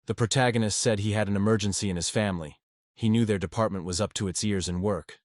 The protagonist said he had an emergency in his family. He knew their department was up to its ears in work.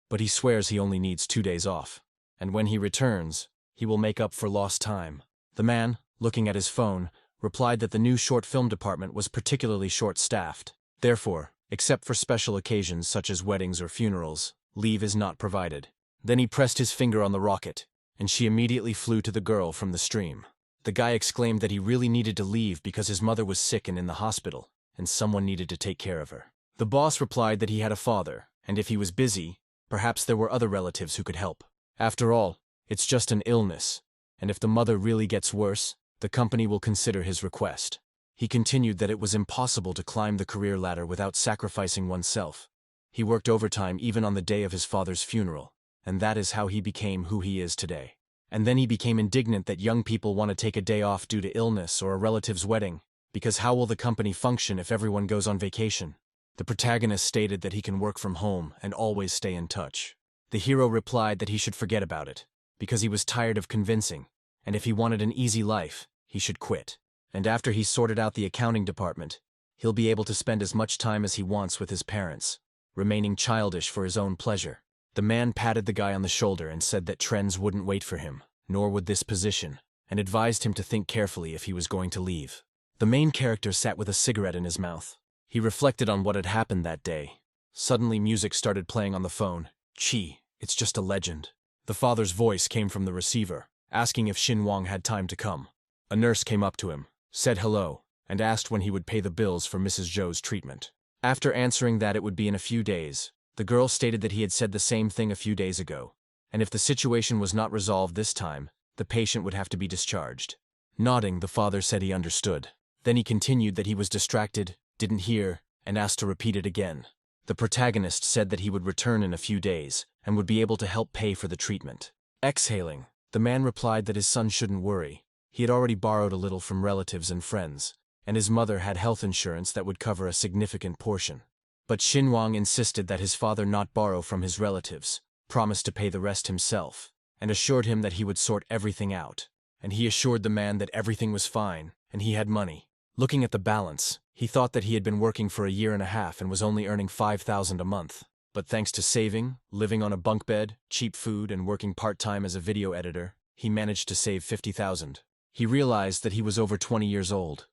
But he swears he only needs 2 days off. And when he returns, he will make up for lost time. The man, looking at his phone, replied that the new short film department was particularly short-staffed. Therefore, except for special occasions such as weddings or funerals, leave is not provided. Then he pressed his finger on the rocket, and she immediately flew to the girl from the stream. The guy exclaimed that he really needed to leave because his mother was sick and in the hospital, and someone needed to take care of her. The boss replied that he had a father, and if he was busy, perhaps there were other relatives who could help. After all, it's just an illness, and if the mother really gets worse, the company will consider his request. He continued that it was impossible to climb the career ladder without sacrificing oneself. He worked overtime even on the day of his father's funeral, and that is how he became who he is today. And then he became indignant that young people want to take a day off due to illness or a relative's wedding, because how will the company function if everyone goes on vacation? The protagonist stated that he can work from home and always stay in touch. The hero replied that he should forget about it, because he was tired of convincing, and if he wanted an easy life, he should quit. And after he's sorted out the accounting department, he'll be able to spend as much time as he wants with his parents, remaining childish for his own pleasure. The man patted the guy on the shoulder and said that trends wouldn't wait for him, nor would this position, and advised him to think carefully if he was going to leave. The main character sat with a cigarette in his mouth. He reflected on what had happened that day. Suddenly music started playing on the phone. "Chi, it's just a legend." The father's voice came from the receiver, asking if Xinguang had time to come. A nurse came up to him, said hello, and asked when he would pay the bills for Mrs. Zhou's treatment. After answering that it would be in a few days, the girl stated that he had said the same thing a few days ago, and if the situation was not resolved this time, the patient would have to be discharged. Nodding, the father said he understood. Then he continued that he was distracted, didn't hear, and asked to repeat it again. The protagonist said that he would return in a few days, and would be able to help pay for the treatment. Exhaling, the man replied that his son shouldn't worry. He had already borrowed a little from relatives and friends, and his mother had health insurance that would cover a significant portion. But Xinguang insisted that his father not borrow from his relatives, promised to pay the rest himself, and assured him that he would sort everything out. And he assured the man that everything was fine, and he had money. Looking at the balance, he thought that he had been working for a year and a half and was only earning 5,000 a month. But thanks to saving, living on a bunk bed, cheap food, and working part-time as a video editor, he managed to save 50,000. He realized that he was over 20 years old,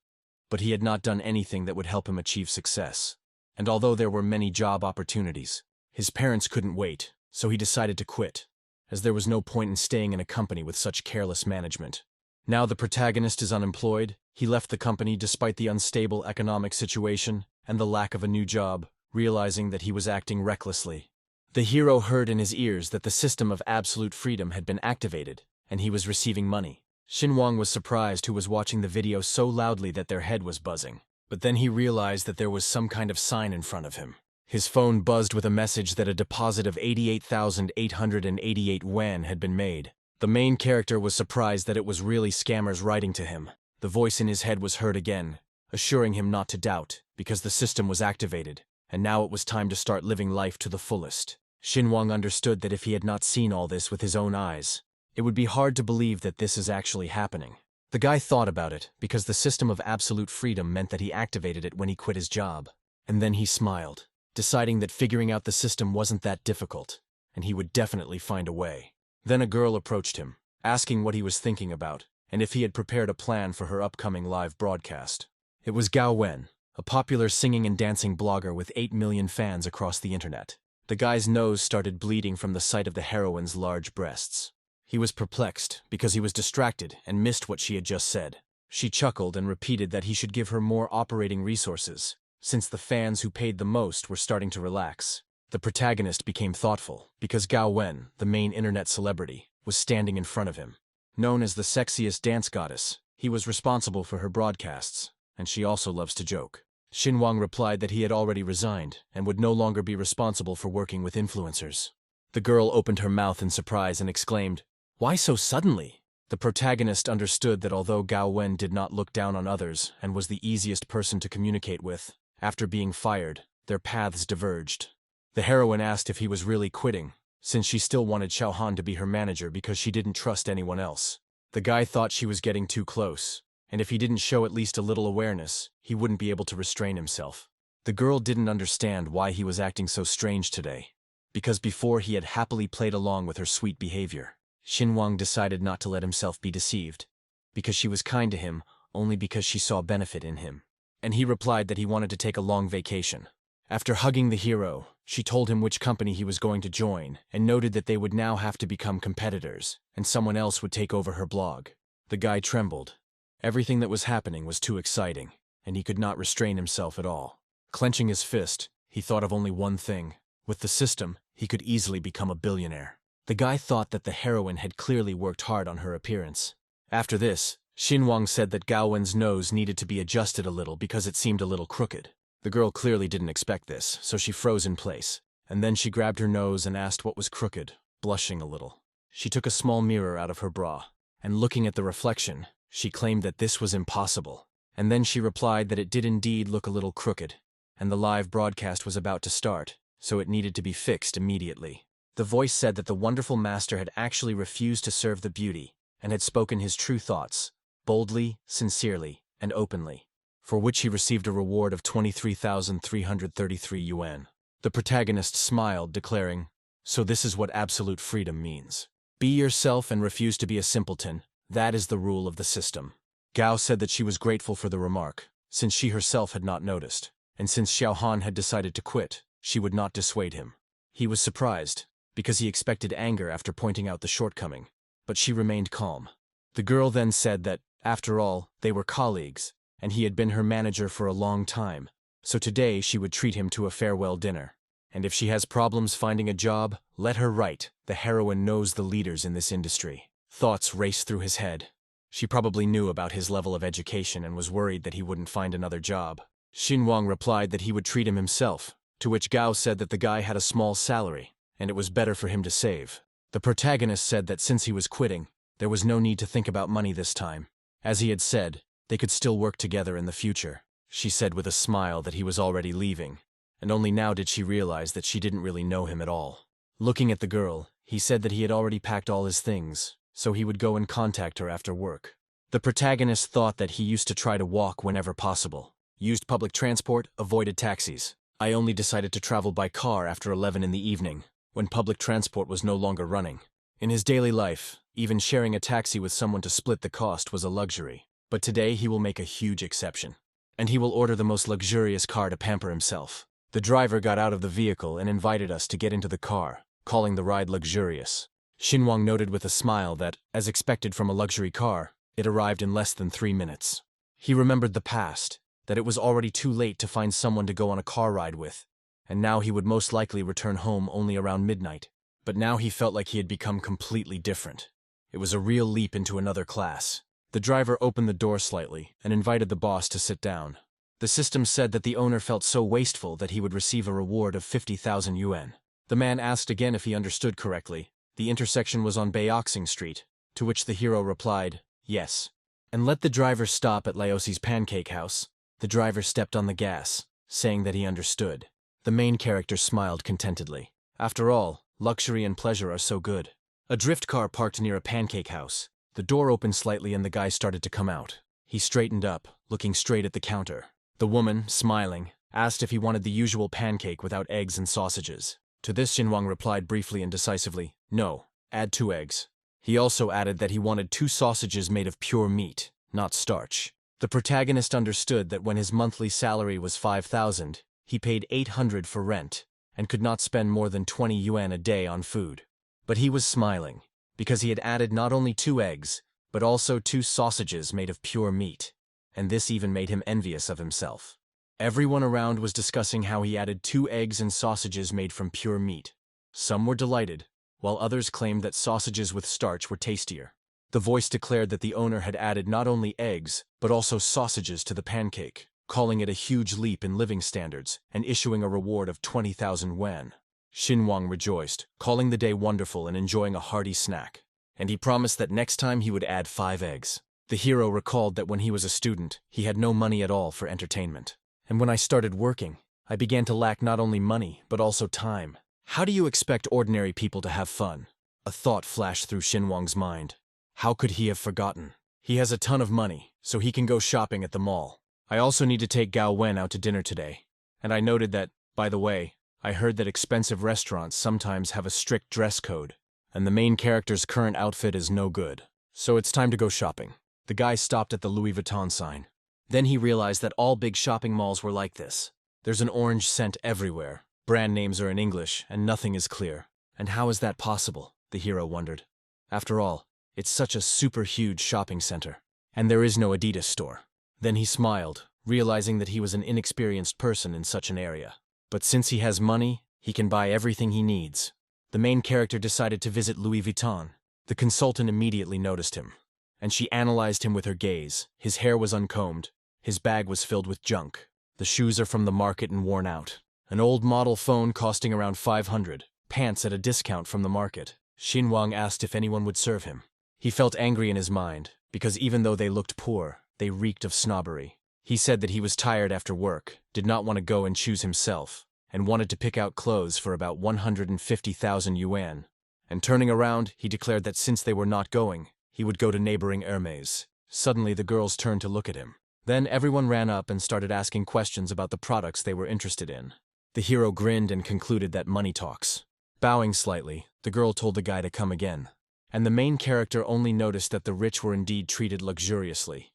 but he had not done anything that would help him achieve success. And although there were many job opportunities, his parents couldn't wait, so he decided to quit, as there was no point in staying in a company with such careless management. Now the protagonist is unemployed. He left the company despite the unstable economic situation and the lack of a new job, realizing that he was acting recklessly. The hero heard in his ears that the system of absolute freedom had been activated, and he was receiving money. Xinguang was surprised, who was watching the video so loudly that their head was buzzing. But then he realized that there was some kind of sign in front of him. His phone buzzed with a message that a deposit of 88,888 yuan had been made. The main character was surprised that it was really scammers writing to him. The voice in his head was heard again, assuring him not to doubt, because the system was activated, and now it was time to start living life to the fullest. Xinguang understood that if he had not seen all this with his own eyes, it would be hard to believe that this is actually happening. The guy thought about it, because the system of absolute freedom meant that he activated it when he quit his job. And then he smiled, deciding that figuring out the system wasn't that difficult, and he would definitely find a way. Then a girl approached him, asking what he was thinking about, and if he had prepared a plan for her upcoming live broadcast. It was Gowwen, a popular singing and dancing blogger with 8 million fans across the internet. The guy's nose started bleeding from the sight of the heroine's large breasts. He was perplexed, because he was distracted and missed what she had just said. She chuckled and repeated that he should give her more operating resources, since the fans who paid the most were starting to relax. The protagonist became thoughtful, because Gowwen, the main internet celebrity, was standing in front of him. Known as the sexiest dance goddess, he was responsible for her broadcasts, and she also loves to joke. Xinguang replied that he had already resigned and would no longer be responsible for working with influencers. The girl opened her mouth in surprise and exclaimed, "Why so suddenly?" The protagonist understood that although Gowwen did not look down on others and was the easiest person to communicate with, after being fired, their paths diverged. The heroine asked if he was really quitting, since she still wanted Xiaohan to be her manager because she didn't trust anyone else. The guy thought she was getting too close, and if he didn't show at least a little awareness, he wouldn't be able to restrain himself. The girl didn't understand why he was acting so strange today, because before he had happily played along with her sweet behavior. Xinguang decided not to let himself be deceived, because she was kind to him only because she saw benefit in him. And he replied that he wanted to take a long vacation. After hugging the hero, she told him which company he was going to join and noted that they would now have to become competitors, and someone else would take over her blog. The guy trembled. Everything that was happening was too exciting, and he could not restrain himself at all. Clenching his fist, he thought of only one thing. With the system, he could easily become a billionaire. The guy thought that the heroine had clearly worked hard on her appearance. After this, Xinguang said that Gowwen's nose needed to be adjusted a little because it seemed a little crooked. The girl clearly didn't expect this, so she froze in place, and then she grabbed her nose and asked what was crooked, blushing a little. She took a small mirror out of her bra, and looking at the reflection, she claimed that this was impossible. And then she replied that it did indeed look a little crooked, and the live broadcast was about to start, so it needed to be fixed immediately. The voice said that the wonderful master had actually refused to serve the beauty, and had spoken his true thoughts, boldly, sincerely, and openly, for which he received a reward of 23,333 yuan. The protagonist smiled, declaring, "So this is what absolute freedom means. Be yourself and refuse to be a simpleton. That is the rule of the system." Gao said that she was grateful for the remark, since she herself had not noticed, and since Xiaohan had decided to quit, she would not dissuade him. He was surprised, because he expected anger after pointing out the shortcoming, but she remained calm. The girl then said that, after all, they were colleagues, and he had been her manager for a long time, so today she would treat him to a farewell dinner. And if she has problems finding a job, let her write. The heroine knows the leaders in this industry. Thoughts raced through his head. She probably knew about his level of education and was worried that he wouldn't find another job. Xinguang replied that he would treat him himself, to which Gao said that the guy had a small salary, and it was better for him to save. The protagonist said that since he was quitting, there was no need to think about money this time. As he had said, they could still work together in the future. She said with a smile that he was already leaving, and only now did she realize that she didn't really know him at all. Looking at the girl, he said that he had already packed all his things, so he would go and contact her after work. The protagonist thought that he used to try to walk whenever possible, used public transport, avoided taxis. I only decided to travel by car after 11 in the evening, when public transport was no longer running. In his daily life, even sharing a taxi with someone to split the cost was a luxury, but today he will make a huge exception. And he will order the most luxurious car to pamper himself. The driver got out of the vehicle and invited us to get into the car, calling the ride luxurious. Xinguang noted with a smile that, as expected from a luxury car, it arrived in less than 3 minutes. He remembered the past, that it was already too late to find someone to go on a car ride with, and now he would most likely return home only around midnight. But now he felt like he had become completely different. It was a real leap into another class. The driver opened the door slightly and invited the boss to sit down. The system said that the owner felt so wasteful that he would receive a reward of 50,000 yuan. The man asked again if he understood correctly. The intersection was on Baioxing Street, to which the hero replied, "Yes." And let the driver stop at Laosi's pancake house. The driver stepped on the gas, saying that he understood. The main character smiled contentedly. After all, luxury and pleasure are so good. A drift car parked near a pancake house. The door opened slightly and the guy started to come out. He straightened up, looking straight at the counter. The woman, smiling, asked if he wanted the usual pancake without eggs and sausages. To this Xinguang replied briefly and decisively, "No, add 2 eggs." He also added that he wanted 2 sausages made of pure meat, not starch. The protagonist understood that when his monthly salary was 5,000, he paid 800 for rent, and could not spend more than 20 yuan a day on food. But he was smiling, because he had added not only 2 eggs, but also 2 sausages made of pure meat, and this even made him envious of himself. Everyone around was discussing how he added 2 eggs and sausages made from pure meat. Some were delighted, while others claimed that sausages with starch were tastier. The voice declared that the owner had added not only eggs, but also sausages to the pancake, calling it a huge leap in living standards and issuing a reward of 20,000 yuan. Xinguang rejoiced, calling the day wonderful and enjoying a hearty snack. And he promised that next time he would add 5 eggs. The hero recalled that when he was a student, he had no money at all for entertainment. And when I started working, I began to lack not only money, but also time. How do you expect ordinary people to have fun? A thought flashed through Xinguang's mind. How could he have forgotten? He has a ton of money, so he can go shopping at the mall. I also need to take Gowwen out to dinner today. And I noted that, by the way, I heard that expensive restaurants sometimes have a strict dress code, and the main character's current outfit is no good. So it's time to go shopping. The guy stopped at the Louis Vuitton sign. Then he realized that all big shopping malls were like this. There's an orange scent everywhere. Brand names are in English, and nothing is clear. And how is that possible? The hero wondered. After all, it's such a super huge shopping center. And there is no Adidas store. Then he smiled, realizing that he was an inexperienced person in such an area. But since he has money, he can buy everything he needs. The main character decided to visit Louis Vuitton. The consultant immediately noticed him, and she analyzed him with her gaze. His hair was uncombed. His bag was filled with junk. The shoes are from the market and worn out. An old model phone costing around 500. Pants at a discount from the market. Xinwang asked if anyone would serve him. He felt angry in his mind, because even though they looked poor, they reeked of snobbery. He said that he was tired after work, did not want to go and choose himself, and wanted to pick out clothes for about 150,000 yuan. And turning around, he declared that since they were not going, he would go to neighboring Hermes. Suddenly the girls turned to look at him. Then everyone ran up and started asking questions about the products they were interested in. The hero grinned and concluded that money talks. Bowing slightly, the girl told the guy to come again. And the main character only noticed that the rich were indeed treated luxuriously,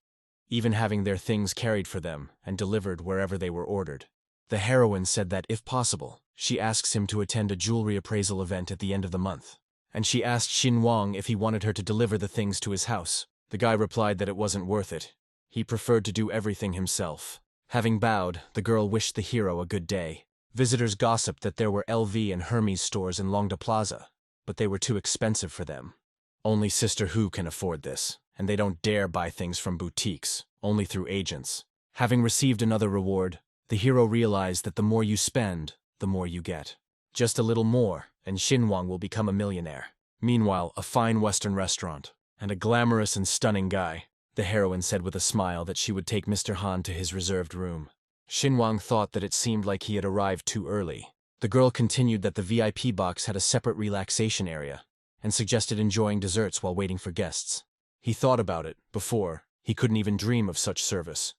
even having their things carried for them and delivered wherever they were ordered. The heroine said that, if possible, she asks him to attend a jewelry appraisal event at the end of the month. And she asked Xinwang if he wanted her to deliver the things to his house. The guy replied that it wasn't worth it. He preferred to do everything himself. Having bowed, the girl wished the hero a good day. Visitors gossiped that there were LV and Hermes stores in Longda Plaza, but they were too expensive for them. Only Sister Hu can afford this, and they don't dare buy things from boutiques, only through agents. Having received another reward, the hero realized that the more you spend, the more you get. Just a little more, and Xinwang will become a millionaire. Meanwhile, a fine Western restaurant, and a glamorous and stunning guy. The heroine said with a smile that she would take Mr. Han to his reserved room. Xinwang thought that it seemed like he had arrived too early. The girl continued that the VIP box had a separate relaxation area, and suggested enjoying desserts while waiting for guests. He thought about it. Before, he couldn't even dream of such service.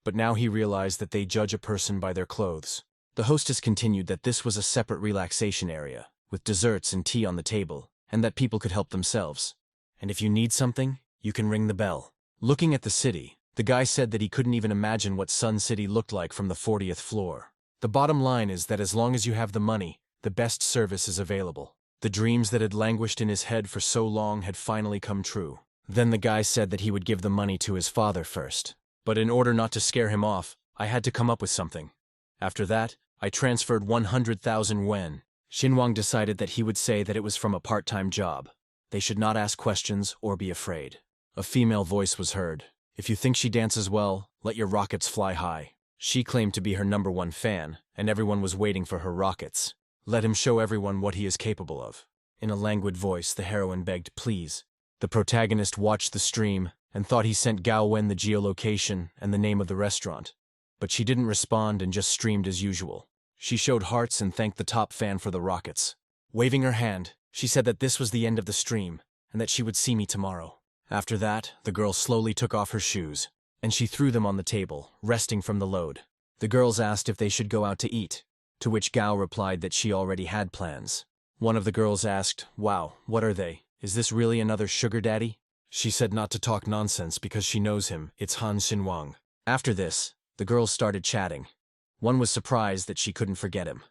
But now he realized that they judge a person by their clothes. The hostess continued that this was a separate relaxation area, with desserts and tea on the table, and that people could help themselves. And if you need something, you can ring the bell. Looking at the city, the guy said that he couldn't even imagine what Sun City looked like from the 40th floor. The bottom line is that as long as you have the money, the best service is available. The dreams that had languished in his head for so long had finally come true. Then the guy said that he would give the money to his father first. But in order not to scare him off, I had to come up with something. After that, I transferred 100,000 yuan. Xinwang decided that he would say that it was from a part-time job. They should not ask questions or be afraid. A female voice was heard. If you think she dances well, let your rockets fly high. She claimed to be her #1 fan, and everyone was waiting for her rockets. Let him show everyone what he is capable of. In a languid voice, the heroine begged, please. The protagonist watched the stream and thought he sent Gowwen the geolocation and the name of the restaurant. But she didn't respond and just streamed as usual. She showed hearts and thanked the top fan for the rockets. Waving her hand, she said that this was the end of the stream and that she would see me tomorrow. After that, the girl slowly took off her shoes, and she threw them on the table, resting from the load. The girls asked if they should go out to eat, to which Gao replied that she already had plans. One of the girls asked, wow, what are they? Is this really another sugar daddy? She said not to talk nonsense because she knows him, it's Han Xinwang. After this, the girls started chatting. One was surprised that she couldn't forget him.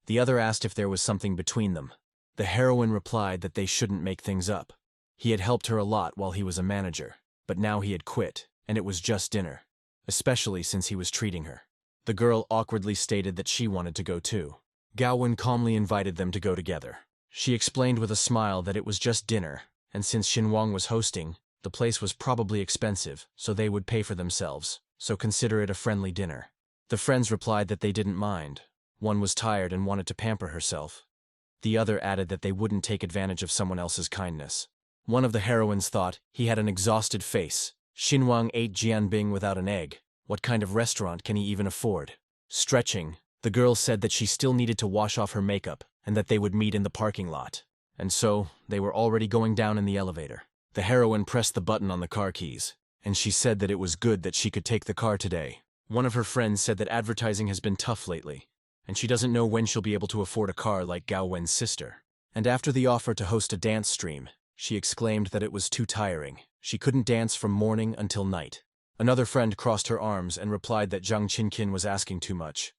The other asked if there was something between them. The heroine replied that they shouldn't make things up. He had helped her a lot while he was a manager, but now he had quit, and it was just dinner, especially since he was treating her. The girl awkwardly stated that she wanted to go too. Gowwen calmly invited them to go together. She explained with a smile that it was just dinner, and since Xinwang was hosting, the place was probably expensive, so they would pay for themselves, so consider it a friendly dinner. The friends replied that they didn't mind. One was tired and wanted to pamper herself. The other added that they wouldn't take advantage of someone else's kindness. One of the heroines thought he had an exhausted face. Xinwang ate jianbing without an egg. What kind of restaurant can he even afford? Stretching, the girl said that she still needed to wash off her makeup and that they would meet in the parking lot. And so, they were already going down in the elevator. The heroine pressed the button on the car keys, and she said that it was good that she could take the car today. One of her friends said that advertising has been tough lately, and she doesn't know when she'll be able to afford a car like Gowwen's sister. And after the offer to host a dance stream, she exclaimed that it was too tiring. She couldn't dance from morning until night. Another friend crossed her arms and replied that Zhang Qinqin was asking too much,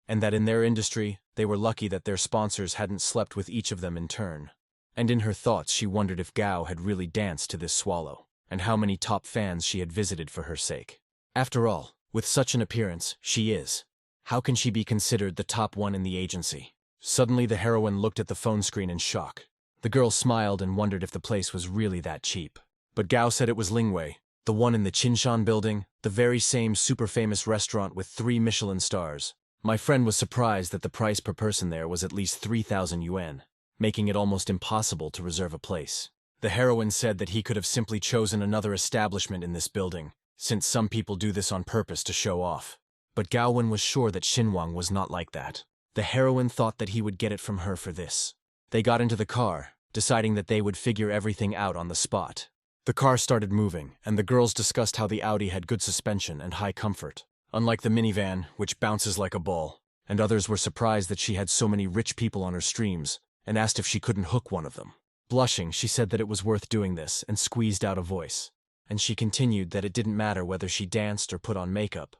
and that in their industry, they were lucky that their sponsors hadn't slept with each of them in turn. And in her thoughts she wondered if Gao had really danced to this swallow, and how many top fans she had visited for her sake. After all, with such an appearance, she is. How can she be considered the top one in the agency? Suddenly the heroine looked at the phone screen in shock. The girl smiled and wondered if the place was really that cheap. But Gao said it was Linguay, the one in the Qinshan building, the very same super famous restaurant with 3 Michelin stars. My friend was surprised that the price per person there was at least 3,000 yuan, making it almost impossible to reserve a place. The heroine said that he could have simply chosen another establishment in this building, since some people do this on purpose to show off. But Gowwen was sure that Xinwang was not like that. The heroine thought that he would get it from her for this. They got into the car, deciding that they would figure everything out on the spot. The car started moving, and the girls discussed how the Audi had good suspension and high comfort, unlike the minivan, which bounces like a ball. And others were surprised that she had so many rich people on her streams, and asked if she couldn't hook one of them. Blushing, she said that it was worth doing this, and squeezed out a voice. And she continued that it didn't matter whether she danced or put on makeup.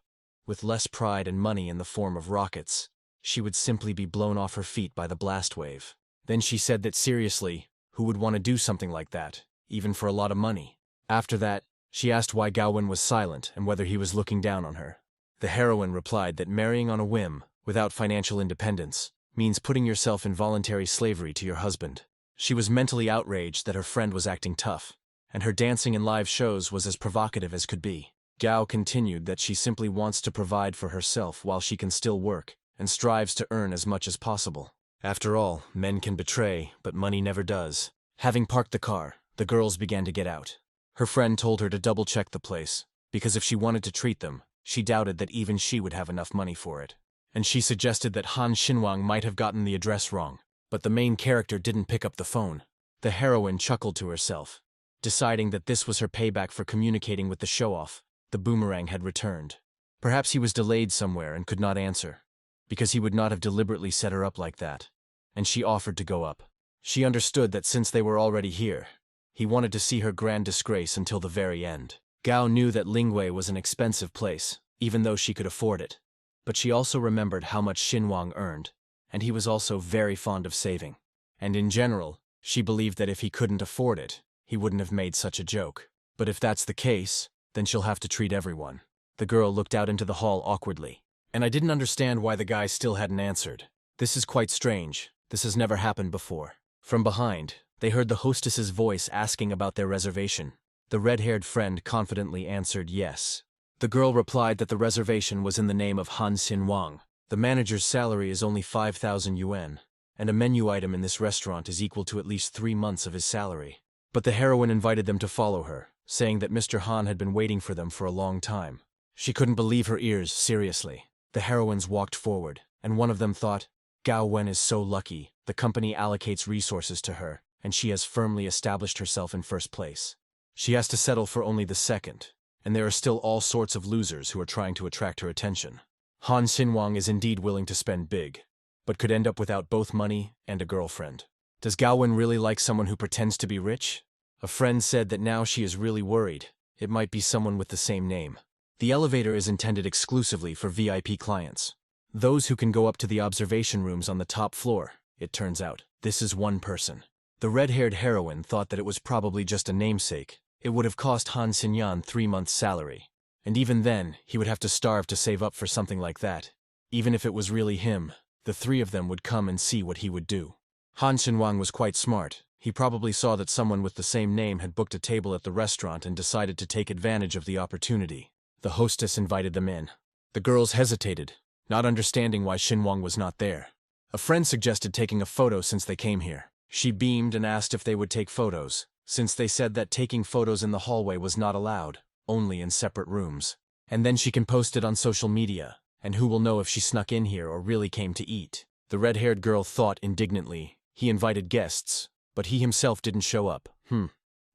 With less pride and money in the form of rockets, she would simply be blown off her feet by the blast wave. Then she said that seriously, who would want to do something like that, even for a lot of money? After that, she asked why Gowwen was silent and whether he was looking down on her. The heroine replied that marrying on a whim, without financial independence, means putting yourself in voluntary slavery to your husband. She was mentally outraged that her friend was acting tough, and her dancing in live shows was as provocative as could be. Gao continued that she simply wants to provide for herself while she can still work, and strives to earn as much as possible. After all, men can betray, but money never does. Having parked the car, the girls began to get out. Her friend told her to double-check the place, because if she wanted to treat them, she doubted that even she would have enough money for it. And she suggested that Han Xinwang might have gotten the address wrong, but the main character didn't pick up the phone. The heroine chuckled to herself, deciding that this was her payback for communicating with the show-off. The boomerang had returned. Perhaps he was delayed somewhere and could not answer, because he would not have deliberately set her up like that. And she offered to go up. She understood that since they were already here, he wanted to see her grand disgrace until the very end. Gao knew that Linguay was an expensive place, even though she could afford it. But she also remembered how much Xinwang earned, and he was also very fond of saving. And in general, she believed that if he couldn't afford it, he wouldn't have made such a joke. But if that's the case, then she'll have to treat everyone. The girl looked out into the hall awkwardly. And I didn't understand why the guy still hadn't answered. This is quite strange. This has never happened before. From behind, they heard the hostess's voice asking about their reservation. The red-haired friend confidently answered yes. The girl replied that the reservation was in the name of Han Xinwang. The manager's salary is only 5,000 yuan, and a menu item in this restaurant is equal to at least 3 months of his salary. But the heroine invited them to follow her, saying that Mr. Han had been waiting for them for a long time. She couldn't believe her ears, seriously. The heroines walked forward, and one of them thought, Gowwen is so lucky, the company allocates resources to her, and she has firmly established herself in first place. She has to settle for only the second, and there are still all sorts of losers who are trying to attract her attention. Han Xinwang is indeed willing to spend big, but could end up without both money and a girlfriend. Does Gowwen really like someone who pretends to be rich? A friend said that now she is really worried. It might be someone with the same name. The elevator is intended exclusively for VIP clients. Those who can go up to the observation rooms on the top floor, it turns out. This is one person. The red-haired heroine thought that it was probably just a namesake. It would have cost Han Xinyan 3 months' salary. And even then, he would have to starve to save up for something like that. Even if it was really him, the 3 of them would come and see what he would do. Han Xinwang was quite smart. He probably saw that someone with the same name had booked a table at the restaurant and decided to take advantage of the opportunity. The hostess invited them in. The girls hesitated, not understanding why Xinwang was not there. A friend suggested taking a photo since they came here. She beamed and asked if they would take photos, since they said that taking photos in the hallway was not allowed, only in separate rooms. And then she can post it on social media, and who will know if she snuck in here or really came to eat? The red-haired girl thought indignantly. He invited guests, but he himself didn't show up.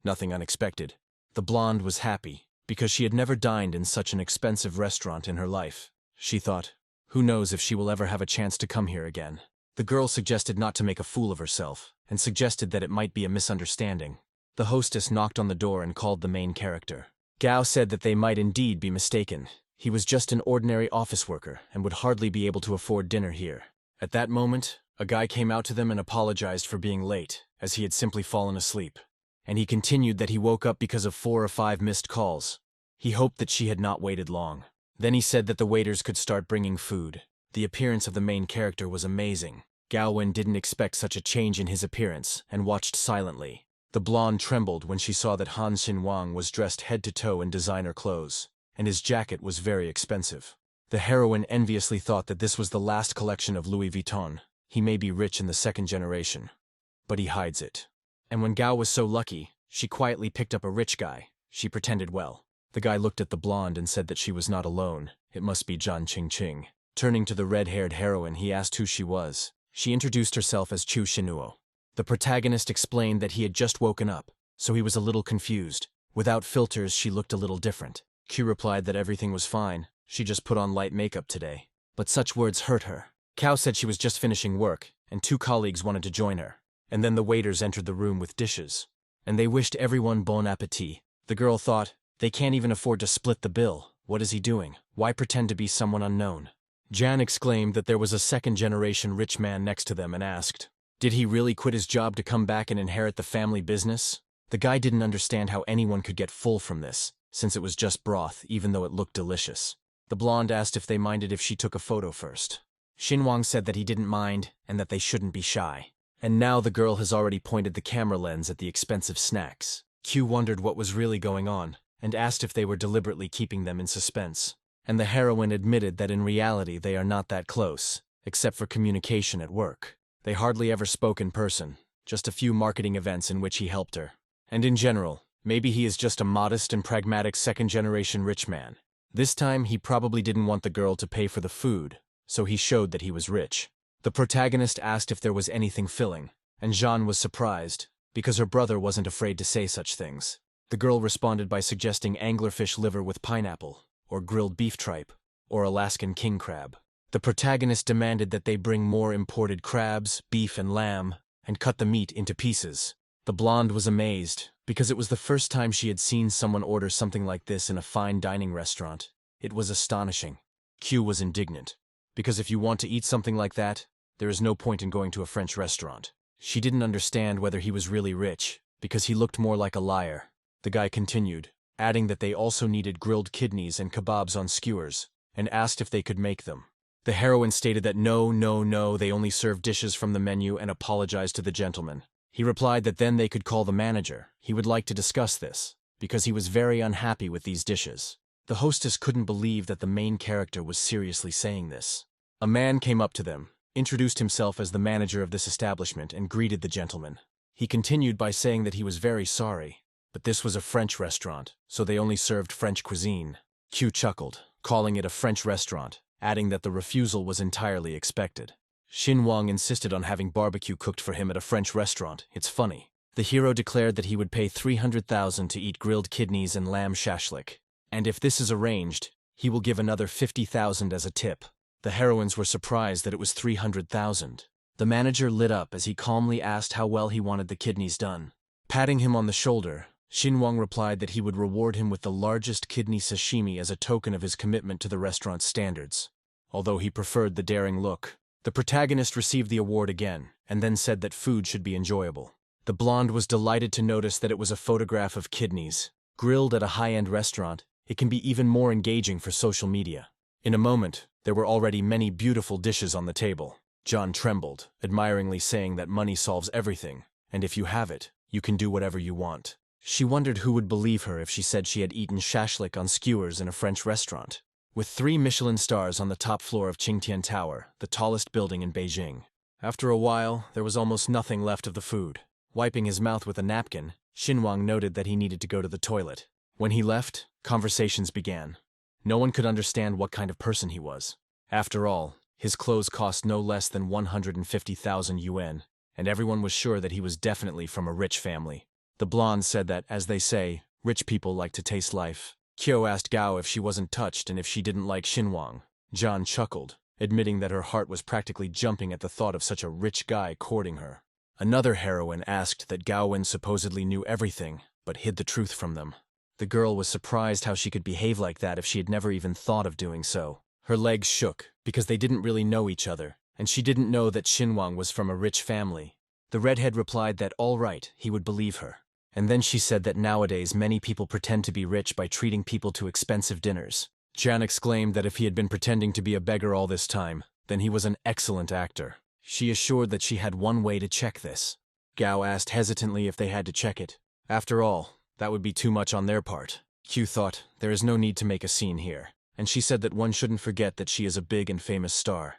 Nothing unexpected. The blonde was happy, because she had never dined in such an expensive restaurant in her life. She thought, who knows if she will ever have a chance to come here again. The girl suggested not to make a fool of herself, and suggested that it might be a misunderstanding. The hostess knocked on the door and called the main character. Gao said that they might indeed be mistaken. He was just an ordinary office worker and would hardly be able to afford dinner here. At that moment, a guy came out to them and apologized for being late, as he had simply fallen asleep. And he continued that he woke up because of 4 or 5 missed calls. He hoped that she had not waited long. Then he said that the waiters could start bringing food. The appearance of the main character was amazing. Gowwen didn't expect such a change in his appearance and watched silently. The blonde trembled when she saw that Han Xinwang was dressed head to toe in designer clothes, and his jacket was very expensive. The heroine enviously thought that this was the last collection of Louis Vuitton. He may be rich in the 2nd generation, but he hides it. And when Gao was so lucky, she quietly picked up a rich guy. She pretended well. The guy looked at the blonde and said that she was not alone. It must be Zhan Qingqing. Turning to the red-haired heroine, he asked who she was. She introduced herself as Chu Xinuo. The protagonist explained that he had just woken up, so he was a little confused. Without filters, she looked a little different. Q replied that everything was fine. She just put on light makeup today. But such words hurt her. Cao said she was just finishing work, and 2 colleagues wanted to join her. And then the waiters entered the room with dishes. And they wished everyone bon appétit. The girl thought, they can't even afford to split the bill. What is he doing? Why pretend to be someone unknown? Jan exclaimed that there was a 2nd-generation rich man next to them and asked, did he really quit his job to come back and inherit the family business? The guy didn't understand how anyone could get full from this, since it was just broth, even though it looked delicious. The blonde asked if they minded if she took a photo first. Xinwang said that he didn't mind and that they shouldn't be shy. And now the girl has already pointed the camera lens at the expensive snacks. Q wondered what was really going on, and asked if they were deliberately keeping them in suspense. And the heroine admitted that in reality they are not that close, except for communication at work. They hardly ever spoke in person, just a few marketing events in which he helped her. And in general, maybe he is just a modest and pragmatic 2nd-generation rich man. This time he probably didn't want the girl to pay for the food, so he showed that he was rich. The protagonist asked if there was anything filling, and Jeanne was surprised, because her brother wasn't afraid to say such things. The girl responded by suggesting anglerfish liver with pineapple, or grilled beef tripe, or Alaskan king crab. The protagonist demanded that they bring more imported crabs, beef, and lamb, and cut the meat into pieces. The blonde was amazed, because it was the first time she had seen someone order something like this in a fine dining restaurant. It was astonishing. Q was indignant, because if you want to eat something like that, there is no point in going to a French restaurant. She didn't understand whether he was really rich, because he looked more like a liar. The guy continued, adding that they also needed grilled kidneys and kebabs on skewers, and asked if they could make them. The heroine stated that no, they only serve dishes from the menu and apologized to the gentleman. He replied that then they could call the manager. He would like to discuss this, because he was very unhappy with these dishes. The hostess couldn't believe that the main character was seriously saying this. A man came up to them, introduced himself as the manager of this establishment, and greeted the gentleman. He continued by saying that he was very sorry, but this was a French restaurant, so they only served French cuisine. Q chuckled, calling it a French restaurant, adding that the refusal was entirely expected. Xinwang insisted on having barbecue cooked for him at a French restaurant. It's funny. The hero declared that he would pay 300,000 to eat grilled kidneys and lamb shashlik, and if this is arranged, he will give another 50,000 as a tip. The heroines were surprised that it was 300,000. The manager lit up as he calmly asked how well he wanted the kidneys done. Patting him on the shoulder, Xinwang replied that he would reward him with the largest kidney sashimi as a token of his commitment to the restaurant's standards. Although he preferred the daring look, the protagonist received the award again, and then said that food should be enjoyable. The blonde was delighted to notice that it was a photograph of kidneys. Grilled at a high-end restaurant, it can be even more engaging for social media. In a moment, there were already many beautiful dishes on the table. John trembled, admiringly saying that money solves everything, and if you have it, you can do whatever you want. She wondered who would believe her if she said she had eaten shashlik on skewers in a French restaurant. With 3 Michelin stars on the top floor of Qingtian Tower, the tallest building in Beijing. After a while, there was almost nothing left of the food. Wiping his mouth with a napkin, Xinwang noted that he needed to go to the toilet. When he left, conversations began. No one could understand what kind of person he was. After all, his clothes cost no less than 150,000 yuan, and everyone was sure that he was definitely from a rich family. The blonde said that, as they say, rich people like to taste life. Kyo asked Gao if she wasn't touched and if she didn't like Shinwang. John chuckled, admitting that her heart was practically jumping at the thought of such a rich guy courting her. Another heroine asked that Gowwen supposedly knew everything, but hid the truth from them. The girl was surprised how she could behave like that if she had never even thought of doing so. Her legs shook, because they didn't really know each other, and she didn't know that Shinwang was from a rich family. The redhead replied that all right, he would believe her. And then she said that nowadays many people pretend to be rich by treating people to expensive dinners. Jan exclaimed that if he had been pretending to be a beggar all this time, then he was an excellent actor. She assured that she had one way to check this. Gao asked hesitantly if they had to check it. After all, that would be too much on their part. Q thought, there is no need to make a scene here, and she said that one shouldn't forget that she is a big and famous star,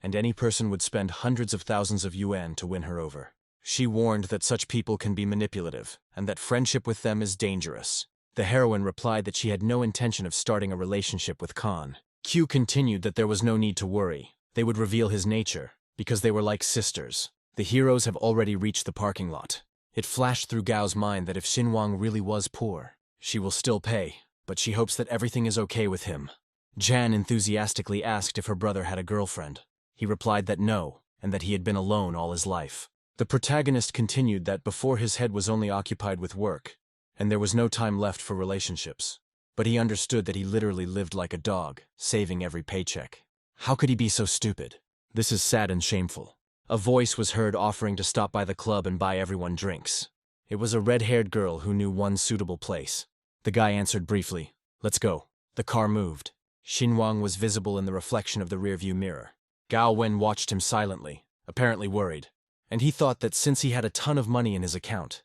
and any person would spend hundreds of thousands of yuan to win her over. She warned that such people can be manipulative, and that friendship with them is dangerous. The heroine replied that she had no intention of starting a relationship with Khan. Q continued that there was no need to worry. They would reveal his nature, because they were like sisters. The heroes have already reached the parking lot. It flashed through Gao's mind that if Shinwang really was poor, she will still pay, but she hopes that everything is okay with him. Jan enthusiastically asked if her brother had a girlfriend. He replied that no, and that he had been alone all his life. The protagonist continued that before his head was only occupied with work, and there was no time left for relationships. But he understood that he literally lived like a dog, saving every paycheck. How could he be so stupid? This is sad and shameful. A voice was heard offering to stop by the club and buy everyone drinks. It was a red-haired girl who knew one suitable place. The guy answered briefly, "Let's go." The car moved. Shinwang was visible in the reflection of the rearview mirror. Gowwen watched him silently, apparently worried. And he thought that since he had a ton of money in his account,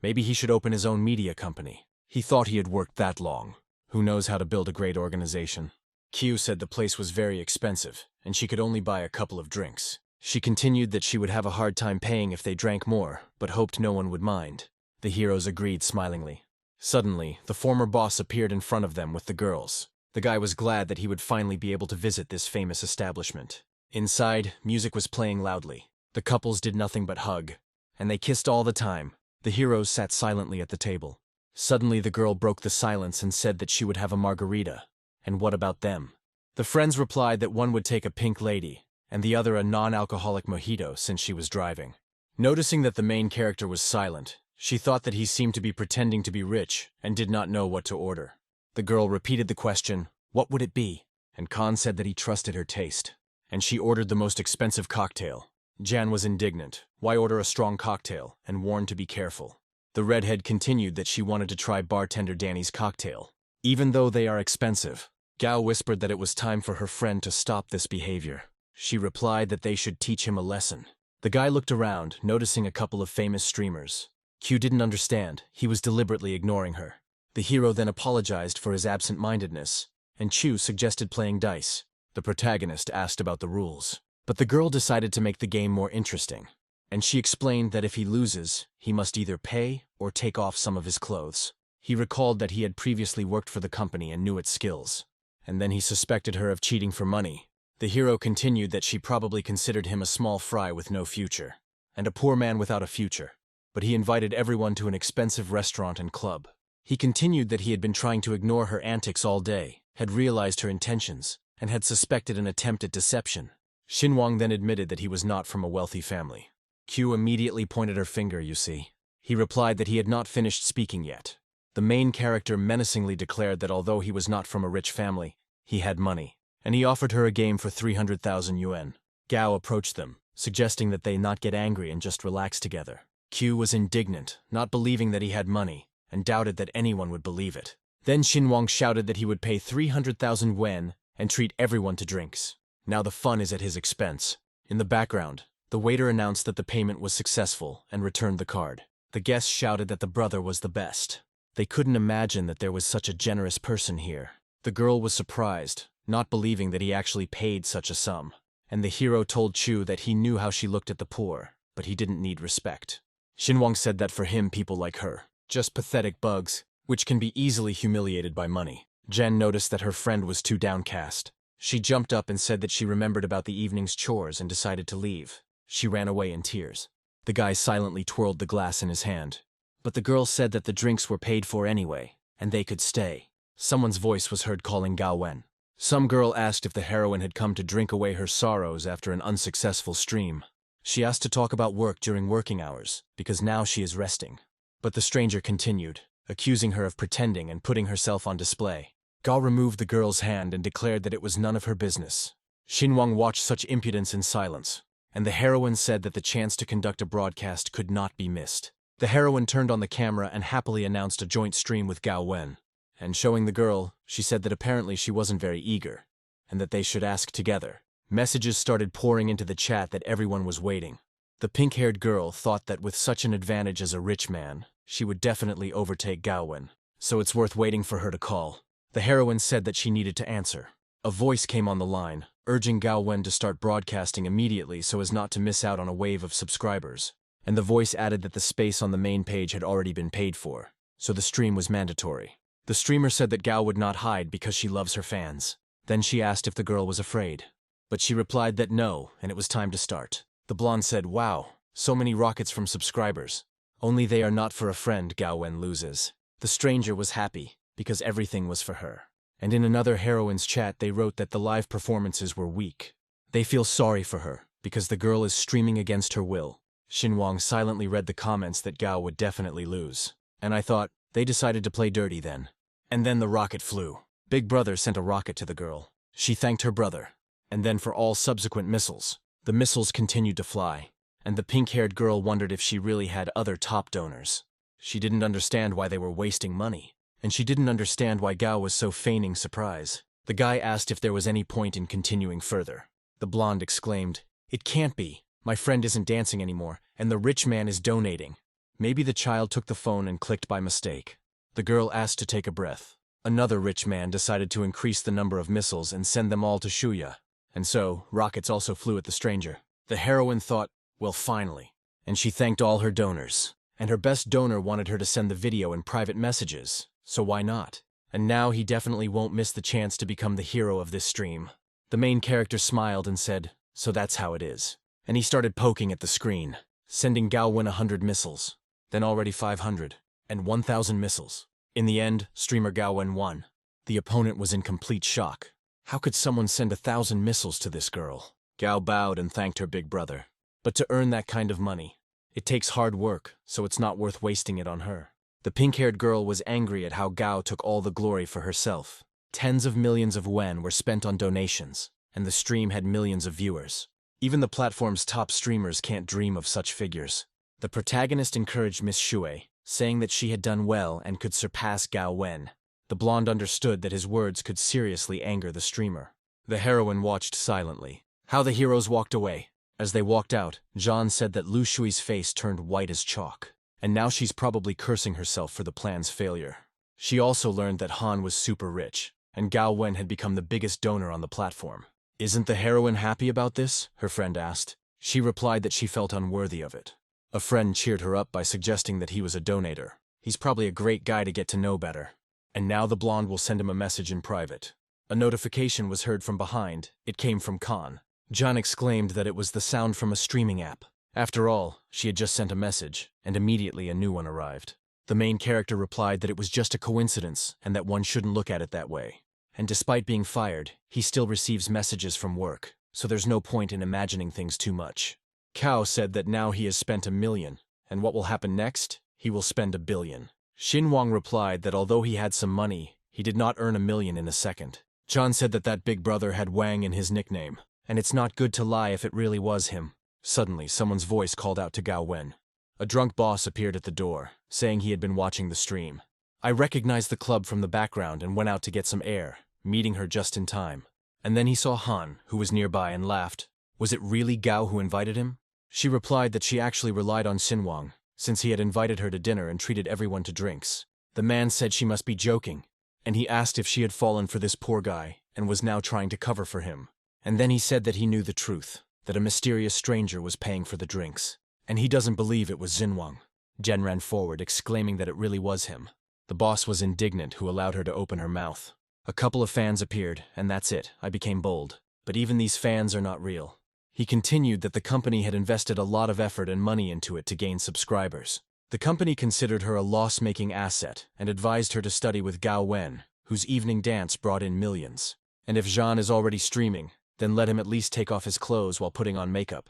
maybe he should open his own media company. He thought he had worked that long. Who knows how to build a great organization? Q said the place was very expensive, and she could only buy a couple of drinks. She continued that she would have a hard time paying if they drank more, but hoped no one would mind. The heroes agreed smilingly. Suddenly, the former boss appeared in front of them with the girls. The guy was glad that he would finally be able to visit this famous establishment. Inside, music was playing loudly. The couples did nothing but hug, and they kissed all the time. The heroes sat silently at the table. Suddenly the girl broke the silence and said that she would have a margarita. And what about them? The friends replied that one would take a pink lady, and the other a non-alcoholic mojito since she was driving. Noticing that the main character was silent, she thought that he seemed to be pretending to be rich and did not know what to order. The girl repeated the question, "What would it be?" And Khan said that he trusted her taste. And she ordered the most expensive cocktail. Jan was indignant. Why order a strong cocktail, and warned to be careful. The redhead continued that she wanted to try bartender Danny's cocktail. Even though they are expensive, Gao whispered that it was time for her friend to stop this behavior. She replied that they should teach him a lesson. The guy looked around, noticing a couple of famous streamers. Q didn't understand. He was deliberately ignoring her. The hero then apologized for his absent-mindedness, and Chu suggested playing dice. The protagonist asked about the rules. But the girl decided to make the game more interesting, and she explained that if he loses, he must either pay or take off some of his clothes. He recalled that he had previously worked for the company and knew its skills, and then he suspected her of cheating for money. The hero continued that she probably considered him a small fry with no future, and a poor man without a future, but he invited everyone to an expensive restaurant and club. He continued that he had been trying to ignore her antics all day, had realized her intentions, and had suspected an attempt at deception. Shinwang then admitted that he was not from a wealthy family. Q immediately pointed her finger, you see. He replied that he had not finished speaking yet. The main character menacingly declared that although he was not from a rich family, he had money, and he offered her a game for 300,000 yuan. Gao approached them, suggesting that they not get angry and just relax together. Q was indignant, not believing that he had money, and doubted that anyone would believe it. Then Shinwang shouted that he would pay 300,000 yuan and treat everyone to drinks. Now the fun is at his expense. In the background, the waiter announced that the payment was successful and returned the card. The guests shouted that the brother was the best. They couldn't imagine that there was such a generous person here. The girl was surprised, not believing that he actually paid such a sum. And the hero told Chu that he knew how she looked at the poor, but he didn't need respect. Shinwang said that for him people like her, just pathetic bugs, which can be easily humiliated by money. Jen noticed that her friend was too downcast. She jumped up and said that she remembered about the evening's chores and decided to leave. She ran away in tears. The guy silently twirled the glass in his hand. But the girl said that the drinks were paid for anyway, and they could stay. Someone's voice was heard calling Gowwen. Some girl asked if the heroine had come to drink away her sorrows after an unsuccessful stream. She asked to talk about work during working hours, because now she is resting. But the stranger continued, accusing her of pretending and putting herself on display. Gao removed the girl's hand and declared that it was none of her business. Xinhuang watched such impudence in silence, and the heroine said that the chance to conduct a broadcast could not be missed. The heroine turned on the camera and happily announced a joint stream with Gowwen. And showing the girl, she said that apparently she wasn't very eager, and that they should ask together. Messages started pouring into the chat that everyone was waiting. The pink-haired girl thought that with such an advantage as a rich man, she would definitely overtake Gowwen, so it's worth waiting for her to call. The heroine said that she needed to answer. A voice came on the line, urging Gowwen to start broadcasting immediately so as not to miss out on a wave of subscribers. And the voice added that the space on the main page had already been paid for, so the stream was mandatory. The streamer said that Gao would not hide because she loves her fans. Then she asked if the girl was afraid. But she replied that no, and it was time to start. The blonde said, "Wow, so many rockets from subscribers. Only they are not for a friend," Gowwen loses. The stranger was happy, because everything was for her. And in another heroine's chat they wrote that the live performances were weak. They feel sorry for her, because the girl is streaming against her will. Xinhuang silently read the comments that Gao would definitely lose. And I thought, they decided to play dirty then. And then the rocket flew. Big Brother sent a rocket to the girl. She thanked her brother. And then for all subsequent missiles. The missiles continued to fly. And the pink-haired girl wondered if she really had other top donors. She didn't understand why they were wasting money. And she didn't understand why Gao was so feigning surprise. The guy asked if there was any point in continuing further. The blonde exclaimed, "It can't be. My friend isn't dancing anymore, and the rich man is donating." Maybe the child took the phone and clicked by mistake. The girl asked to take a breath. Another rich man decided to increase the number of missiles and send them all to Shuya. And so, rockets also flew at the stranger. The heroine thought, well, finally. And she thanked all her donors. And her best donor wanted her to send the video in private messages, so why not? And now he definitely won't miss the chance to become the hero of this stream. The main character smiled and said, "So that's how it is." And he started poking at the screen, sending Gowwen 100 missiles, then already 500, and 1,000 missiles. In the end, streamer Gowwen won. The opponent was in complete shock. How could someone send 1,000 missiles to this girl? Gao bowed and thanked her big brother. But to earn that kind of money, it takes hard work, so it's not worth wasting it on her. The pink-haired girl was angry at how Gao took all the glory for herself. Tens of millions of yuan were spent on donations, and the stream had millions of viewers. Even the platform's top streamers can't dream of such figures. The protagonist encouraged Miss Shui, saying that she had done well and could surpass Gowwen. The blonde understood that his words could seriously anger the streamer. The heroine watched silently. How the heroes walked away. As they walked out, Zhan said that Lu Shui's face turned white as chalk. And now she's probably cursing herself for the plan's failure. She also learned that Han was super rich, and Gowwen had become the biggest donor on the platform. "Isn't the heroine happy about this?" her friend asked. She replied that she felt unworthy of it. A friend cheered her up by suggesting that he was a donator. He's probably a great guy to get to know better. And now the blonde will send him a message in private. A notification was heard from behind. It came from Khan. John exclaimed that it was the sound from a streaming app. After all, she had just sent a message, and immediately a new one arrived. The main character replied that it was just a coincidence and that one shouldn't look at it that way. And despite being fired, he still receives messages from work, so there's no point in imagining things too much. Cao said that now he has spent 1 million, and what will happen next? He will spend 1 billion. Xinhuang replied that although he had some money, he did not earn 1 million in a second. John said that big brother had Wang in his nickname, and it's not good to lie if it really was him. Suddenly, someone's voice called out to Gowwen. A drunk boss appeared at the door, saying he had been watching the stream. I recognized the club from the background and went out to get some air, meeting her just in time. And then he saw Han, who was nearby, and laughed. Was it really Gao who invited him? She replied that she actually relied on Xinhuang, since he had invited her to dinner and treated everyone to drinks. The man said she must be joking, and he asked if she had fallen for this poor guy and was now trying to cover for him. And then he said that he knew the truth, that a mysterious stranger was paying for the drinks. And he doesn't believe it was Xinhuang. Jen ran forward, exclaiming that it really was him. The boss was indignant, who allowed her to open her mouth. A couple of fans appeared, and that's it. I became bold. But even these fans are not real. He continued that the company had invested a lot of effort and money into it to gain subscribers. The company considered her a loss-making asset and advised her to study with Gowwen, whose evening dance brought in millions. And if Jean is already streaming, then let him at least take off his clothes while putting on makeup.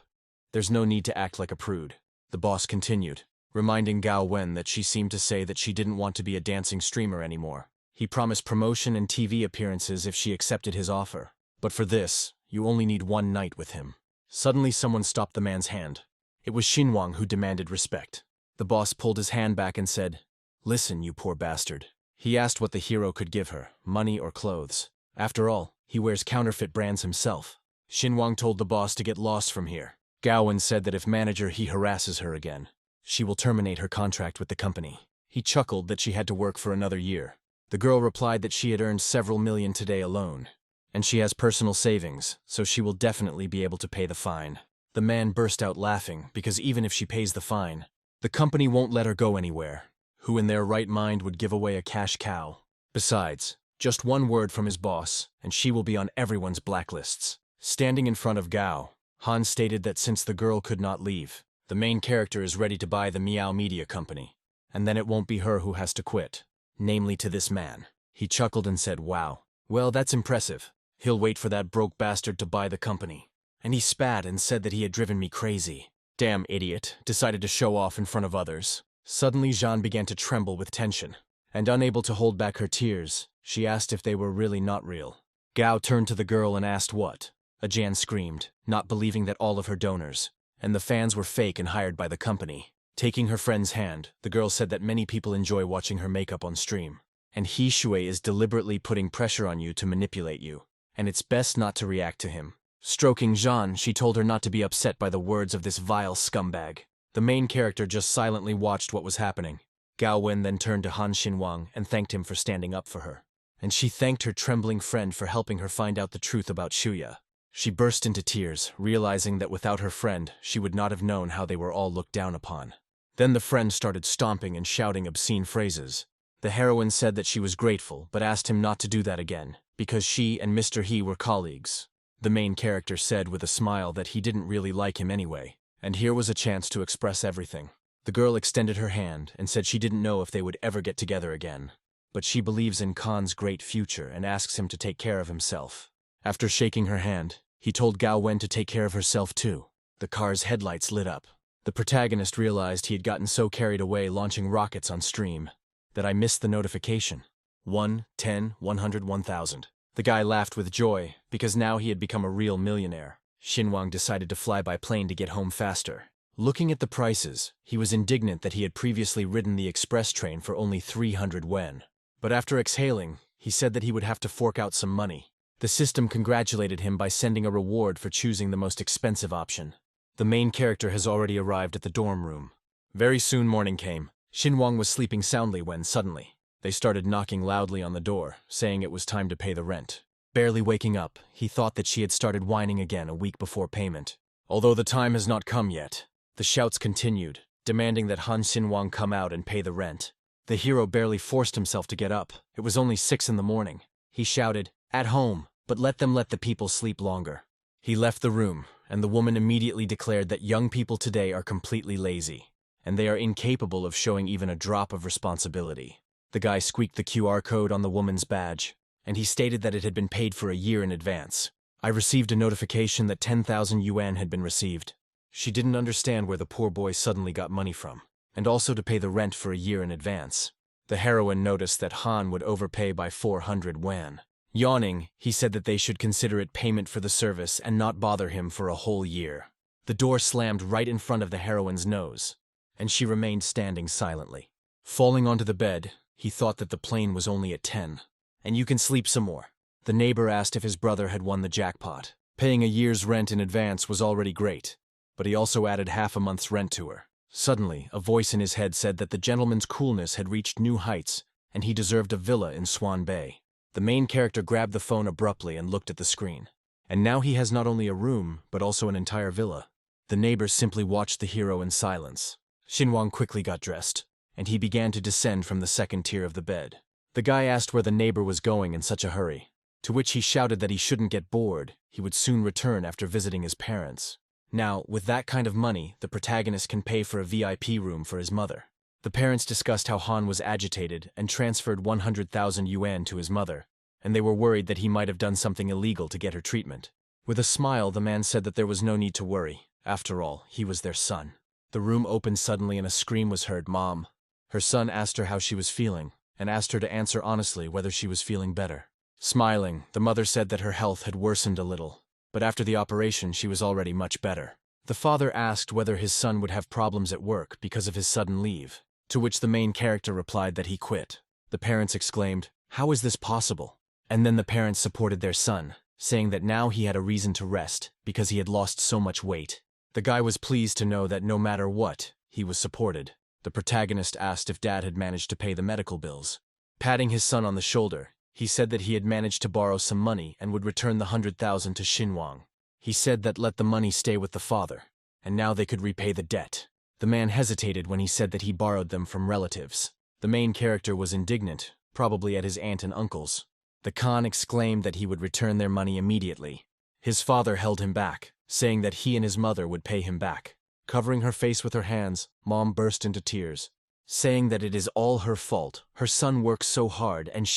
There's no need to act like a prude. The boss continued, reminding Gowwen that she seemed to say that she didn't want to be a dancing streamer anymore. He promised promotion and TV appearances if she accepted his offer. But for this, you only need one night with him. Suddenly someone stopped the man's hand. It was Xinguang who demanded respect. The boss pulled his hand back and said, "Listen, you poor bastard." He asked what the hero could give her, money or clothes. After all, he wears counterfeit brands himself. Xinguang told the boss to get lost from here. Gowwen said that if manager he harasses her again, she will terminate her contract with the company. He chuckled that she had to work for another year. The girl replied that she had earned several million today alone, and she has personal savings, so she will definitely be able to pay the fine. The man burst out laughing because even if she pays the fine, the company won't let her go anywhere. Who in their right mind would give away a cash cow? Besides, just one word from his boss, and she will be on everyone's blacklists. Standing in front of Gao, Han stated that since the girl could not leave, the main character is ready to buy the Meow Media Company, and then it won't be her who has to quit, namely to this man. He chuckled and said, "Wow, well that's impressive. He'll wait for that broke bastard to buy the company." And he spat and said that he had driven me crazy. Damn idiot, decided to show off in front of others. Suddenly Jean began to tremble with tension, and unable to hold back her tears, she asked if they were really not real. Gao turned to the girl and asked what. Jan screamed, not believing that all of her donors and the fans were fake and hired by the company. Taking her friend's hand, the girl said that many people enjoy watching her makeup on stream, and he Shui is deliberately putting pressure on you to manipulate you, and it's best not to react to him. Stroking Jean, she told her not to be upset by the words of this vile scumbag. The main character just silently watched what was happening. Gowwen then turned to Han Xinguang and thanked him for standing up for her, and she thanked her trembling friend for helping her find out the truth about Shuya. She burst into tears, realizing that without her friend, she would not have known how they were all looked down upon. Then the friend started stomping and shouting obscene phrases. The heroine said that she was grateful, but asked him not to do that again, because she and Mr. He were colleagues. The main character said with a smile that he didn't really like him anyway, and here was a chance to express everything. The girl extended her hand and said she didn't know if they would ever get together again, but she believes in Khan's great future and asks him to take care of himself. After shaking her hand, he told Gowwen to take care of herself too. The car's headlights lit up. The protagonist realized he had gotten so carried away launching rockets on stream that I missed the notification. 1, 10, 100, 1000. The guy laughed with joy because now he had become a real millionaire. Xinguang decided to fly by plane to get home faster. Looking at the prices, he was indignant that he had previously ridden the express train for only 300 wen. But after exhaling, he said that he would have to fork out some money. The system congratulated him by sending a reward for choosing the most expensive option. The main character has already arrived at the dorm room. Very soon morning came. Xinguang was sleeping soundly when, suddenly, they started knocking loudly on the door, saying it was time to pay the rent. Barely waking up, he thought that she had started whining again a week before payment. Although the time has not come yet, the shouts continued, demanding that Han Xinguang come out and pay the rent. The hero barely forced himself to get up. It was only 6 in the morning. He shouted, "At home, but let the people sleep longer." He left the room, and the woman immediately declared that young people today are completely lazy, and they are incapable of showing even a drop of responsibility. The guy squeaked the QR code on the woman's badge, and he stated that it had been paid for a year in advance. I received a notification that 10,000 yuan had been received. She didn't understand where the poor boy suddenly got money from, and also to pay the rent for a year in advance. The heroine noticed that Han would overpay by 400 yuan. Yawning, he said that they should consider it payment for the service and not bother him for a whole year. The door slammed right in front of the heroine's nose, and she remained standing silently. Falling onto the bed, he thought that the plane was only at 10. "And you can sleep some more." The neighbor asked if his brother had won the jackpot. Paying a year's rent in advance was already great, but he also added half a month's rent to her. Suddenly, a voice in his head said that the gentleman's coolness had reached new heights, and he deserved a villa in Swan Bay. The main character grabbed the phone abruptly and looked at the screen. And now he has not only a room, but also an entire villa. The neighbor simply watched the hero in silence. Xinguang quickly got dressed, and he began to descend from the second tier of the bed. The guy asked where the neighbor was going in such a hurry, to which he shouted that he shouldn't get bored, he would soon return after visiting his parents. Now, with that kind of money, the protagonist can pay for a VIP room for his mother. The parents discussed how Han was agitated and transferred 100,000 yuan to his mother, and they were worried that he might have done something illegal to get her treatment. With a smile, the man said that there was no need to worry. After all, he was their son. The room opened suddenly and a scream was heard. Mom. Her son asked her how she was feeling, and asked her to answer honestly whether she was feeling better. Smiling, the mother said that her health had worsened a little, but after the operation she was already much better. The father asked whether his son would have problems at work because of his sudden leave, to which the main character replied that he quit. The parents exclaimed, "How is this possible?" And then the parents supported their son, saying that now he had a reason to rest because he had lost so much weight. The guy was pleased to know that no matter what, he was supported. The protagonist asked if Dad had managed to pay the medical bills. Patting his son on the shoulder, he said that he had managed to borrow some money and would return the 100,000 to Xinhuang. He said that let the money stay with the father, and now they could repay the debt. The man hesitated when he said that he borrowed them from relatives. The main character was indignant, probably at his aunt and uncles. The Khan exclaimed that he would return their money immediately. His father held him back, saying that he and his mother would pay him back. Covering her face with her hands, Mom burst into tears, saying that it is all her fault. Her son works so hard and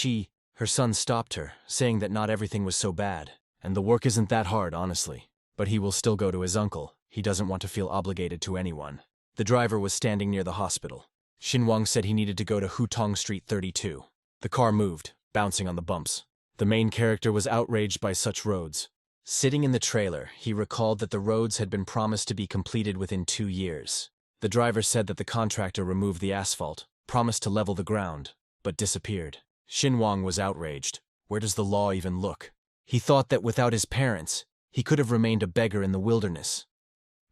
her son stopped her, saying that not everything was so bad, and the work isn't that hard, honestly. But he will still go to his uncle. He doesn't want to feel obligated to anyone. The driver was standing near the hospital. Xinhuang said he needed to go to Hutong Street 32. The car moved, bouncing on the bumps. The main character was outraged by such roads. Sitting in the trailer, he recalled that the roads had been promised to be completed within 2 years. The driver said that the contractor removed the asphalt, promised to level the ground, but disappeared. Xinhuang was outraged. Where does the law even look? He thought that without his parents, he could have remained a beggar in the wilderness.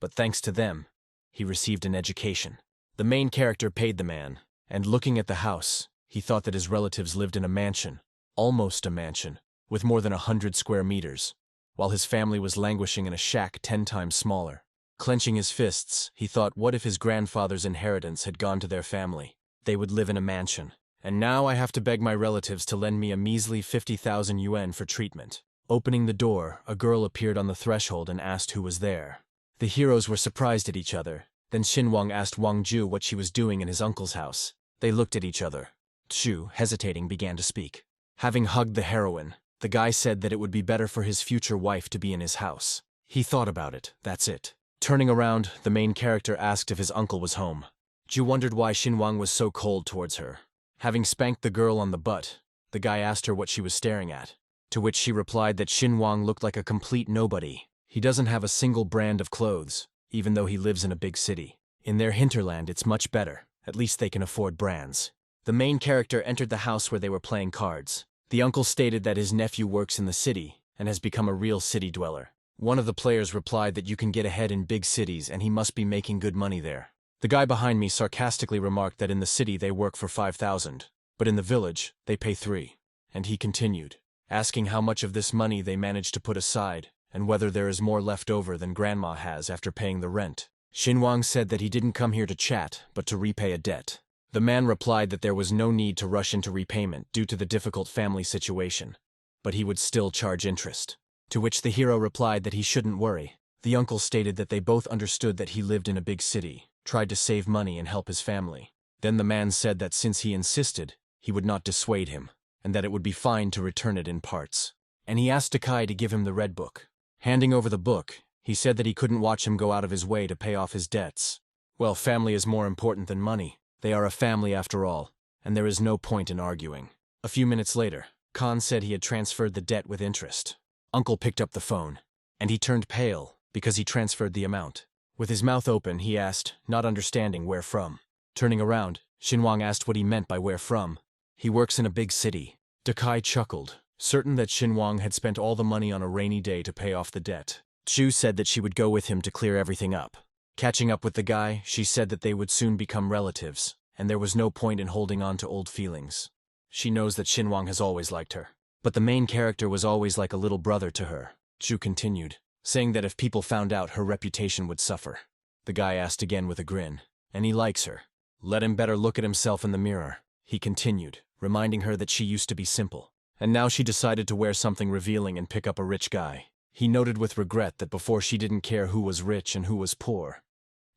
But thanks to them, he received an education. The main character paid the man, and looking at the house, he thought that his relatives lived in a mansion, almost a mansion, with more than 100 square meters, while his family was languishing in a shack 10 times smaller. Clenching his fists, he thought, what if his grandfather's inheritance had gone to their family? They would live in a mansion. And now I have to beg my relatives to lend me a measly 50,000 yuan for treatment. Opening the door, a girl appeared on the threshold and asked who was there. The heroes were surprised at each other. Then Xinhuang asked Wang Ju what she was doing in his uncle's house. They looked at each other. Chu, hesitating, began to speak. Having hugged the heroine, the guy said that it would be better for his future wife to be in his house. He thought about it, that's it. Turning around, the main character asked if his uncle was home. Ju wondered why Xinhuang was so cold towards her. Having spanked the girl on the butt, the guy asked her what she was staring at, to which she replied that Xinhuang looked like a complete nobody. He doesn't have a single brand of clothes, even though he lives in a big city. In their hinterland, it's much better. At least they can afford brands. The main character entered the house where they were playing cards. The uncle stated that his nephew works in the city and has become a real city dweller. One of the players replied that you can get ahead in big cities and he must be making good money there. The guy behind me sarcastically remarked that in the city they work for 5,000, but in the village they pay 3. And he continued, asking how much of this money they managed to put aside and whether there is more left over than grandma has after paying the rent. Xinhuang said that he didn't come here to chat, but to repay a debt. The man replied that there was no need to rush into repayment due to the difficult family situation, but he would still charge interest. To which the hero replied that he shouldn't worry. The uncle stated that they both understood that he lived in a big city, tried to save money and help his family. Then the man said that since he insisted, he would not dissuade him, and that it would be fine to return it in parts. And he asked Takai to give him the red book. Handing over the book, he said that he couldn't watch him go out of his way to pay off his debts. Well, family is more important than money. They are a family after all, and there is no point in arguing. A few minutes later, Khan said he had transferred the debt with interest. Uncle picked up the phone, and he turned pale because he transferred the amount. With his mouth open, he asked, not understanding where from. Turning around, Xinhuang asked what he meant by where from. He works in a big city. Takai chuckled, certain that Xinhuang had spent all the money on a rainy day to pay off the debt. Chu said that she would go with him to clear everything up. Catching up with the guy, she said that they would soon become relatives, and there was no point in holding on to old feelings. She knows that Xinhuang has always liked her. But the main character was always like a little brother to her, Chu continued, saying that if people found out, her reputation would suffer. The guy asked again with a grin, and he likes her. Let him better look at himself in the mirror, he continued, reminding her that she used to be simple. And now she decided to wear something revealing and pick up a rich guy. He noted with regret that before she didn't care who was rich and who was poor,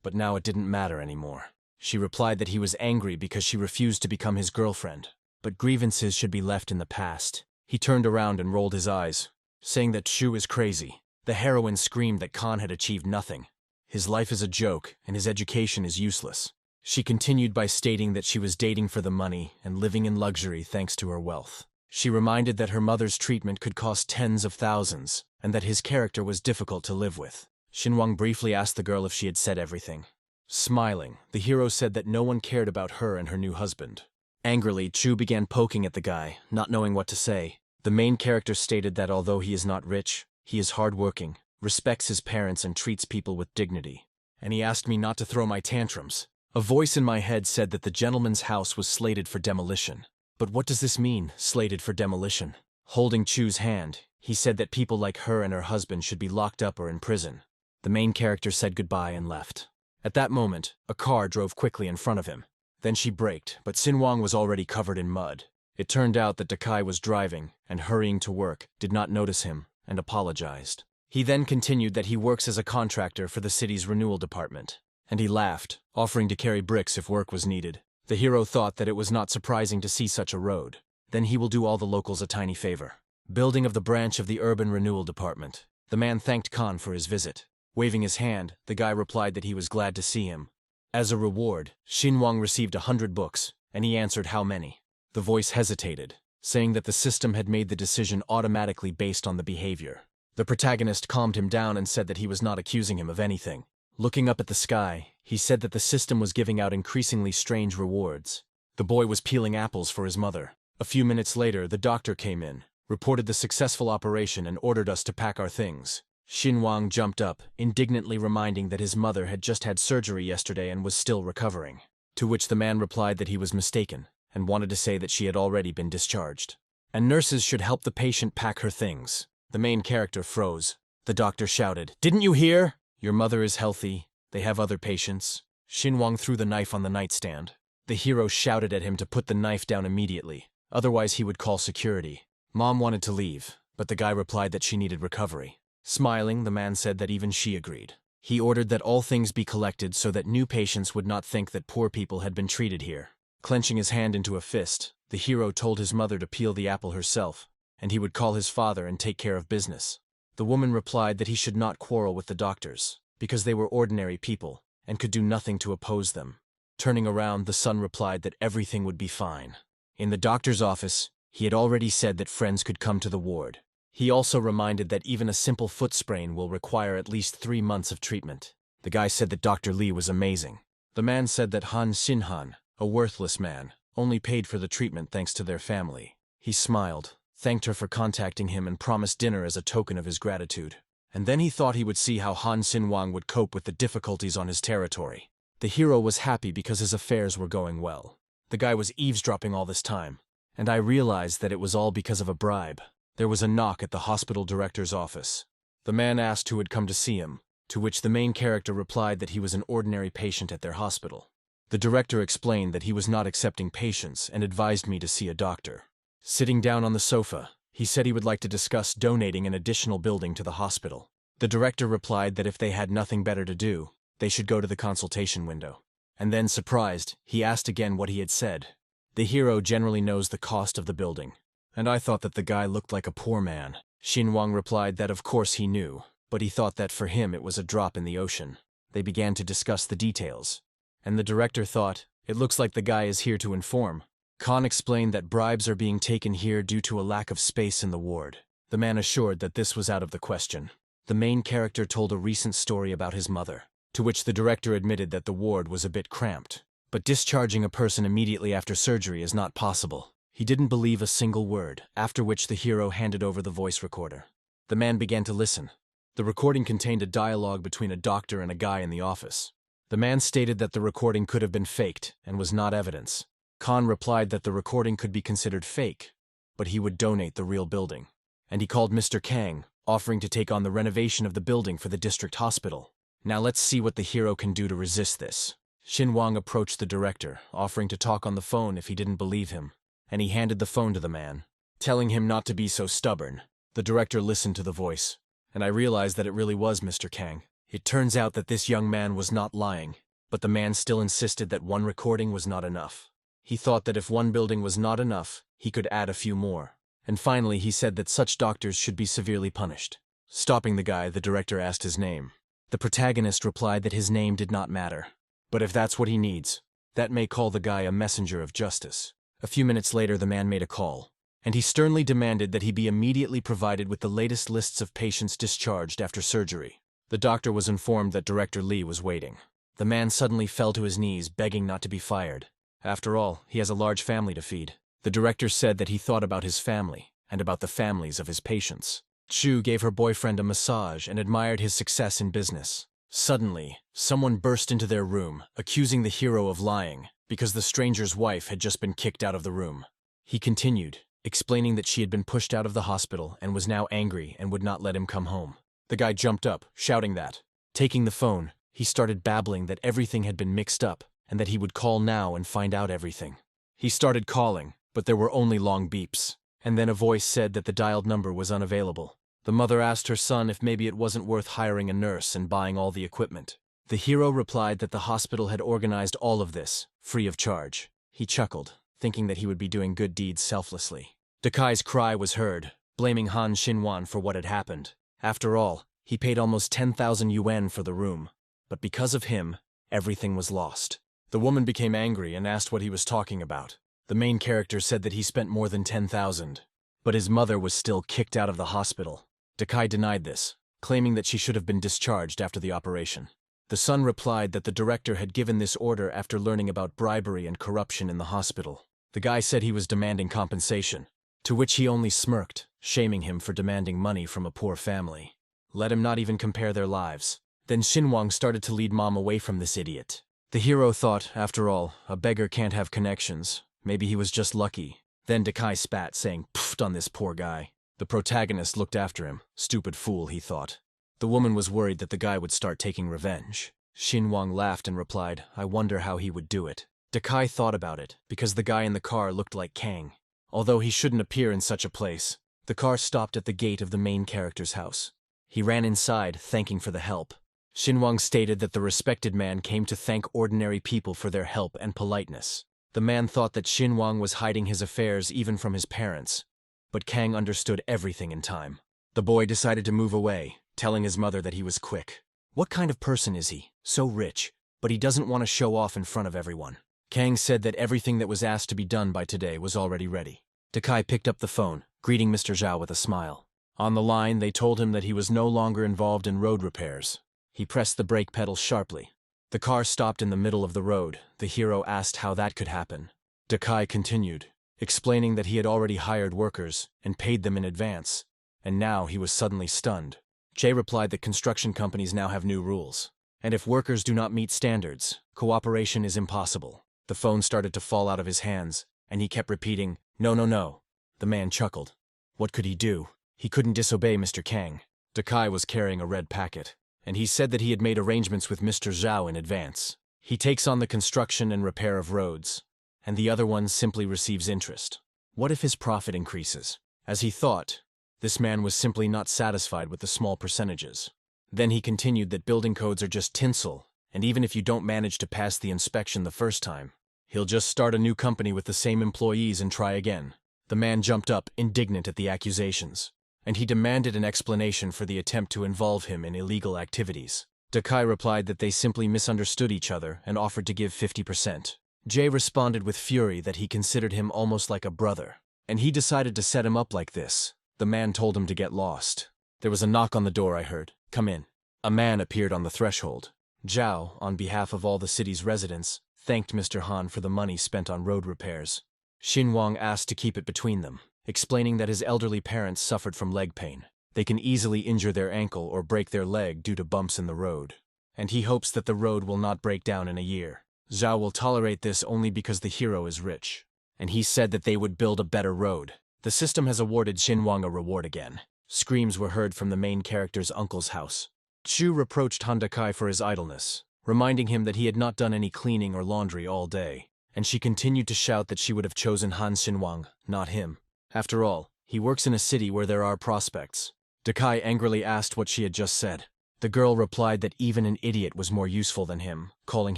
but now it didn't matter anymore. She replied that he was angry because she refused to become his girlfriend, but grievances should be left in the past. He turned around and rolled his eyes, saying that Shu is crazy. The heroine screamed that Khan had achieved nothing. His life is a joke, and his education is useless. She continued by stating that she was dating for the money and living in luxury thanks to her wealth. She reminded that her mother's treatment could cost tens of thousands, and that his character was difficult to live with. Xinguang briefly asked the girl if she had said everything. Smiling, the hero said that no one cared about her and her new husband. Angrily, Chu began poking at the guy, not knowing what to say. The main character stated that although he is not rich, he is hardworking, respects his parents and treats people with dignity. And he asked me not to throw my tantrums. A voice in my head said that the gentleman's house was slated for demolition. But what does this mean, slated for demolition? Holding Chu's hand, he said that people like her and her husband should be locked up or in prison. The main character said goodbye and left. At that moment, a car drove quickly in front of him. Then she braked, but Xinguang was already covered in mud. It turned out that Dakai was driving and hurrying to work, did not notice him, and apologized. He then continued that he works as a contractor for the city's renewal department. And he laughed, offering to carry bricks if work was needed. The hero thought that it was not surprising to see such a road. Then he will do all the locals a tiny favor. Building of the branch of the urban renewal department. The man thanked Khan for his visit. Waving his hand, the guy replied that he was glad to see him. As a reward, Xinguang received 100 books, and he answered how many. The voice hesitated, saying that the system had made the decision automatically based on the behavior. The protagonist calmed him down and said that he was not accusing him of anything. Looking up at the sky, he said that the system was giving out increasingly strange rewards. The boy was peeling apples for his mother. A few minutes later, the doctor came in, reported the successful operation and ordered us to pack our things. Xinguang jumped up, indignantly reminding that his mother had just had surgery yesterday and was still recovering. To which the man replied that he was mistaken, and wanted to say that she had already been discharged. And nurses should help the patient pack her things. The main character froze. The doctor shouted, "Didn't you hear? Your mother is healthy. They have other patients." Xinguang threw the knife on the nightstand. The hero shouted at him to put the knife down immediately, otherwise he would call security. Mom wanted to leave, but the guy replied that she needed recovery. Smiling, the man said that even she agreed. He ordered that all things be collected so that new patients would not think that poor people had been treated here. Clenching his hand into a fist, the hero told his mother to peel the apple herself, and he would call his father and take care of business. The woman replied that he should not quarrel with the doctors, because they were ordinary people, and could do nothing to oppose them. Turning around, the son replied that everything would be fine. In the doctor's office, he had already said that friends could come to the ward. He also reminded that even a simple foot sprain will require at least 3 months of treatment. The guy said that Dr. Li was amazing. The man said that Han Xinhan, a worthless man, only paid for the treatment thanks to their family. He smiled, thanked her for contacting him and promised dinner as a token of his gratitude. And then he thought he would see how Han Xinguang would cope with the difficulties on his territory. The hero was happy because his affairs were going well. The guy was eavesdropping all this time, and I realized that it was all because of a bribe. There was a knock at the hospital director's office. The man asked who had come to see him, to which the main character replied that he was an ordinary patient at their hospital. The director explained that he was not accepting patients and advised me to see a doctor. Sitting down on the sofa, he said he would like to discuss donating an additional building to the hospital. The director replied that if they had nothing better to do, they should go to the consultation window. And then, surprised, he asked again what he had said. The hero generally knows the cost of the building, and I thought that the guy looked like a poor man. Xinguang replied that of course he knew, but he thought that for him it was a drop in the ocean. They began to discuss the details, and the director thought, it looks like the guy is here to inform. Khan explained that bribes are being taken here due to a lack of space in the ward. The man assured that this was out of the question. The main character told a recent story about his mother, to which the director admitted that the ward was a bit cramped. But discharging a person immediately after surgery is not possible. He didn't believe a single word, after which the hero handed over the voice recorder. The man began to listen. The recording contained a dialogue between a doctor and a guy in the office. The man stated that the recording could have been faked and was not evidence. Khan replied that the recording could be considered fake, but he would donate the real building. And he called Mr. Kang, offering to take on the renovation of the building for the district hospital. Now let's see what the hero can do to resist this. Xinguang approached the director, offering to talk on the phone if he didn't believe him, and he handed the phone to the man, telling him not to be so stubborn. The director listened to the voice, and I realized that it really was Mr. Kang. It turns out that this young man was not lying. but the man still insisted that one recording was not enough. He thought that if one building was not enough, he could add a few more. And finally, he said that such doctors should be severely punished. Stopping the guy, the director asked his name. The protagonist replied that his name did not matter. But if that's what he needs, that may call the guy a messenger of justice. A few minutes later, the man made a call, and he sternly demanded that he be immediately provided with the latest lists of patients discharged after surgery. The doctor was informed that Director Lee was waiting. The man suddenly fell to his knees, begging not to be fired. After all, he has a large family to feed. The director said that he thought about his family, and about the families of his patients. Chu gave her boyfriend a massage and admired his success in business. Suddenly, someone burst into their room, accusing the hero of lying, because the stranger's wife had just been kicked out of the room. He continued, explaining that she had been pushed out of the hospital and was now angry and would not let him come home. The guy jumped up, shouting that. Taking the phone, he started babbling that everything had been mixed up, and that he would call now and find out everything. He started calling, but there were only long beeps, and then a voice said that the dialed number was unavailable. The mother asked her son if maybe it wasn't worth hiring a nurse and buying all the equipment. The hero replied that the hospital had organized all of this, free of charge. He chuckled, thinking that he would be doing good deeds selflessly. Dakai's cry was heard, blaming Han Xinwan for what had happened. After all, he paid almost 10,000 yuan for the room, but because of him, everything was lost. The woman became angry and asked what he was talking about. The main character said that he spent more than 10,000, but his mother was still kicked out of the hospital. Dakai denied this, claiming that she should have been discharged after the operation. The son replied that the director had given this order after learning about bribery and corruption in the hospital. The guy said he was demanding compensation, to which he only smirked, shaming him for demanding money from a poor family. Let him not even compare their lives. Then Xinwang started to lead Mom away from this idiot. The hero thought, after all, a beggar can't have connections. Maybe he was just lucky. Then Dakai spat, saying, "Pfft on this poor guy." The protagonist looked after him. Stupid fool, he thought. The woman was worried that the guy would start taking revenge. Xinwang laughed and replied, "I wonder how he would do it." Dakai thought about it, because the guy in the car looked like Kang. Although he shouldn't appear in such a place, the car stopped at the gate of the main character's house. He ran inside, thanking for the help. Xinwang stated that the respected man came to thank ordinary people for their help and politeness. The man thought that Xinwang was hiding his affairs even from his parents, but Kang understood everything in time. The boy decided to move away, telling his mother that he was quick. What kind of person is he? So rich, but he doesn't want to show off in front of everyone. Kang said that everything that was asked to be done by today was already ready. Dakai picked up the phone, greeting Mr. Zhao with a smile. On the line, they told him that he was no longer involved in road repairs. He pressed the brake pedal sharply. The car stopped in the middle of the road. The hero asked how that could happen. Dakai continued, explaining that he had already hired workers and paid them in advance, and now he was suddenly stunned. Jay replied that construction companies now have new rules, and if workers do not meet standards, cooperation is impossible. The phone started to fall out of his hands, and he kept repeating, "No, no, no." The man chuckled. What could he do? He couldn't disobey Mr. Kang. Dakai was carrying a red packet, and he said that he had made arrangements with Mr. Zhao in advance. He takes on the construction and repair of roads, and the other one simply receives interest. What if his profit increases? As he thought, this man was simply not satisfied with the small percentages. Then he continued that building codes are just tinsel, and even if you don't manage to pass the inspection the first time, he'll just start a new company with the same employees and try again. The man jumped up, indignant at the accusations, and he demanded an explanation for the attempt to involve him in illegal activities. Dakai replied that they simply misunderstood each other and offered to give 50%. Jay responded with fury that he considered him almost like a brother, and he decided to set him up like this. The man told him to get lost. There was a knock on the door, I heard. Come in. A man appeared on the threshold. Zhao, on behalf of all the city's residents, thanked Mr. Han for the money spent on road repairs. Xinwang asked to keep it between them, explaining that his elderly parents suffered from leg pain. They can easily injure their ankle or break their leg due to bumps in the road, and he hopes that the road will not break down in a year. Zhao will tolerate this only because the hero is rich, and he said that they would build a better road. The system has awarded Xinwang a reward again. Screams were heard from the main character's uncle's house. Chu reproached Han Dakai for his idleness, reminding him that he had not done any cleaning or laundry all day, and she continued to shout that she would have chosen Han Xinwang, not him. After all, he works in a city where there are prospects. Dakai angrily asked what she had just said. The girl replied that even an idiot was more useful than him, calling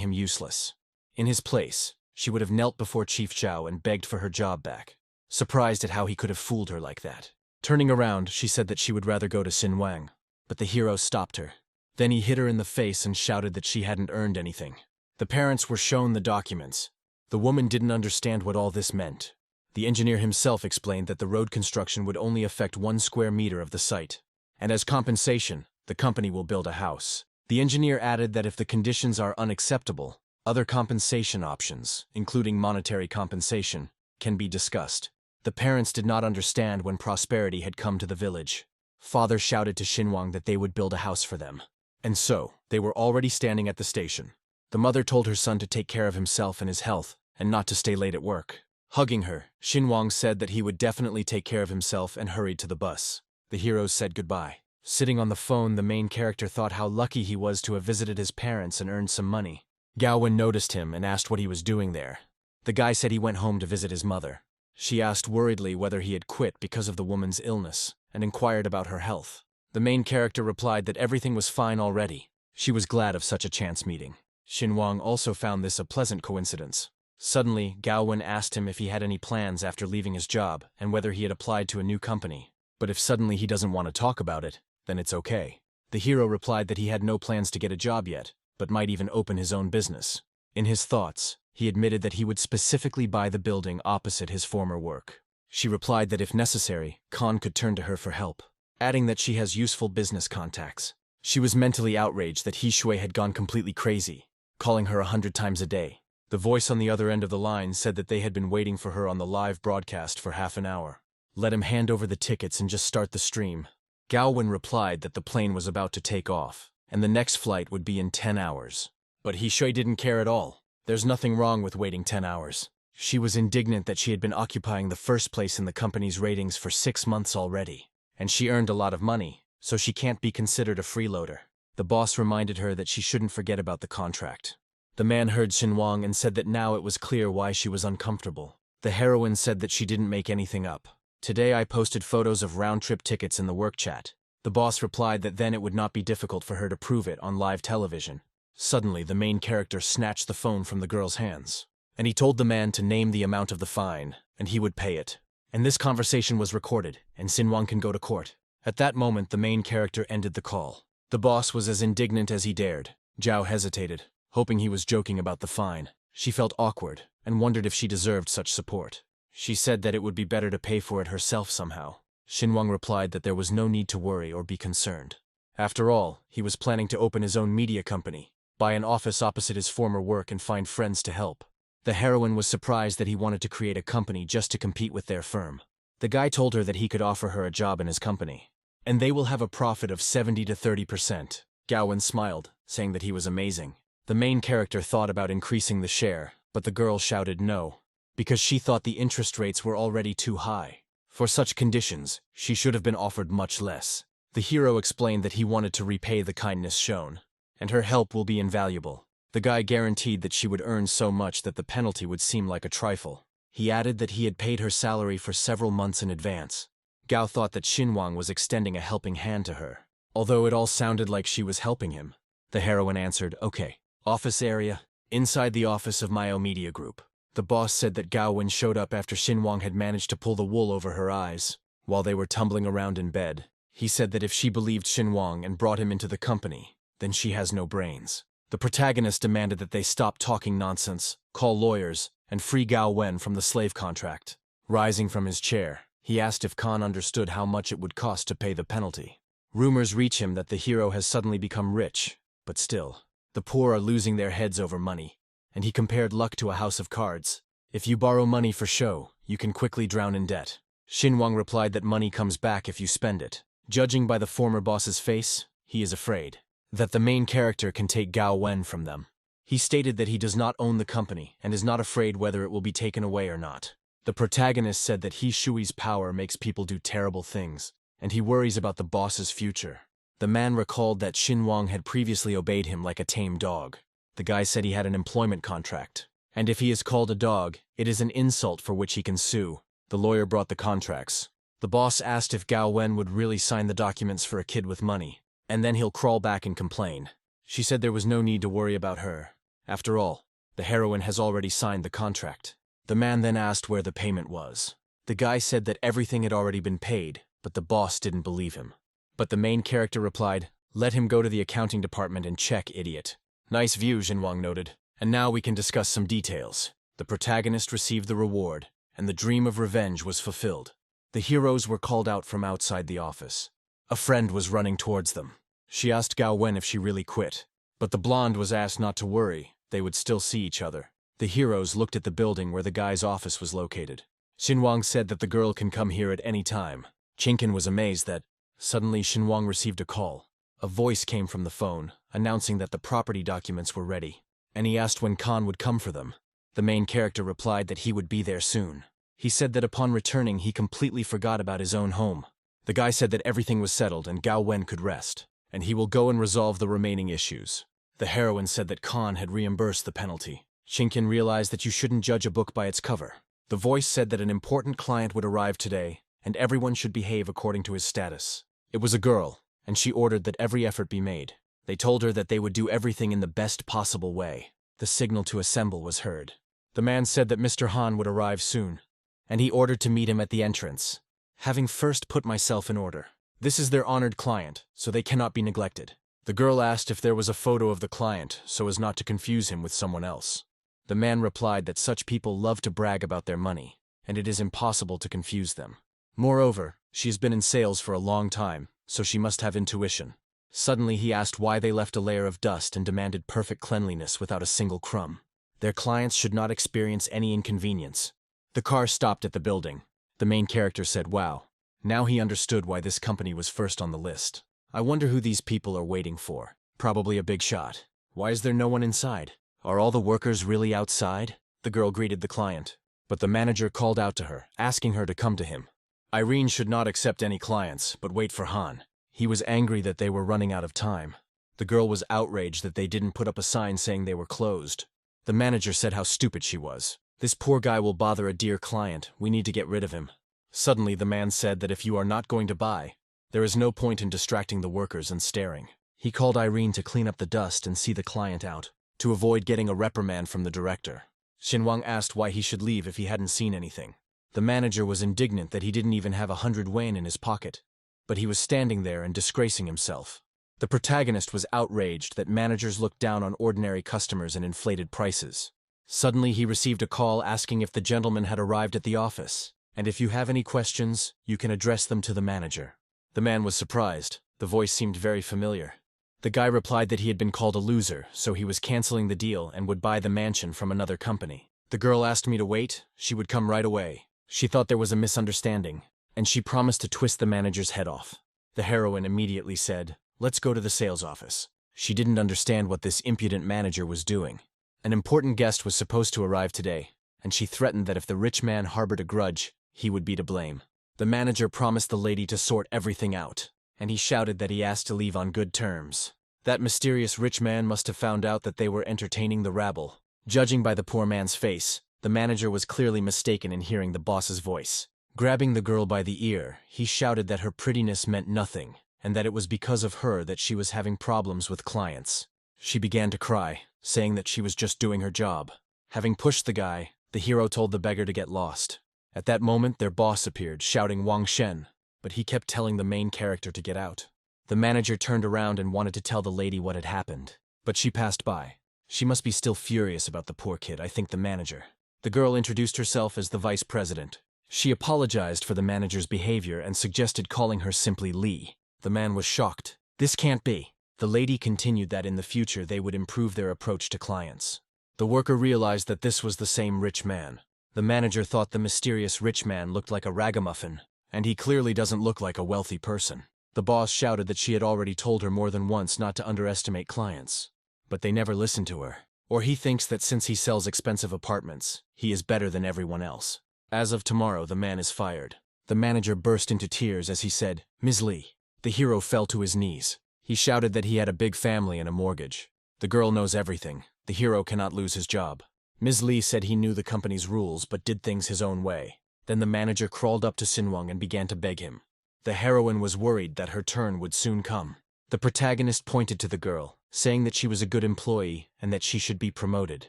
him useless. In his place, she would have knelt before Chief Zhao and begged for her job back, surprised at how he could have fooled her like that. Turning around, she said that she would rather go to Xinhuang, but the hero stopped her. Then he hit her in the face and shouted that she hadn't earned anything. The parents were shown the documents. The woman didn't understand what all this meant. The engineer himself explained that the road construction would only affect 1 square meter of the site, and as compensation, the company will build a house. The engineer added that if the conditions are unacceptable, other compensation options, including monetary compensation, can be discussed. The parents did not understand when prosperity had come to the village. Father shouted to Xinhuang that they would build a house for them. And so, they were already standing at the station. The mother told her son to take care of himself and his health, and not to stay late at work. Hugging her, Xinhuang said that he would definitely take care of himself and hurried to the bus. The heroes said goodbye. Sitting on the phone, the main character thought how lucky he was to have visited his parents and earned some money. Gowwen noticed him and asked what he was doing there. The guy said he went home to visit his mother. She asked worriedly whether he had quit because of the woman's illness, and inquired about her health. The main character replied that everything was fine already. She was glad of such a chance meeting. Xinhuang also found this a pleasant coincidence. Suddenly, Gowwen asked him if he had any plans after leaving his job and whether he had applied to a new company. But if suddenly he doesn't want to talk about it, then it's okay. The hero replied that he had no plans to get a job yet, but might even open his own business. In his thoughts, he admitted that he would specifically buy the building opposite his former work. She replied that if necessary, Khan could turn to her for help, adding that she has useful business contacts. She was mentally outraged that He Shui had gone completely crazy, calling her 100 times a day. The voice on the other end of the line said that they had been waiting for her on the live broadcast for half an hour. Let him hand over the tickets and just start the stream. Gowwen replied that the plane was about to take off, and the next flight would be in 10 hours. But He Shui didn't care at all. There's nothing wrong with waiting 10 hours. She was indignant that she had been occupying the first place in the company's ratings for 6 months already, and she earned a lot of money, so she can't be considered a freeloader. The boss reminded her that she shouldn't forget about the contract. The man heard Xinhuang and said that now it was clear why she was uncomfortable. The heroine said that she didn't make anything up. Today I posted photos of round-trip tickets in the work chat. The boss replied that then it would not be difficult for her to prove it on live television. Suddenly, the main character snatched the phone from the girl's hands, and he told the man to name the amount of the fine, and he would pay it. And this conversation was recorded, and Xinhuang can go to court. At that moment, the main character ended the call. The boss was as indignant as he dared. Zhao hesitated, hoping he was joking about the fine. She felt awkward, and wondered if she deserved such support. She said that it would be better to pay for it herself somehow. Xinhuang replied that there was no need to worry or be concerned. After all, he was planning to open his own media company, buy an office opposite his former work and find friends to help. The heroine was surprised that he wanted to create a company just to compete with their firm. The guy told her that he could offer her a job in his company, and they will have a profit of 70 to 30%. Gowwen smiled, saying that he was amazing. The main character thought about increasing the share, but the girl shouted no, because she thought the interest rates were already too high. For such conditions, she should have been offered much less. The hero explained that he wanted to repay the kindness shown, and her help will be invaluable. The guy guaranteed that she would earn so much that the penalty would seem like a trifle. He added that he had paid her salary for several months in advance. Gao thought that Xinhuang was extending a helping hand to her, although it all sounded like she was helping him. The heroine answered, okay. Office area, inside the office of Myo Media Group. The boss said that Gowwen showed up after Xinhuang had managed to pull the wool over her eyes, while they were tumbling around in bed. He said that if she believed Xinhuang and brought him into the company, then she has no brains. The protagonist demanded that they stop talking nonsense, call lawyers, and free Gowwen from the slave contract. Rising from his chair, he asked if Khan understood how much it would cost to pay the penalty. Rumors reach him that the hero has suddenly become rich, but still, the poor are losing their heads over money, and he compared luck to a house of cards. If you borrow money for show, you can quickly drown in debt. Xinhuang replied that money comes back if you spend it. Judging by the former boss's face, he is afraid that the main character can take Gowwen from them. He stated that he does not own the company and is not afraid whether it will be taken away or not. The protagonist said that He Shui's power makes people do terrible things, and he worries about the boss's future. The man recalled that Xinhuang had previously obeyed him like a tame dog. The guy said he had an employment contract, and if he is called a dog, it is an insult for which he can sue. The lawyer brought the contracts. The boss asked if Gowwen would really sign the documents for a kid with money, and then he'll crawl back and complain. She said there was no need to worry about her. After all, the heroine has already signed the contract. The man then asked where the payment was. The guy said that everything had already been paid, but the boss didn't believe him. But the main character replied, "Let him go to the accounting department and check, idiot." Nice view, Xinguang noted. And now we can discuss some details. The protagonist received the reward, and the dream of revenge was fulfilled. The heroes were called out from outside the office. A friend was running towards them. She asked Gowwen if she really quit, but the blonde was asked not to worry, they would still see each other. The heroes looked at the building where the guy's office was located. Xinguang said that the girl can come here at any time. Chinkin was amazed that, suddenly Xinguang received a call. A voice came from the phone, announcing that the property documents were ready, and he asked when Khan would come for them. The main character replied that he would be there soon. He said that upon returning he completely forgot about his own home. The guy said that everything was settled and Gowwen could rest, and he will go and resolve the remaining issues. The heroine said that Khan had reimbursed the penalty. Chinkin realized that you shouldn't judge a book by its cover. The voice said that an important client would arrive today, and everyone should behave according to his status. It was a girl, and she ordered that every effort be made. They told her that they would do everything in the best possible way. The signal to assemble was heard. The man said that Mr. Han would arrive soon, and he ordered to meet him at the entrance. Having first put myself in order. This is their honored client, so they cannot be neglected. The girl asked if there was a photo of the client, so as not to confuse him with someone else. The man replied that such people love to brag about their money, and it is impossible to confuse them. Moreover, she has been in sales for a long time, so she must have intuition. Suddenly he asked why they left a layer of dust and demanded perfect cleanliness without a single crumb. Their clients should not experience any inconvenience. The car stopped at the building. The main character said, "Wow." Now he understood why this company was first on the list. I wonder who these people are waiting for. Probably a big shot. Why is there no one inside? Are all the workers really outside? The girl greeted the client, but the manager called out to her, asking her to come to him. Irene should not accept any clients, but wait for Han. He was angry that they were running out of time. The girl was outraged that they didn't put up a sign saying they were closed. The manager said how stupid she was. "This poor guy will bother a dear client. We need to get rid of him." Suddenly the man said that if you are not going to buy, there is no point in distracting the workers and staring. He called Irene to clean up the dust and see the client out, to avoid getting a reprimand from the director. Xinguang asked why he should leave if he hadn't seen anything. The manager was indignant that he didn't even have 100 yuan in his pocket, but he was standing there and disgracing himself. The protagonist was outraged that managers looked down on ordinary customers and inflated prices. Suddenly he received a call asking if the gentleman had arrived at the office, and if you have any questions, you can address them to the manager. The man was surprised. The voice seemed very familiar. The guy replied that he had been called a loser, so he was canceling the deal and would buy the mansion from another company. The girl asked me to wait. She would come right away. She thought there was a misunderstanding, and she promised to twist the manager's head off. The heroine immediately said, "Let's go to the sales office." She didn't understand what this impudent manager was doing. An important guest was supposed to arrive today, and she threatened that if the rich man harbored a grudge, he would be to blame. The manager promised the lady to sort everything out, and he shouted that he asked to leave on good terms. That mysterious rich man must have found out that they were entertaining the rabble. Judging by the poor man's face, the manager was clearly mistaken in hearing the boss's voice. Grabbing the girl by the ear, he shouted that her prettiness meant nothing, and that it was because of her that she was having problems with clients. She began to cry, saying that she was just doing her job. Having pushed the guy, the hero told the beggar to get lost. At that moment, their boss appeared, shouting Wang Shen, but he kept telling the main character to get out. The manager turned around and wanted to tell the lady what had happened, but she passed by. She must be still furious about the poor kid, I think the manager. The girl introduced herself as the vice president. She apologized for the manager's behavior and suggested calling her simply Lee. The man was shocked. This can't be. The lady continued that in the future they would improve their approach to clients. The worker realized that this was the same rich man. The manager thought the mysterious rich man looked like a ragamuffin, and he clearly doesn't look like a wealthy person. The boss shouted that she had already told her more than once not to underestimate clients. But they never listened to her. Or he thinks that since he sells expensive apartments, he is better than everyone else. As of tomorrow, the man is fired. The manager burst into tears as he said, "Ms. Lee." The hero fell to his knees. He shouted that he had a big family and a mortgage. The girl knows everything. The hero cannot lose his job. Ms. Lee said he knew the company's rules but did things his own way. Then the manager crawled up to Xinguang and began to beg him. The heroine was worried that her turn would soon come. The protagonist pointed to the girl, saying that she was a good employee and that she should be promoted.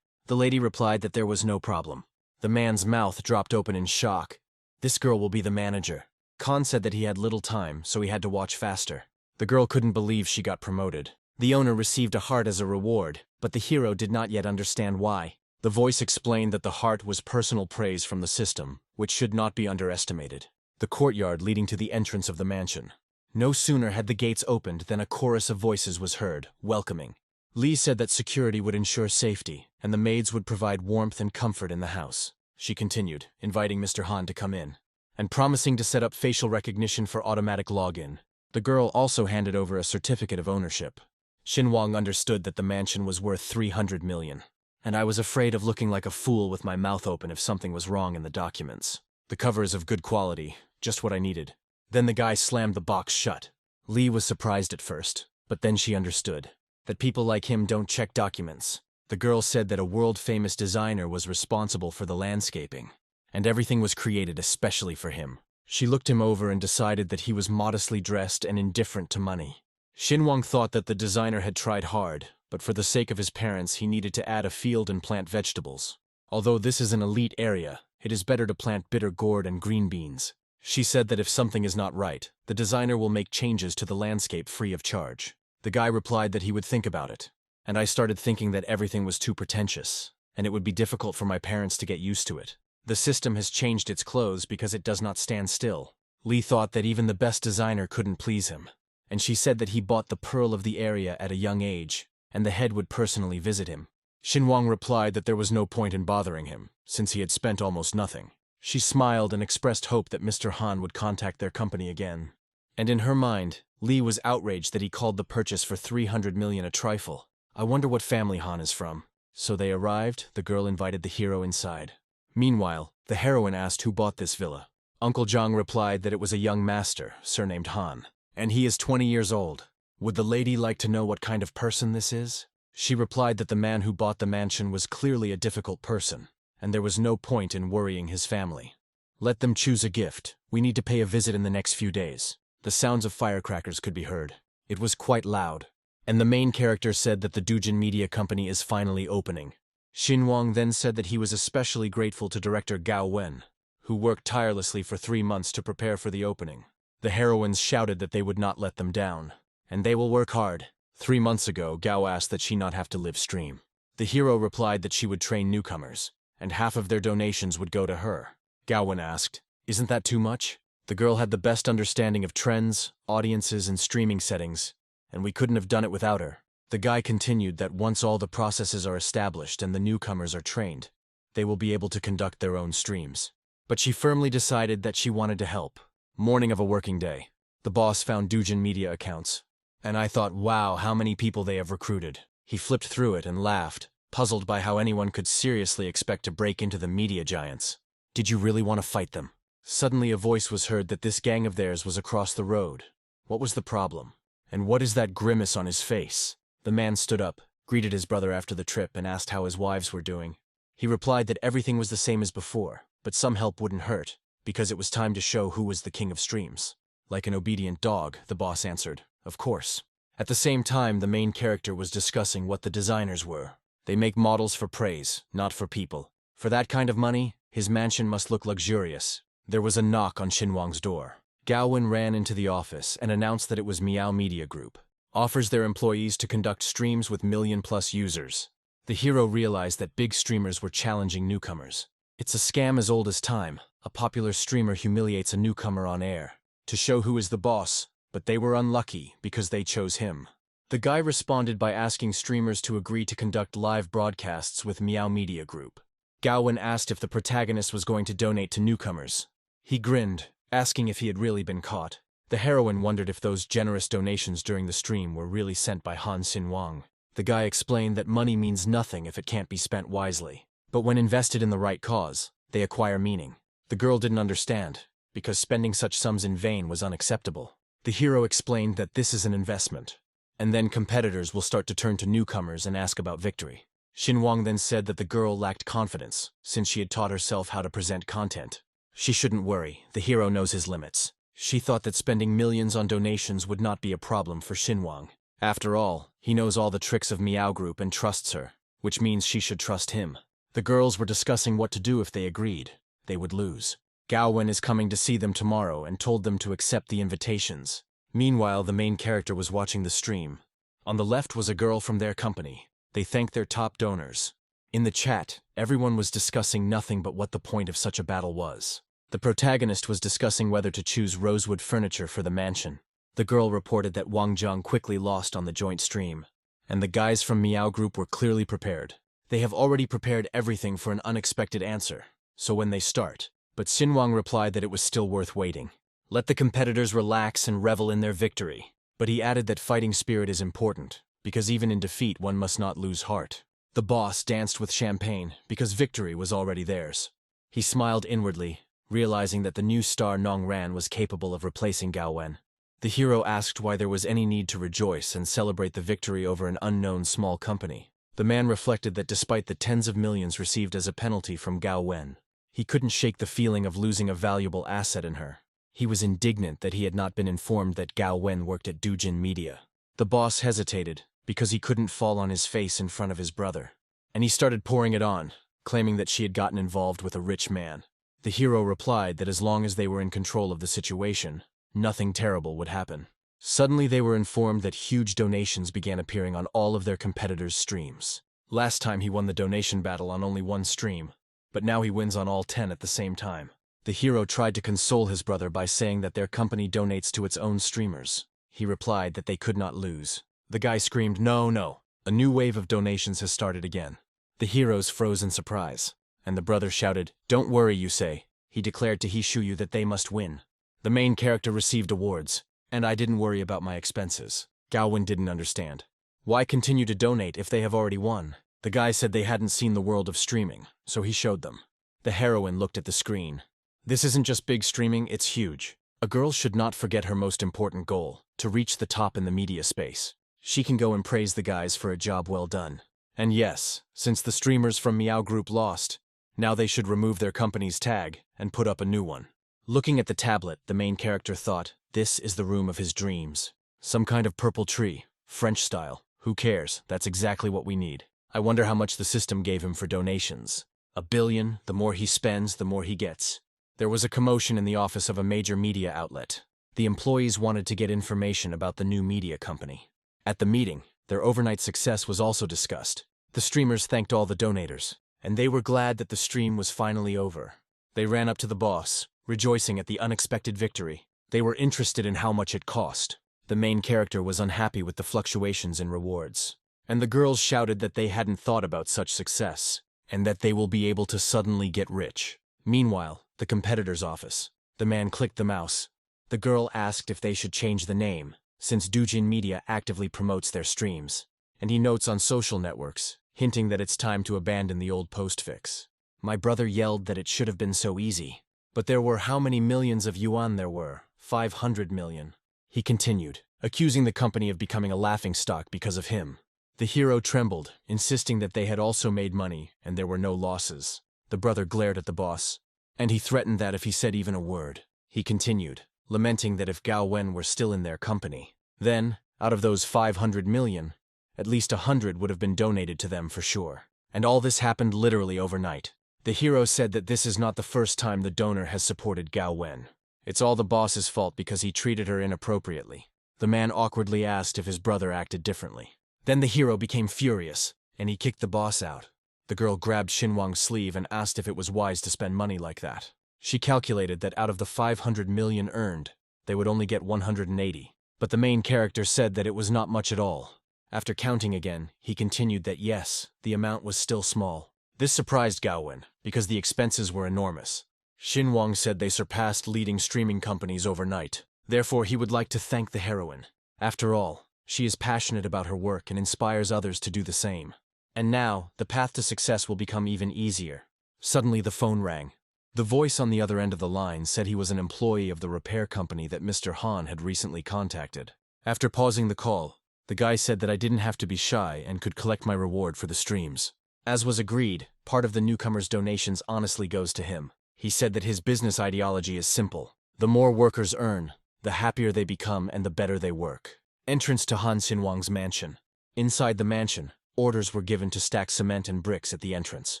The lady replied that there was no problem. The man's mouth dropped open in shock. This girl will be the manager. Khan said that he had little time, so he had to watch faster. The girl couldn't believe she got promoted. The owner received a heart as a reward, but the hero did not yet understand why. The voice explained that the heart was personal praise from the system, which should not be underestimated. The courtyard leading to the entrance of the mansion. No sooner had the gates opened than a chorus of voices was heard, welcoming. Lee said that security would ensure safety, and the maids would provide warmth and comfort in the house. She continued, inviting Mr. Han to come in, and promising to set up facial recognition for automatic login. The girl also handed over a certificate of ownership. Xinhuang understood that the mansion was worth 300 million, and I was afraid of looking like a fool with my mouth open if something was wrong in the documents. The cover is of good quality, just what I needed. Then the guy slammed the box shut. Lee was surprised at first, but then she understood that people like him don't check documents. The girl said that a world-famous designer was responsible for the landscaping, and everything was created especially for him. She looked him over and decided that he was modestly dressed and indifferent to money. Xinhuang thought that the designer had tried hard, but for the sake of his parents he needed to add a field and plant vegetables. Although this is an elite area, it is better to plant bitter gourd and green beans. She said that if something is not right, the designer will make changes to the landscape free of charge. The guy replied that he would think about it, and I started thinking that everything was too pretentious, and it would be difficult for my parents to get used to it. The system has changed its clothes because it does not stand still. Lee thought that even the best designer couldn't please him, and she said that he bought the pearl of the area at a young age, and the head would personally visit him. Xinhuang replied that there was no point in bothering him, since he had spent almost nothing. She smiled and expressed hope that Mr. Han would contact their company again. And in her mind, Lee was outraged that he called the purchase for 300 million a trifle. I wonder what family Han is from. So they arrived, the girl invited the hero inside. Meanwhile, the heroine asked who bought this villa. Uncle Zhang replied that it was a young master, surnamed Han, and he is 20 years old. Would the lady like to know what kind of person this is? She replied that the man who bought the mansion was clearly a difficult person, and there was no point in worrying his family. Let them choose a gift. We need to pay a visit in the next few days. The sounds of firecrackers could be heard. It was quite loud, and the main character said that the Dujin media company is finally opening. Xinhuang then said that he was especially grateful to director Gowwen, who worked tirelessly for 3 months to prepare for the opening. The heroines shouted that they would not let them down, and they will work hard. 3 months ago, Gao asked that she not have to live stream. The hero replied that she would train newcomers, and half of their donations would go to her. Gowwen asked, "Isn't that too much?" The girl had the best understanding of trends, audiences, and streaming settings, and we couldn't have done it without her. The guy continued that once all the processes are established and the newcomers are trained, they will be able to conduct their own streams. But she firmly decided that she wanted to help. Morning of a working day. The boss found Dujin media accounts, and I thought, wow, how many people they have recruited. He flipped through it and laughed, puzzled by how anyone could seriously expect to break into the media giants. Did you really want to fight them? Suddenly a voice was heard that this gang of theirs was across the road. What was the problem? And what is that grimace on his face? The man stood up, greeted his brother after the trip, and asked how his wives were doing. He replied that everything was the same as before, but some help wouldn't hurt, because it was time to show who was the king of streams. Like an obedient dog, the boss answered, "Of course." At the same time, the main character was discussing what the designers were. They make models for praise, not for people. For that kind of money, his mansion must look luxurious. There was a knock on Xinhuang's door. Gowwen ran into the office and announced that it was Meow Media Group. Offers their employees to conduct streams with million-plus users. The hero realized that big streamers were challenging newcomers. It's a scam as old as time. A popular streamer humiliates a newcomer on air to show who is the boss, but they were unlucky because they chose him. The guy responded by asking streamers to agree to conduct live broadcasts with Meow Media Group. Gowwen asked if the protagonist was going to donate to newcomers. He grinned, asking if he had really been caught. The heroine wondered if those generous donations during the stream were really sent by Han Xinhuang. The guy explained that money means nothing if it can't be spent wisely. But when invested in the right cause, they acquire meaning. The girl didn't understand, because spending such sums in vain was unacceptable. The hero explained that this is an investment, and then competitors will start to turn to newcomers and ask about victory. Xinhuang then said that the girl lacked confidence, since she had taught herself how to present content. She shouldn't worry, the hero knows his limits. She thought that spending millions on donations would not be a problem for Xinguang. After all, he knows all the tricks of Meow Group and trusts her, which means she should trust him. The girls were discussing what to do if they agreed. They would lose. Gowwen is coming to see them tomorrow and told them to accept the invitations. Meanwhile, the main character was watching the stream. On the left was a girl from their company. They thanked their top donors. In the chat, everyone was discussing nothing but what the point of such a battle was. The protagonist was discussing whether to choose rosewood furniture for the mansion. The girl reported that Wang Zhang quickly lost on the joint stream. And the guys from Meow Group were clearly prepared. They have already prepared everything for an unexpected answer. So when they start. But Xinguang replied that it was still worth waiting. Let the competitors relax and revel in their victory. But he added that fighting spirit is important, because even in defeat one must not lose heart. The boss danced with champagne, because victory was already theirs. He smiled inwardly, realizing that the new star Nong Ran was capable of replacing Gowwen. The hero asked why there was any need to rejoice and celebrate the victory over an unknown small company. The man reflected that despite the tens of millions received as a penalty from Gowwen, he couldn't shake the feeling of losing a valuable asset in her. He was indignant that he had not been informed that Gowwen worked at Dujin Media. The boss hesitated, because he couldn't fall on his face in front of his brother. And he started pouring it on, claiming that she had gotten involved with a rich man. The hero replied that as long as they were in control of the situation, nothing terrible would happen. Suddenly they were informed that huge donations began appearing on all of their competitors' streams. Last time he won the donation battle on only one stream, but now he wins on all 10 at the same time. The hero tried to console his brother by saying that their company donates to its own streamers. He replied that they could not lose. The guy screamed, "No, no. A new wave of donations has started again." The heroes froze in surprise, and the brother shouted, "Don't worry, you say." He declared to Hishuyu that they must win. The main character received awards, and I didn't worry about my expenses. Gowwen didn't understand. Why continue to donate if they have already won? The guy said they hadn't seen the world of streaming, so he showed them. The heroine looked at the screen. This isn't just big streaming, it's huge. A girl should not forget her most important goal, to reach the top in the media space. She can go and praise the guys for a job well done. And yes, since the streamers from Meow Group lost, now they should remove their company's tag and put up a new one. Looking at the tablet, the main character thought, this is the room of his dreams. Some kind of purple tree, French style. Who cares? That's exactly what we need. I wonder how much the system gave him for donations. 1 billion, the more he spends, the more he gets. There was a commotion in the office of a major media outlet. The employees wanted to get information about the new media company. At the meeting, their overnight success was also discussed. The streamers thanked all the donators, and they were glad that the stream was finally over. They ran up to the boss, rejoicing at the unexpected victory. They were interested in how much it cost. The main character was unhappy with the fluctuations in rewards. And the girls shouted that they hadn't thought about such success, and that they will be able to suddenly get rich. Meanwhile, the competitor's office. The man clicked the mouse. The girl asked if they should change the name, since Dujin Media actively promotes their streams. And he notes on social networks, hinting that it's time to abandon the old postfix. My brother yelled that it should have been so easy. But there were how many millions of yuan there were? 500 million. He continued, accusing the company of becoming a laughingstock because of him. The hero trembled, insisting that they had also made money and there were no losses. The brother glared at the boss, and he threatened that if he said even a word. He continued, lamenting that if Gowwen were still in their company, then, out of those 500 million, at least 100 would have been donated to them for sure. And all this happened literally overnight. The hero said that this is not the first time the donor has supported Gowwen. It's all the boss's fault because he treated her inappropriately. The man awkwardly asked if his brother acted differently. Then the hero became furious, and he kicked the boss out. The girl grabbed Xinguang's sleeve and asked if it was wise to spend money like that. She calculated that out of the 500 million earned, they would only get 180. But the main character said that it was not much at all. After counting again, he continued that yes, the amount was still small. This surprised Gowwen, because the expenses were enormous. Xinguang said they surpassed leading streaming companies overnight. Therefore, he would like to thank the heroine. After all, she is passionate about her work and inspires others to do the same. And now, the path to success will become even easier. Suddenly the phone rang. The voice on the other end of the line said he was an employee of the repair company that Mr. Han had recently contacted. After pausing the call, the guy said that I didn't have to be shy and could collect my reward for the streams. As was agreed, part of the newcomer's donations honestly goes to him. He said that his business ideology is simple. The more workers earn, the happier they become and the better they work. Entrance to Han Xinhuang's mansion. Inside the mansion, orders were given to stack cement and bricks at the entrance.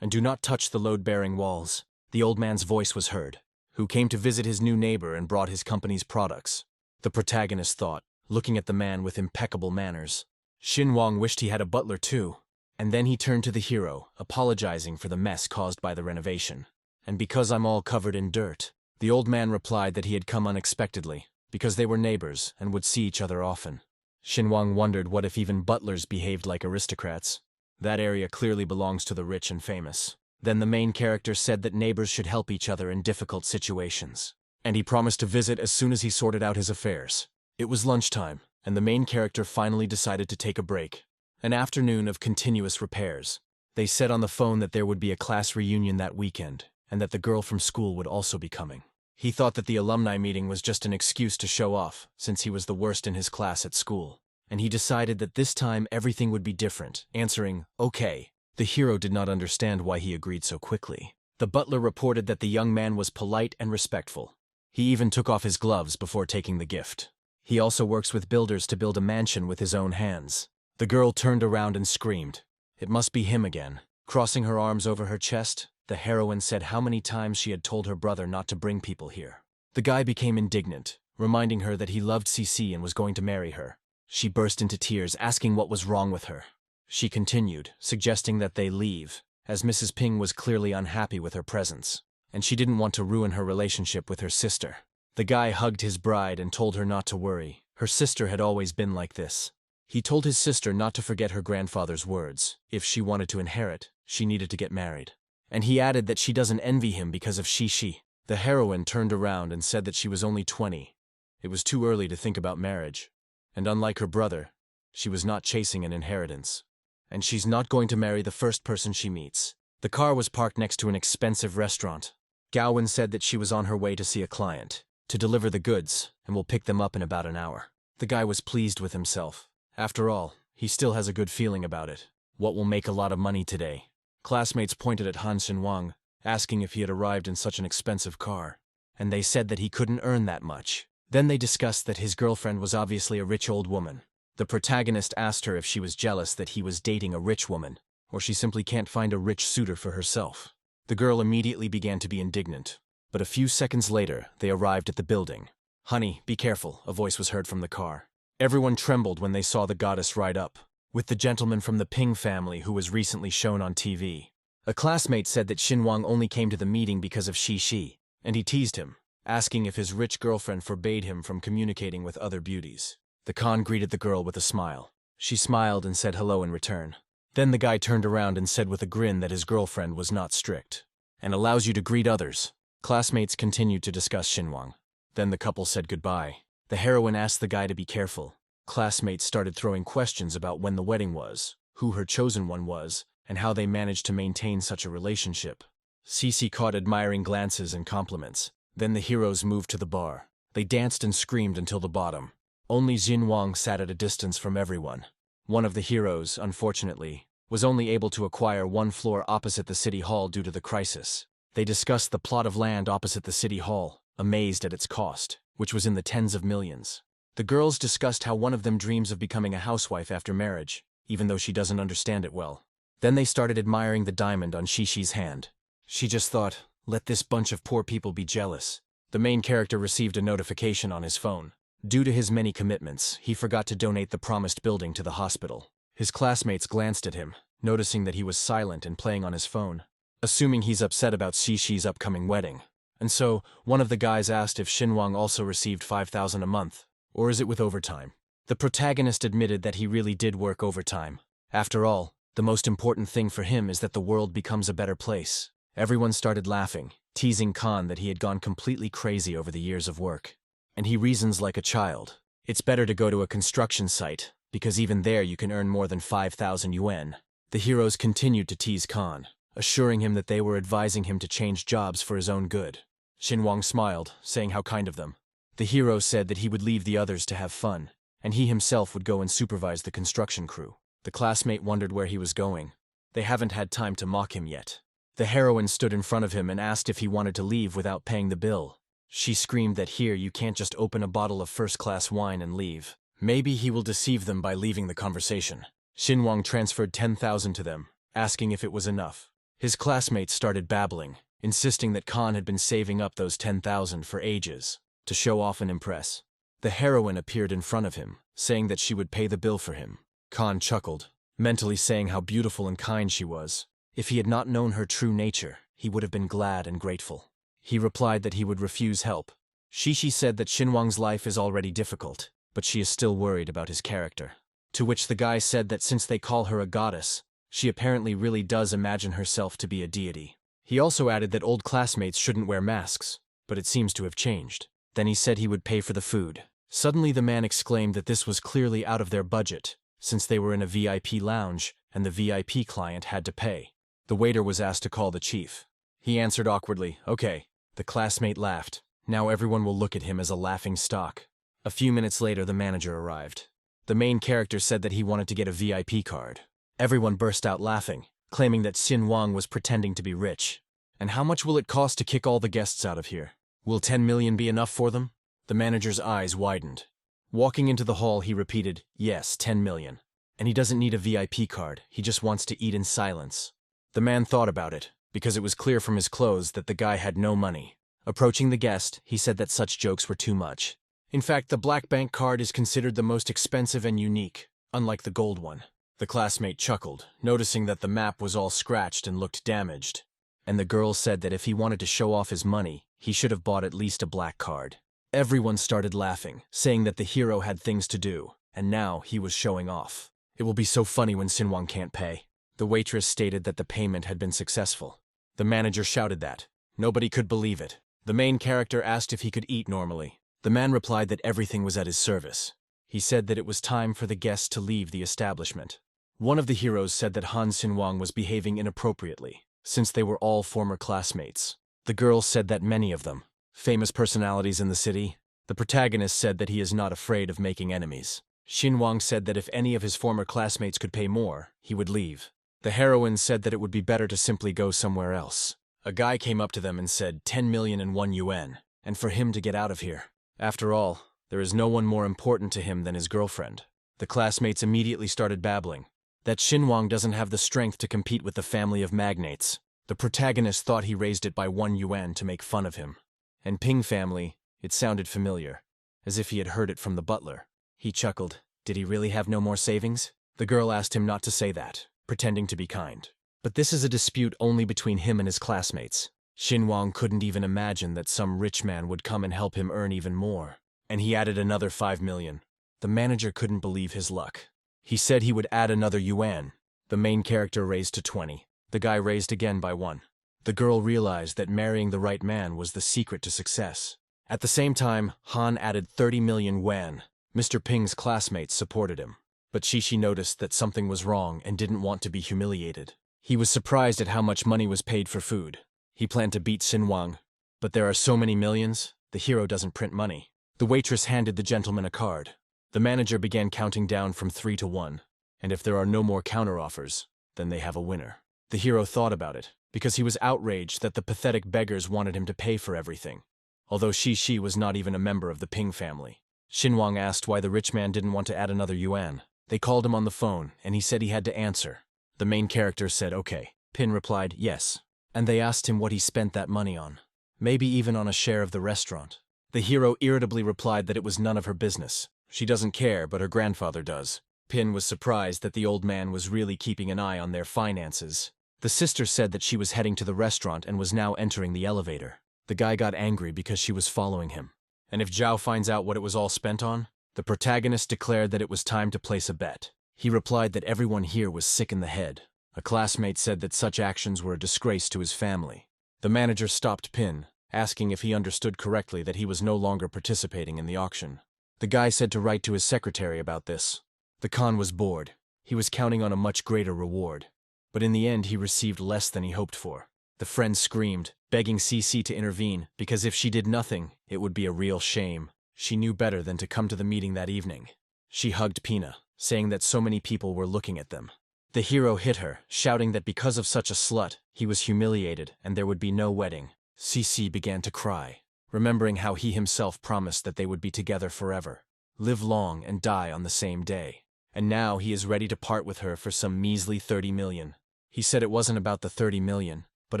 And do not touch the load-bearing walls. The old man's voice was heard, who came to visit his new neighbor and brought his company's products. The protagonist thought, looking at the man with impeccable manners. Xinhuang wished he had a butler too. And then he turned to the hero, apologizing for the mess caused by the renovation. And because I'm all covered in dirt. The old man replied that he had come unexpectedly, because they were neighbors and would see each other often. Xinhuang wondered what if even butlers behaved like aristocrats. That area clearly belongs to the rich and famous. Then the main character said that neighbors should help each other in difficult situations. And he promised to visit as soon as he sorted out his affairs. It was lunchtime, and the main character finally decided to take a break. An afternoon of continuous repairs. They said on the phone that there would be a class reunion that weekend, and that the girl from school would also be coming. He thought that the alumni meeting was just an excuse to show off, since he was the worst in his class at school. And he decided that this time everything would be different, answering, "Okay." The hero did not understand why he agreed so quickly. The butler reported that the young man was polite and respectful. He even took off his gloves before taking the gift. He also works with builders to build a mansion with his own hands. The girl turned around and screamed. It must be him again. Crossing her arms over her chest, the heroine said how many times she had told her brother not to bring people here. The guy became indignant, reminding her that he loved Cici and was going to marry her. She burst into tears, asking what was wrong with her. She continued, suggesting that they leave, as Mrs. Ping was clearly unhappy with her presence, and she didn't want to ruin her relationship with her sister. The guy hugged his bride and told her not to worry. Her sister had always been like this. He told his sister not to forget her grandfather's words. If she wanted to inherit, she needed to get married. And he added that she doesn't envy him because of Shishi. The heroine turned around and said that she was only 20. It was too early to think about marriage. And unlike her brother, she was not chasing an inheritance. And she's not going to marry the first person she meets. The car was parked next to an expensive restaurant. Gowwen said that she was on her way to see a client, to deliver the goods, and will pick them up in about an hour. The guy was pleased with himself. After all, he still has a good feeling about it. What will make a lot of money today? Classmates pointed at Han Xinhuang, asking if he had arrived in such an expensive car. And they said that he couldn't earn that much. Then they discussed that his girlfriend was obviously a rich old woman. The protagonist asked her if she was jealous that he was dating a rich woman, or she simply can't find a rich suitor for herself. The girl immediately began to be indignant. But a few seconds later, they arrived at the building. "Honey, be careful," a voice was heard from the car. Everyone trembled when they saw the goddess ride up, with the gentleman from the Ping family who was recently shown on TV. A classmate said that Xinhuang only came to the meeting because of Shishi, and he teased him, asking if his rich girlfriend forbade him from communicating with other beauties. The Khan greeted the girl with a smile. She smiled and said hello in return. Then the guy turned around and said with a grin that his girlfriend was not strict, and allows you to greet others. Classmates continued to discuss Xinhuang. Then the couple said goodbye. The heroine asked the guy to be careful. Classmates started throwing questions about when the wedding was, who her chosen one was, and how they managed to maintain such a relationship. Cici caught admiring glances and compliments. Then the heroes moved to the bar. They danced and screamed until the bottom. Only Xinhuang sat at a distance from everyone. One of the heroes, unfortunately, was only able to acquire one floor opposite the city hall due to the crisis. They discussed the plot of land opposite the city hall, amazed at its cost, which was in the tens of millions. The girls discussed how one of them dreams of becoming a housewife after marriage, even though she doesn't understand it well. Then they started admiring the diamond on Shishi's hand. She just thought, let this bunch of poor people be jealous. The main character received a notification on his phone. Due to his many commitments, he forgot to donate the promised building to the hospital. His classmates glanced at him, noticing that he was silent and playing on his phone, assuming he's upset about Shishi's upcoming wedding. And so, one of the guys asked if Xinhuang also received 5,000 a month, or is it with overtime? The protagonist admitted that he really did work overtime. After all, the most important thing for him is that the world becomes a better place. Everyone started laughing, teasing Khan that he had gone completely crazy over the years of work. And he reasons like a child. It's better to go to a construction site, because even there you can earn more than 5,000 yuan. The heroes continued to tease Khan, assuring him that they were advising him to change jobs for his own good. Xinhuang smiled, saying how kind of them. The hero said that he would leave the others to have fun, and he himself would go and supervise the construction crew. The classmate wondered where he was going. They haven't had time to mock him yet. The heroine stood in front of him and asked if he wanted to leave without paying the bill. She screamed that here you can't just open a bottle of first-class wine and leave. Maybe he will deceive them by leaving the conversation. Xinguang transferred 10,000 to them, asking if it was enough. His classmates started babbling, insisting that Khan had been saving up those 10,000 for ages, to show off and impress. The heroine appeared in front of him, saying that she would pay the bill for him. Khan chuckled, mentally saying how beautiful and kind she was. If he had not known her true nature, he would have been glad and grateful. He replied that he would refuse help. Shishi said that Xinguang's life is already difficult, but she is still worried about his character. To which the guy said that since they call her a goddess, she apparently really does imagine herself to be a deity. He also added that old classmates shouldn't wear masks, but it seems to have changed. Then he said he would pay for the food. Suddenly the man exclaimed that this was clearly out of their budget, since they were in a VIP lounge and the VIP client had to pay. The waiter was asked to call the chief. He answered awkwardly, "Okay." The classmate laughed. Now everyone will look at him as a laughing stock. A few minutes later the manager arrived. The main character said that he wanted to get a VIP card. Everyone burst out laughing, claiming that Xinguang was pretending to be rich. And how much will it cost to kick all the guests out of here? Will 10 million be enough for them? The manager's eyes widened. Walking into the hall, he repeated, "Yes, 10 million. And he doesn't need a VIP card, he just wants to eat in silence." The man thought about it, because it was clear from his clothes that the guy had no money. Approaching the guest, he said that such jokes were too much. In fact, the black bank card is considered the most expensive and unique, unlike the gold one. The classmate chuckled, noticing that the map was all scratched and looked damaged. And the girl said that if he wanted to show off his money, he should have bought at least a black card. Everyone started laughing, saying that the hero had things to do, and now he was showing off. It will be so funny when Xinguang can't pay. The waitress stated that the payment had been successful. The manager shouted that. Nobody could believe it. The main character asked if he could eat normally. The man replied that everything was at his service. He said that it was time for the guests to leave the establishment. One of the heroes said that Han Xinguang was behaving inappropriately, since they were all former classmates. The girl said that many of them, famous personalities in the city. The protagonist said that he is not afraid of making enemies. Xinguang said that if any of his former classmates could pay more, he would leave. The heroine said that it would be better to simply go somewhere else. A guy came up to them and said 10 million and 1 yuan, and for him to get out of here. After all, there is no one more important to him than his girlfriend. The classmates immediately started babbling. That Xinguang doesn't have the strength to compete with the family of magnates. The protagonist thought he raised it by 1 yuan to make fun of him. And Ping family, it sounded familiar, as if he had heard it from the butler. He chuckled. Did he really have no more savings? The girl asked him not to say that, pretending to be kind. But this is a dispute only between him and his classmates. Xinguang couldn't even imagine that some rich man would come and help him earn even more. And he added another 5 million. The manager couldn't believe his luck. He said he would add another yuan. The main character raised to 20. The guy raised again by 1. The girl realized that marrying the right man was the secret to success. At the same time, Han added 30 million yuan. Mr. Ping's classmates supported him. But Shishi noticed that something was wrong and didn't want to be humiliated. He was surprised at how much money was paid for food. He planned to beat Xinguang. But there are so many millions, the hero doesn't print money. The waitress handed the gentleman a card. The manager began counting down from 3 to 1. And if there are no more counteroffers, then they have a winner. The hero thought about it, because he was outraged that the pathetic beggars wanted him to pay for everything. Although Shishi was not even a member of the Ping family. Xinguang asked why the rich man didn't want to add another yuan. They called him on the phone, and he said he had to answer. The main character said okay. Pin replied yes. And they asked him what he spent that money on. Maybe even on a share of the restaurant. The hero irritably replied that it was none of her business. She doesn't care, but her grandfather does. Pin was surprised that the old man was really keeping an eye on their finances. The sister said that she was heading to the restaurant and was now entering the elevator. The guy got angry because she was following him. And if Zhao finds out what it was all spent on? The protagonist declared that it was time to place a bet. He replied that everyone here was sick in the head. A classmate said that such actions were a disgrace to his family. The manager stopped Pin, asking if he understood correctly that he was no longer participating in the auction. The guy said to write to his secretary about this. The Khan was bored. He was counting on a much greater reward. But in the end he received less than he hoped for. The friend screamed, begging CC to intervene, because if she did nothing, it would be a real shame. She knew better than to come to the meeting that evening. She hugged Pina, saying that so many people were looking at them. The hero hit her, shouting that because of such a slut, he was humiliated and there would be no wedding. CC began to cry. remembering how he himself promised that they would be together forever, live long and die on the same day. And now he is ready to part with her for some measly 30 million. He said it wasn't about the 30 million, but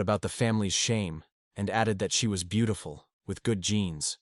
about the family's shame, and added that she was beautiful, with good genes.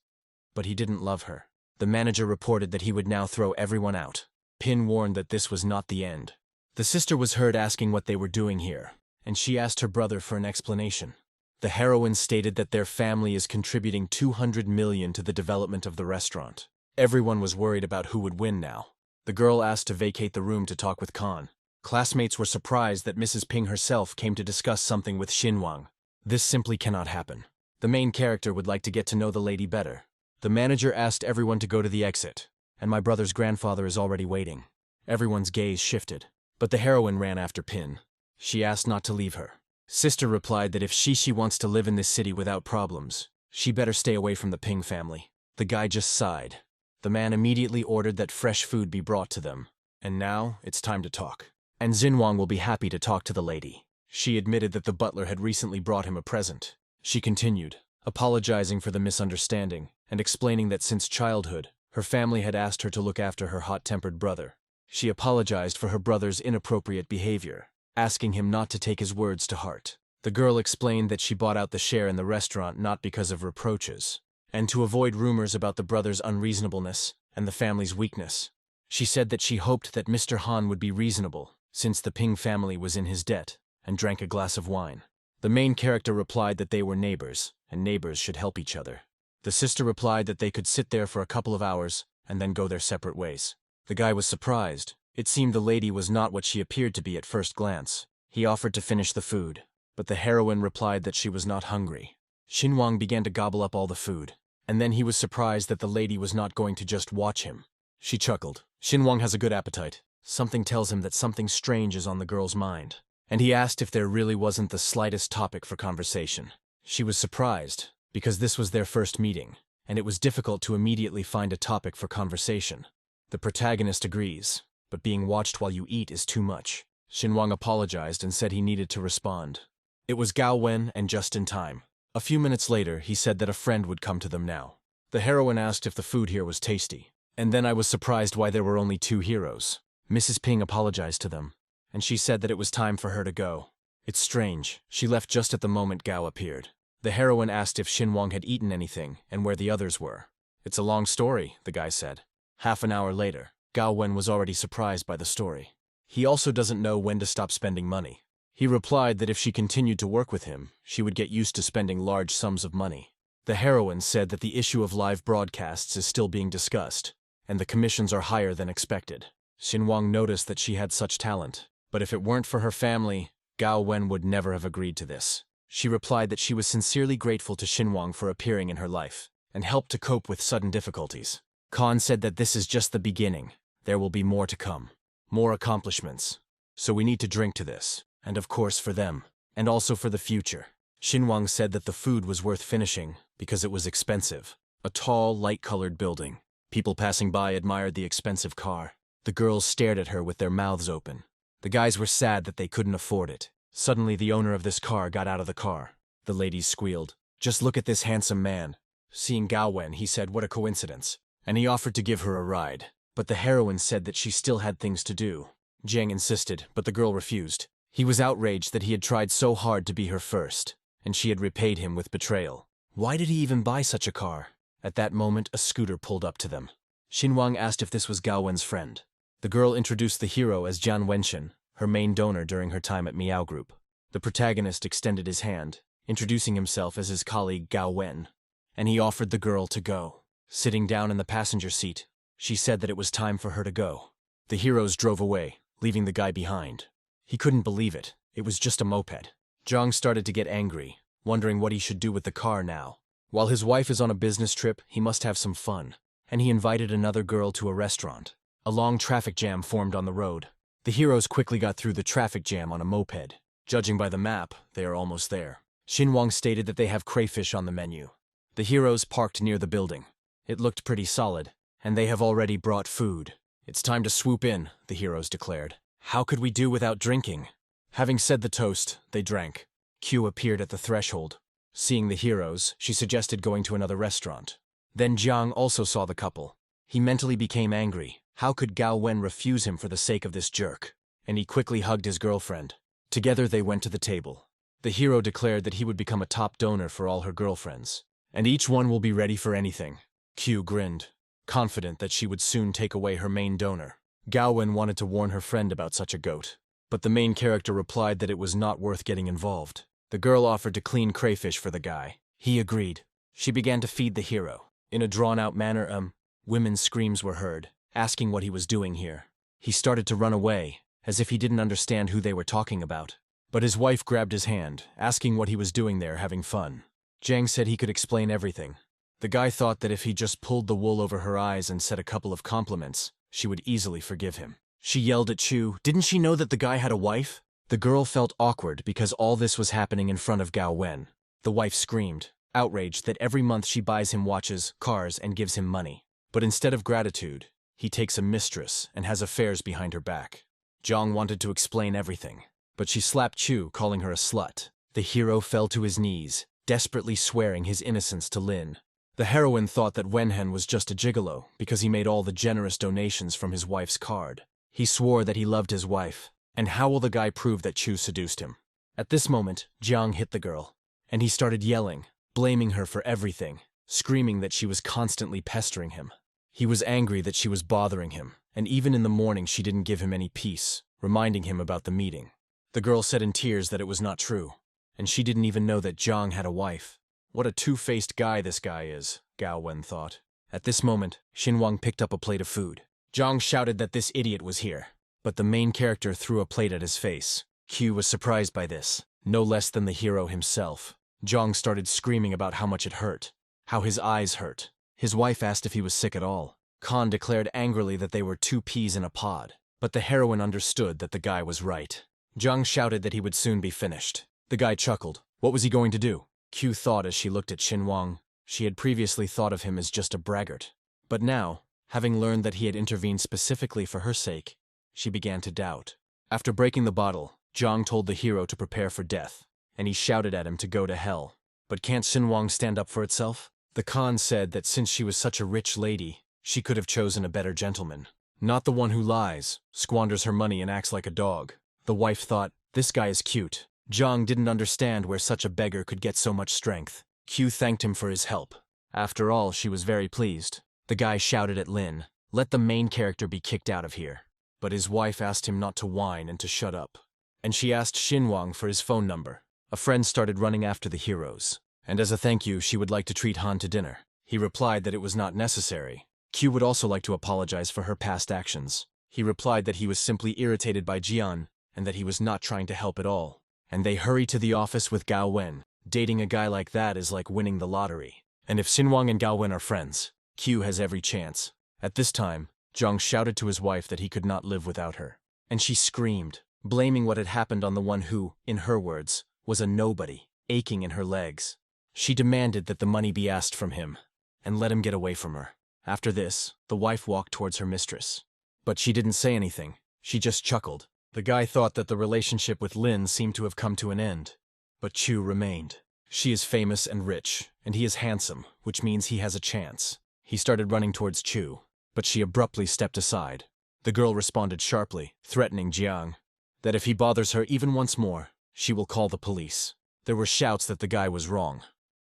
But he didn't love her. The manager reported that he would now throw everyone out. Pin warned that this was not the end. The sister was heard asking what they were doing here, and she asked her brother for an explanation. The heroine stated that their family is contributing 200 million to the development of the restaurant. Everyone was worried about who would win now. The girl asked to vacate the room to talk with Khan. Classmates were surprised that Mrs. Ping herself came to discuss something with Xinwang. This simply cannot happen. The main character would like to get to know the lady better. The manager asked everyone to go to the exit, and my brother's grandfather is already waiting. Everyone's gaze shifted, but the heroine ran after Pin. She asked not to leave her. Sister replied that if she wants to live in this city without problems, she better stay away from the Ping family. The guy just sighed. The man immediately ordered that fresh food be brought to them. And now, it's time to talk. And Xinwang will be happy to talk to the lady. She admitted that the butler had recently brought him a present. She continued, apologizing for the misunderstanding, and explaining that since childhood, her family had asked her to look after her hot-tempered brother. She apologized for her brother's inappropriate behavior, asking him not to take his words to heart. The girl explained that she bought out the share in the restaurant not because of reproaches, and to avoid rumors about the brother's unreasonableness and the family's weakness. She said that she hoped that Mr. Han would be reasonable, since the Ping family was in his debt, and drank a glass of wine. The main character replied that they were neighbors, and neighbors should help each other. The sister replied that they could sit there for a couple of hours, and then go their separate ways. The guy was surprised. It seemed the lady was not what she appeared to be at first glance. He offered to finish the food, but the heroine replied that she was not hungry. Xinwang began to gobble up all the food, and then he was surprised that the lady was not going to just watch him. She chuckled. Xinwang has a good appetite. Something tells him that something strange is on the girl's mind, and he asked if there really wasn't the slightest topic for conversation. She was surprised, because this was their first meeting, and it was difficult to immediately find a topic for conversation. The protagonist agrees, but being watched while you eat is too much. Xinwang apologized and said he needed to respond. It was Gowwen, and just in time. A few minutes later, he said that a friend would come to them now. The heroine asked if the food here was tasty, and then I was surprised why there were only 2 heroes. Mrs. Ping apologized to them, and she said that it was time for her to go. It's strange, she left just at the moment Gao appeared. The heroine asked if Xinwang had eaten anything and where the others were. It's a long story, the guy said. Half an hour later, Gowwen was already surprised by the story. He also doesn't know when to stop spending money. He replied that if she continued to work with him, she would get used to spending large sums of money. The heroine said that the issue of live broadcasts is still being discussed, and the commissions are higher than expected. Xinwang noticed that she had such talent, but if it weren't for her family, Gowwen would never have agreed to this. She replied that she was sincerely grateful to Xinwang for appearing in her life, and helped to cope with sudden difficulties. Khan said that this is just the beginning. There will be more to come. More accomplishments. So we need to drink to this, and of course for them, and also for the future. Xinwang said that the food was worth finishing, because it was expensive. A tall, light-colored building. People passing by admired the expensive car. The girls stared at her with their mouths open. The guys were sad that they couldn't afford it. Suddenly the owner of this car got out of the car. The ladies squealed. Just look at this handsome man. Seeing Gowwen, he said what a coincidence, and he offered to give her a ride. But the heroine said that she still had things to do. Jiang insisted, but the girl refused. He was outraged that he had tried so hard to be her first, and she had repaid him with betrayal. Why did he even buy such a car? At that moment, a scooter pulled up to them. Xinwang asked if this was Gowwen's friend. The girl introduced the hero as Jian Wenshin, her main donor during her time at Miao Group. The protagonist extended his hand, introducing himself as his colleague Gowwen, and he offered the girl to go. Sitting down in the passenger seat, she said that it was time for her to go. The heroes drove away, leaving the guy behind. He couldn't believe it. It was just a moped. Zhang started to get angry, wondering what he should do with the car now. While his wife is on a business trip, he must have some fun, and he invited another girl to a restaurant. A long traffic jam formed on the road. The heroes quickly got through the traffic jam on a moped. Judging by the map, they are almost there. Xinwang stated that they have crayfish on the menu. The heroes parked near the building. It looked pretty solid, and they have already brought food. It's time to swoop in, the heroes declared. How could we do without drinking? Having said the toast, they drank. Q appeared at the threshold. Seeing the heroes, she suggested going to another restaurant. Then Jiang also saw the couple. He mentally became angry. How could Gowwen refuse him for the sake of this jerk? And he quickly hugged his girlfriend. Together they went to the table. The hero declared that he would become a top donor for all her girlfriends, and each one will be ready for anything. Q grinned, confident that she would soon take away her main donor. Gowwen wanted to warn her friend about such a goat, but the main character replied that it was not worth getting involved. The girl offered to clean crayfish for the guy. He agreed. She began to feed the hero. In a drawn-out manner, women's screams were heard, asking what he was doing here. He started to run away, as if he didn't understand who they were talking about. But his wife grabbed his hand, asking what he was doing there, having fun. Jiang said he could explain everything. The guy thought that if he just pulled the wool over her eyes and said a couple of compliments, she would easily forgive him. She yelled at Chu, didn't she know that the guy had a wife? The girl felt awkward because all this was happening in front of Gowwen. The wife screamed, outraged that every month she buys him watches, cars, and gives him money. But instead of gratitude, he takes a mistress and has affairs behind her back. Jiang wanted to explain everything, but she slapped Chu, calling her a slut. The hero fell to his knees, desperately swearing his innocence to Lin. The heroine thought that Wenhen was just a gigolo because he made all the generous donations from his wife's card. He swore that he loved his wife, and how will the guy prove that Chu seduced him? At this moment, Jiang hit the girl, and he started yelling, blaming her for everything, screaming that she was constantly pestering him. He was angry that she was bothering him, and even in the morning she didn't give him any peace, reminding him about the meeting. The girl said in tears that it was not true, and she didn't even know that Jiang had a wife. What a two-faced guy this guy is, Gowwen thought. At this moment, Xinguang picked up a plate of food. Jiang shouted that this idiot was here, but the main character threw a plate at his face. Q was surprised by this, no less than the hero himself. Jiang started screaming about how much it hurt, how his eyes hurt. His wife asked if he was sick at all. Khan declared angrily that they were two peas in a pod, but the heroine understood that the guy was right. Jiang shouted that he would soon be finished. The guy chuckled. What was he going to do? Q thought as she looked at Xinguang. She had previously thought of him as just a braggart. But now, having learned that he had intervened specifically for her sake, she began to doubt. After breaking the bottle, Jiang told the hero to prepare for death, and he shouted at him to go to hell. But can't Xinguang stand up for itself? The Khan said that since she was such a rich lady, she could have chosen a better gentleman. Not the one who lies, squanders her money and acts like a dog. The wife thought, this guy is cute. Jiang didn't understand where such a beggar could get so much strength. Q thanked him for his help. After all, she was very pleased. The guy shouted at Lin, let the main character be kicked out of here. But his wife asked him not to whine and to shut up. And she asked Xinguang for his phone number. A friend started running after the heroes, and as a thank you, she would like to treat Han to dinner. He replied that it was not necessary. Q would also like to apologize for her past actions. He replied that he was simply irritated by Jian, and that he was not trying to help at all. And they hurry to the office with Gowwen. Dating a guy like that is like winning the lottery. And if Xinguang and Gowwen are friends, Q has every chance. At this time, Jiang shouted to his wife that he could not live without her. And she screamed, blaming what had happened on the one who, in her words, was a nobody, aching in her legs. She demanded that the money be asked from him, and let him get away from her. After this, the wife walked towards her mistress. But she didn't say anything, she just chuckled. The guy thought that the relationship with Lin seemed to have come to an end. But Chu remained. She is famous and rich, and he is handsome, which means he has a chance. He started running towards Chu, but she abruptly stepped aside. The girl responded sharply, threatening Jiang that if he bothers her even once more, she will call the police. There were shouts that the guy was wrong.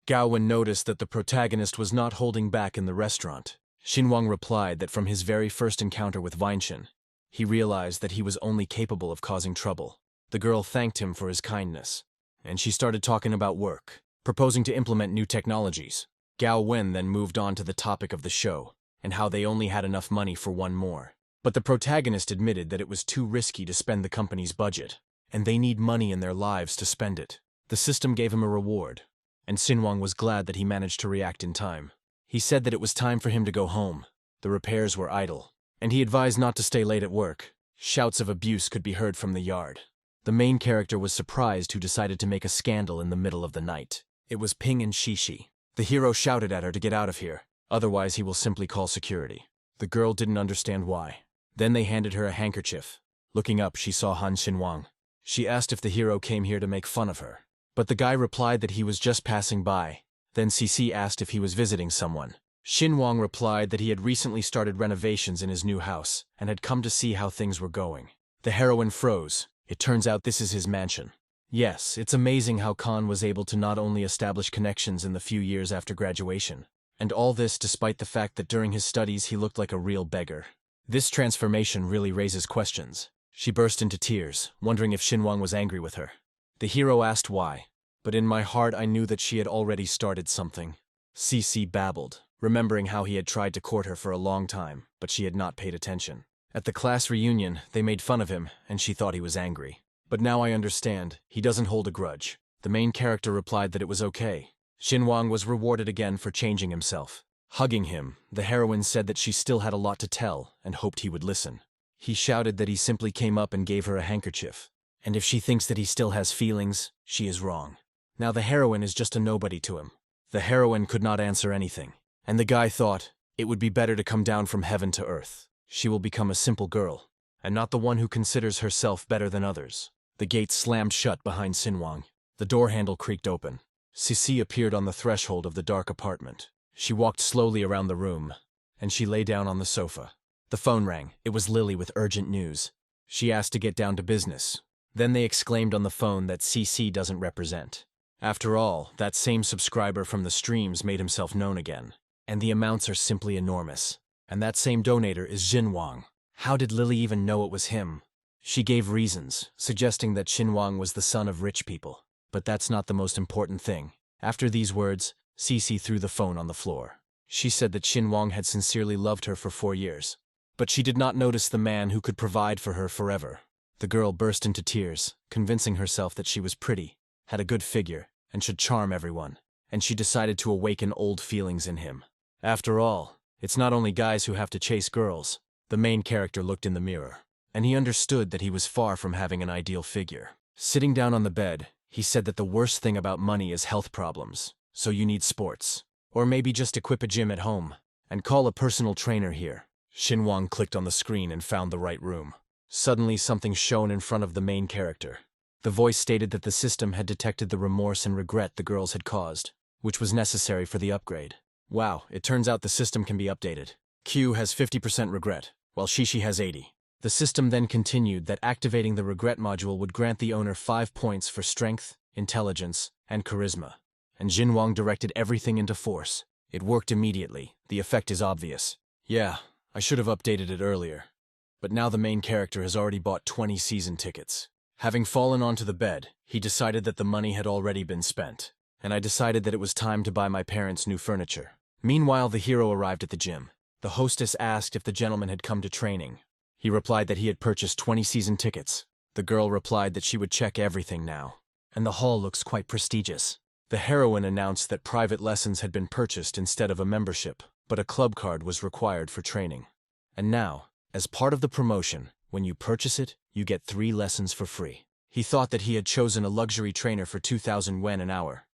Gowwen noticed that the protagonist was not holding back in the restaurant. Xinguang replied that from his very first encounter with Weinchen, he realized that he was only capable of causing trouble. The girl thanked him for his kindness, and she started talking about work, proposing to implement new technologies. Gowwen then moved on to the topic of the show, and how they only had enough money for one more. But the protagonist admitted that it was too risky to spend the company's budget, and they need money in their lives to spend it. The system gave him a reward, and Xinguang was glad that he managed to react in time. He said that it was time for him to go home. The repairs were idle, and he advised not to stay late at work. Shouts of abuse could be heard from the yard. The main character was surprised who decided to make a scandal in the middle of the night. It was Ping and Shishi. The hero shouted at her to get out of here, otherwise he will simply call security. The girl didn't understand why. Then they handed her a handkerchief. Looking up, she saw Han Xinguang. She asked if the hero came here to make fun of her, But the guy replied that he was just passing by. Then CC asked if he was visiting someone. Xinguang replied that he had recently started renovations in his new house and had come to see how things were going. The heroine froze. It turns out this is his mansion. Yes, it's amazing how Khan was able to not only establish connections in the few years after graduation, and all this despite the fact that during his studies he looked like a real beggar. This transformation really raises questions. She burst into tears, wondering if Xinguang was angry with her. The hero asked why, but in my heart I knew that she had already started something. CC babbled, remembering how he had tried to court her for a long time, but she had not paid attention. At the class reunion, they made fun of him, and she thought he was angry. But now I understand, he doesn't hold a grudge. The main character replied that it was okay. Xinguang was rewarded again for changing himself. Hugging him, the heroine said that she still had a lot to tell and hoped he would listen. He shouted that he simply came up and gave her a handkerchief. And if she thinks that he still has feelings, she is wrong. Now the heroine is just a nobody to him. The heroine could not answer anything. And the guy thought, it would be better to come down from heaven to earth. She will become a simple girl, and not the one who considers herself better than others. The gate slammed shut behind Xinguang. The door handle creaked open. Cici appeared on the threshold of the dark apartment. She walked slowly around the room, and she lay down on the sofa. The phone rang. It was Lily with urgent news. She asked to get down to business. Then they exclaimed on the phone that CC doesn't represent. After all, that same subscriber from the streams made himself known again. And the amounts are simply enormous. And that same donator is Xinguang. How did Lily even know it was him? She gave reasons, suggesting that Xinguang was the son of rich people. But that's not the most important thing. After these words, Cici threw the phone on the floor. She said that Xinguang had sincerely loved her for 4 years. But she did not notice the man who could provide for her forever. The girl burst into tears, convincing herself that she was pretty, had a good figure, and should charm everyone. And she decided to awaken old feelings in him. After all, it's not only guys who have to chase girls. The main character looked in the mirror, and he understood that he was far from having an ideal figure. Sitting down on the bed, he said that the worst thing about money is health problems, so you need sports. Or maybe just equip a gym at home, and call a personal trainer here. Xinguang clicked on the screen and found the right room. Suddenly something shone in front of the main character. The voice stated that the system had detected the remorse and regret the girls had caused, which was necessary for the upgrade. Wow, it turns out the system can be updated. Q has 50% regret, while Shishi has 80. The system then continued that activating the regret module would grant the owner 5 points for strength, intelligence, and charisma. And Xinguang directed everything into force. It worked immediately. The effect is obvious. Yeah, I should have updated it earlier. But now the main character has already bought 20 season tickets. Having fallen onto the bed, he decided that the money had already been spent. And I decided that it was time to buy my parents new furniture. Meanwhile, the hero arrived at the gym. The hostess asked if the gentleman had come to training. He replied that he had purchased 20 season tickets. The girl replied that she would check everything now. And the hall looks quite prestigious. The heroine announced that private lessons had been purchased instead of a membership, but a club card was required for training. And now, as part of the promotion, when you purchase it, you get 3 lessons for free. He thought that he had chosen a luxury trainer for 2,000 yen an hour,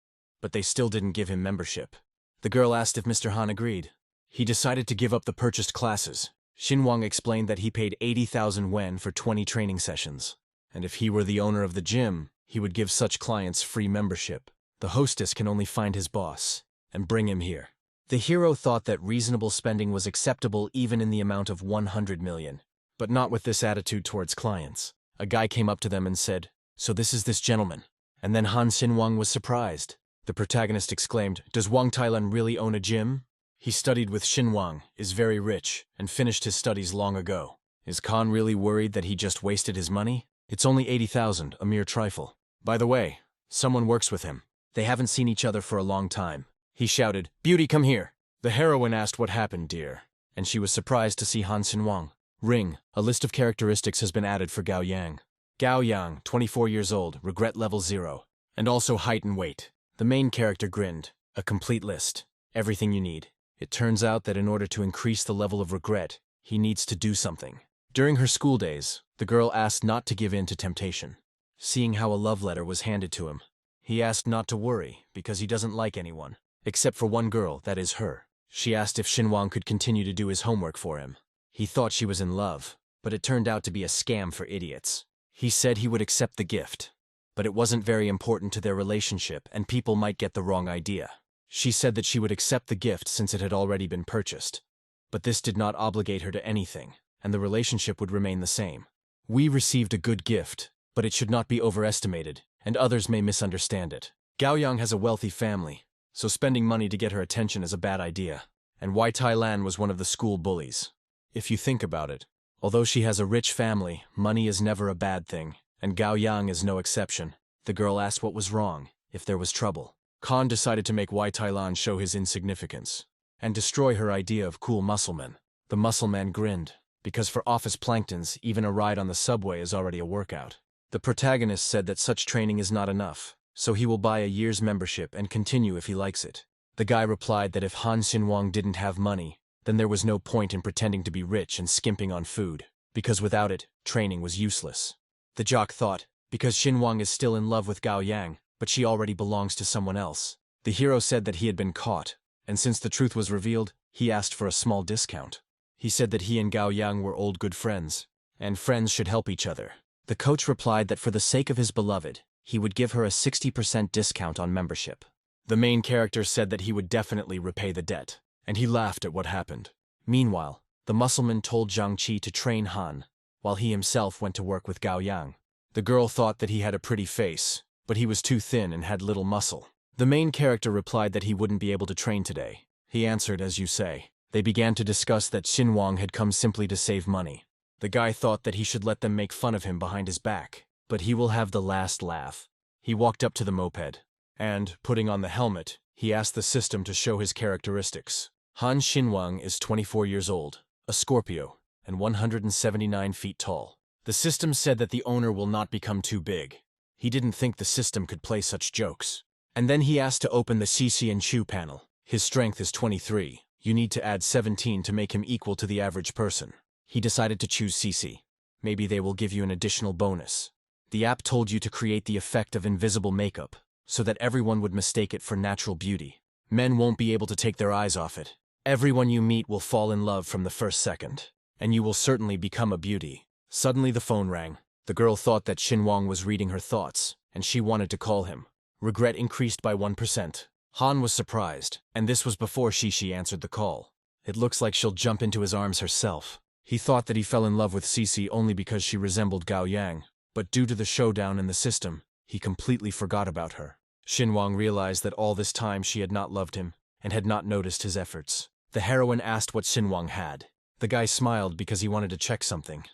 but they still didn't give him membership. The girl asked if Mr. Han agreed. He decided to give up the purchased classes. Xinguang explained that he paid 80,000 yen for 20 training sessions, and if he were the owner of the gym, he would give such clients free membership. The hostess can only find his boss and bring him here. The hero thought that reasonable spending was acceptable even in the amount of 100 million, but not with this attitude towards clients. A guy came up to them and said, "So this is this gentleman." And then Han Xinguang was surprised. The protagonist exclaimed, "Does Wang Tailan really own a gym?" He studied with Xinguang, is very rich, and finished his studies long ago. Is Khan really worried that he just wasted his money? It's only 80,000, a mere trifle. By the way, someone works with him. They haven't seen each other for a long time. He shouted, "Beauty, come here." The heroine asked what happened, dear, and she was surprised to see Han Xinguang. Ring, a list of characteristics has been added for Gao Yang. Gao Yang, 24 years old, regret level 0, and also height and weight. The main character grinned. A complete list. Everything you need. It turns out that in order to increase the level of regret, he needs to do something. During her school days, the girl asked not to give in to temptation. Seeing how a love letter was handed to him, he asked not to worry because he doesn't like anyone, except for one girl, that is her. She asked if Xinguang could continue to do his homework for him. He thought she was in love, but it turned out to be a scam for idiots. He said he would accept the gift. but it wasn't very important to their relationship and people might get the wrong idea. She said that she would accept the gift since it had already been purchased. But this did not obligate her to anything, and the relationship would remain the same. We received a good gift, but it should not be overestimated, and others may misunderstand it. Gaoyang has a wealthy family, so spending money to get her attention is a bad idea. And Wai Tai Lan was one of the school bullies. If you think about it, although she has a rich family, money is never a bad thing, and Gaoyang is no exception. The girl asked what was wrong, if there was trouble. Khan decided to make Wai Tai Lan show his insignificance, and destroy her idea of cool muscleman. The muscleman grinned, because for office planktons, even a ride on the subway is already a workout. The protagonist said that such training is not enough, so he will buy a year's membership and continue if he likes it. The guy replied that if Han Xinwang didn't have money, then there was no point in pretending to be rich and skimping on food, because without it, training was useless. The jock thought, because Xinwang is still in love with Gaoyang, but she already belongs to someone else. The hero said that he had been caught, and since the truth was revealed, he asked for a small discount. He said that he and Gaoyang were old good friends, and friends should help each other. The coach replied that for the sake of his beloved, he would give her a 60% discount on membership. The main character said that he would definitely repay the debt, and he laughed at what happened. Meanwhile, the muscleman told Zhang Qi to train Han, while he himself went to work with Gaoyang. The girl thought that he had a pretty face, but he was too thin and had little muscle. The main character replied that he wouldn't be able to train today. He answered, as you say. They began to discuss that Xinwang had come simply to save money. The guy thought that he should let them make fun of him behind his back, but he will have the last laugh. He walked up to the moped, and, putting on the helmet, he asked the system to show his characteristics. Han Xinwang is 24 years old, a Scorpio, and 179 feet tall. The system said that the owner will not become too big. He didn't think the system could play such jokes. And then he asked to open the CC and Chu panel. His strength is 23. You need to add 17 to make him equal to the average person. He decided to choose CC. Maybe they will give you an additional bonus. The app told you to create the effect of invisible makeup, so that everyone would mistake it for natural beauty. Men won't be able to take their eyes off it. Everyone you meet will fall in love from the first second, and you will certainly become a beauty. Suddenly the phone rang. The girl thought that Xinwang was reading her thoughts, and she wanted to call him. Regret increased by 1%. Han was surprised, and this was before Shishi answered the call. It looks like she'll jump into his arms herself. He thought that he fell in love with Cici only because she resembled Gaoyang, but due to the showdown in the system, he completely forgot about her. Xinwang realized that all this time she had not loved him, and had not noticed his efforts. The heroine asked what Xinwang had. The guy smiled because he wanted to check something,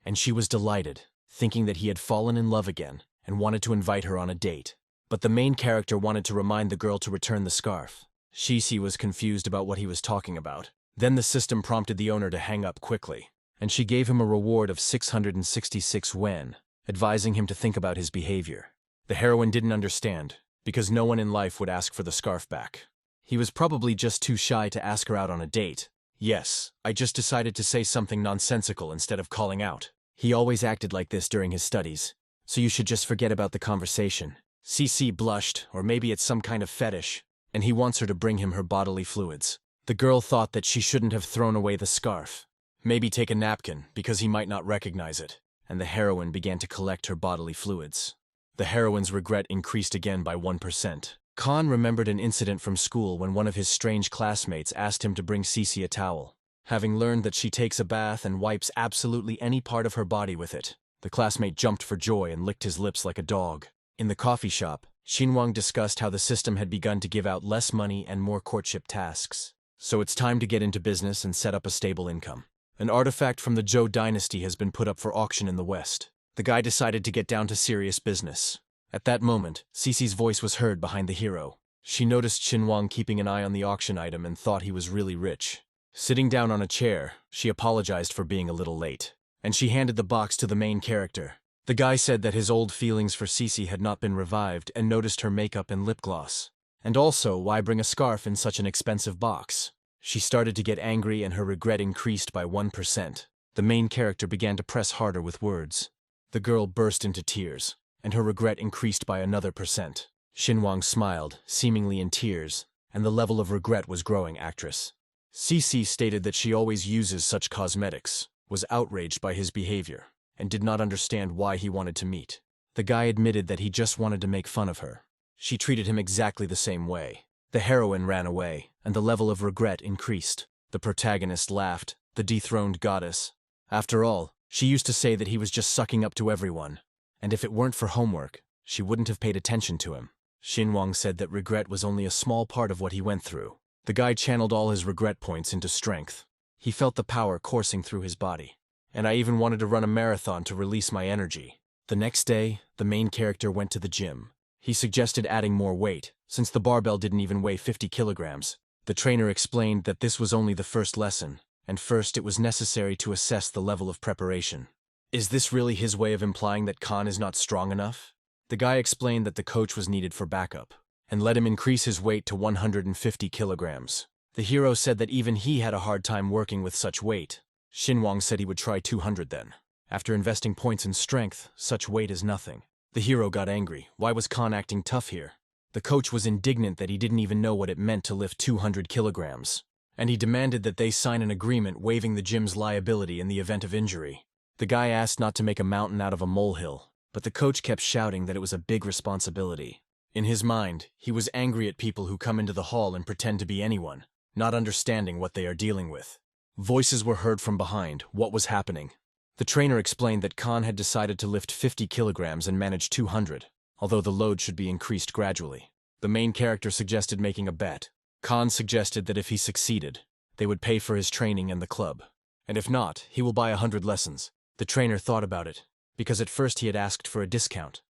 and she was delighted, thinking that he had fallen in love again, and wanted to invite her on a date. But the main character wanted to remind the girl to return the scarf. Shishi was confused about what he was talking about. Then the system prompted the owner to hang up quickly, and she gave him a reward of 666 wen, advising him to think about his behavior. The heroine didn't understand, because no one in life would ask for the scarf back. He was probably just too shy to ask her out on a date. Yes, I just decided to say something nonsensical instead of calling out. He always acted like this during his studies, so you should just forget about the conversation. CC blushed, or maybe it's some kind of fetish, and he wants her to bring him her bodily fluids. The girl thought that she shouldn't have thrown away the scarf. Maybe take a napkin, because he might not recognize it, and the heroine began to collect her bodily fluids. The heroine's regret increased again by 1%. Khan remembered an incident from school when one of his strange classmates asked him to bring Cici a towel. Having learned that she takes a bath and wipes absolutely any part of her body with it, the classmate jumped for joy and licked his lips like a dog. In the coffee shop, Xinwang discussed how the system had begun to give out less money and more courtship tasks. So it's time to get into business and set up a stable income. An artifact from the Zhou dynasty has been put up for auction in the West. The guy decided to get down to serious business. At that moment, Cici's voice was heard behind the hero. She noticed Xinwang keeping an eye on the auction item and thought he was really rich. Sitting down on a chair, she apologized for being a little late, and she handed the box to the main character. The guy said that his old feelings for Cici had not been revived and noticed her makeup and lip gloss. And also, why bring a scarf in such an expensive box? She started to get angry and her regret increased by 1%. The main character began to press harder with words. The girl burst into tears, and her regret increased by another %. Xinwang smiled, seemingly in tears, and the level of regret was growing. Actress Cici stated that she always uses such cosmetics, was outraged by his behavior, and did not understand why he wanted to meet. The guy admitted that he just wanted to make fun of her. She treated him exactly the same way. The heroine ran away, and the level of regret increased. The protagonist laughed, the dethroned goddess. After all, she used to say that he was just sucking up to everyone. And if it weren't for homework, she wouldn't have paid attention to him. Xinguang said that regret was only a small part of what he went through. The guy channeled all his regret points into strength. He felt the power coursing through his body. And I even wanted to run a marathon to release my energy. The next day, the main character went to the gym. He suggested adding more weight, since the barbell didn't even weigh 50 kilograms. The trainer explained that this was only the first lesson, and first it was necessary to assess the level of preparation. Is this really his way of implying that Khan is not strong enough? The guy explained that the coach was needed for backup, and let him increase his weight to 150 kilograms. The hero said that even he had a hard time working with such weight. Xinguang said he would try 200 then. After investing points in strength, such weight is nothing. The hero got angry. Why was Khan acting tough here? The coach was indignant that he didn't even know what it meant to lift 200 kilograms. And he demanded that they sign an agreement waiving the gym's liability in the event of injury. The guy asked not to make a mountain out of a molehill, but the coach kept shouting that it was a big responsibility. In his mind, he was angry at people who come into the hall and pretend to be anyone, not understanding what they are dealing with. Voices were heard from behind. What was happening? The trainer explained that Khan had decided to lift 50 kilograms and manage 200, although the load should be increased gradually. The main character suggested making a bet. Khan suggested that if he succeeded, they would pay for his training and the club. And if not, he will buy 100 lessons. The trainer thought about it, because at first he had asked for a discount,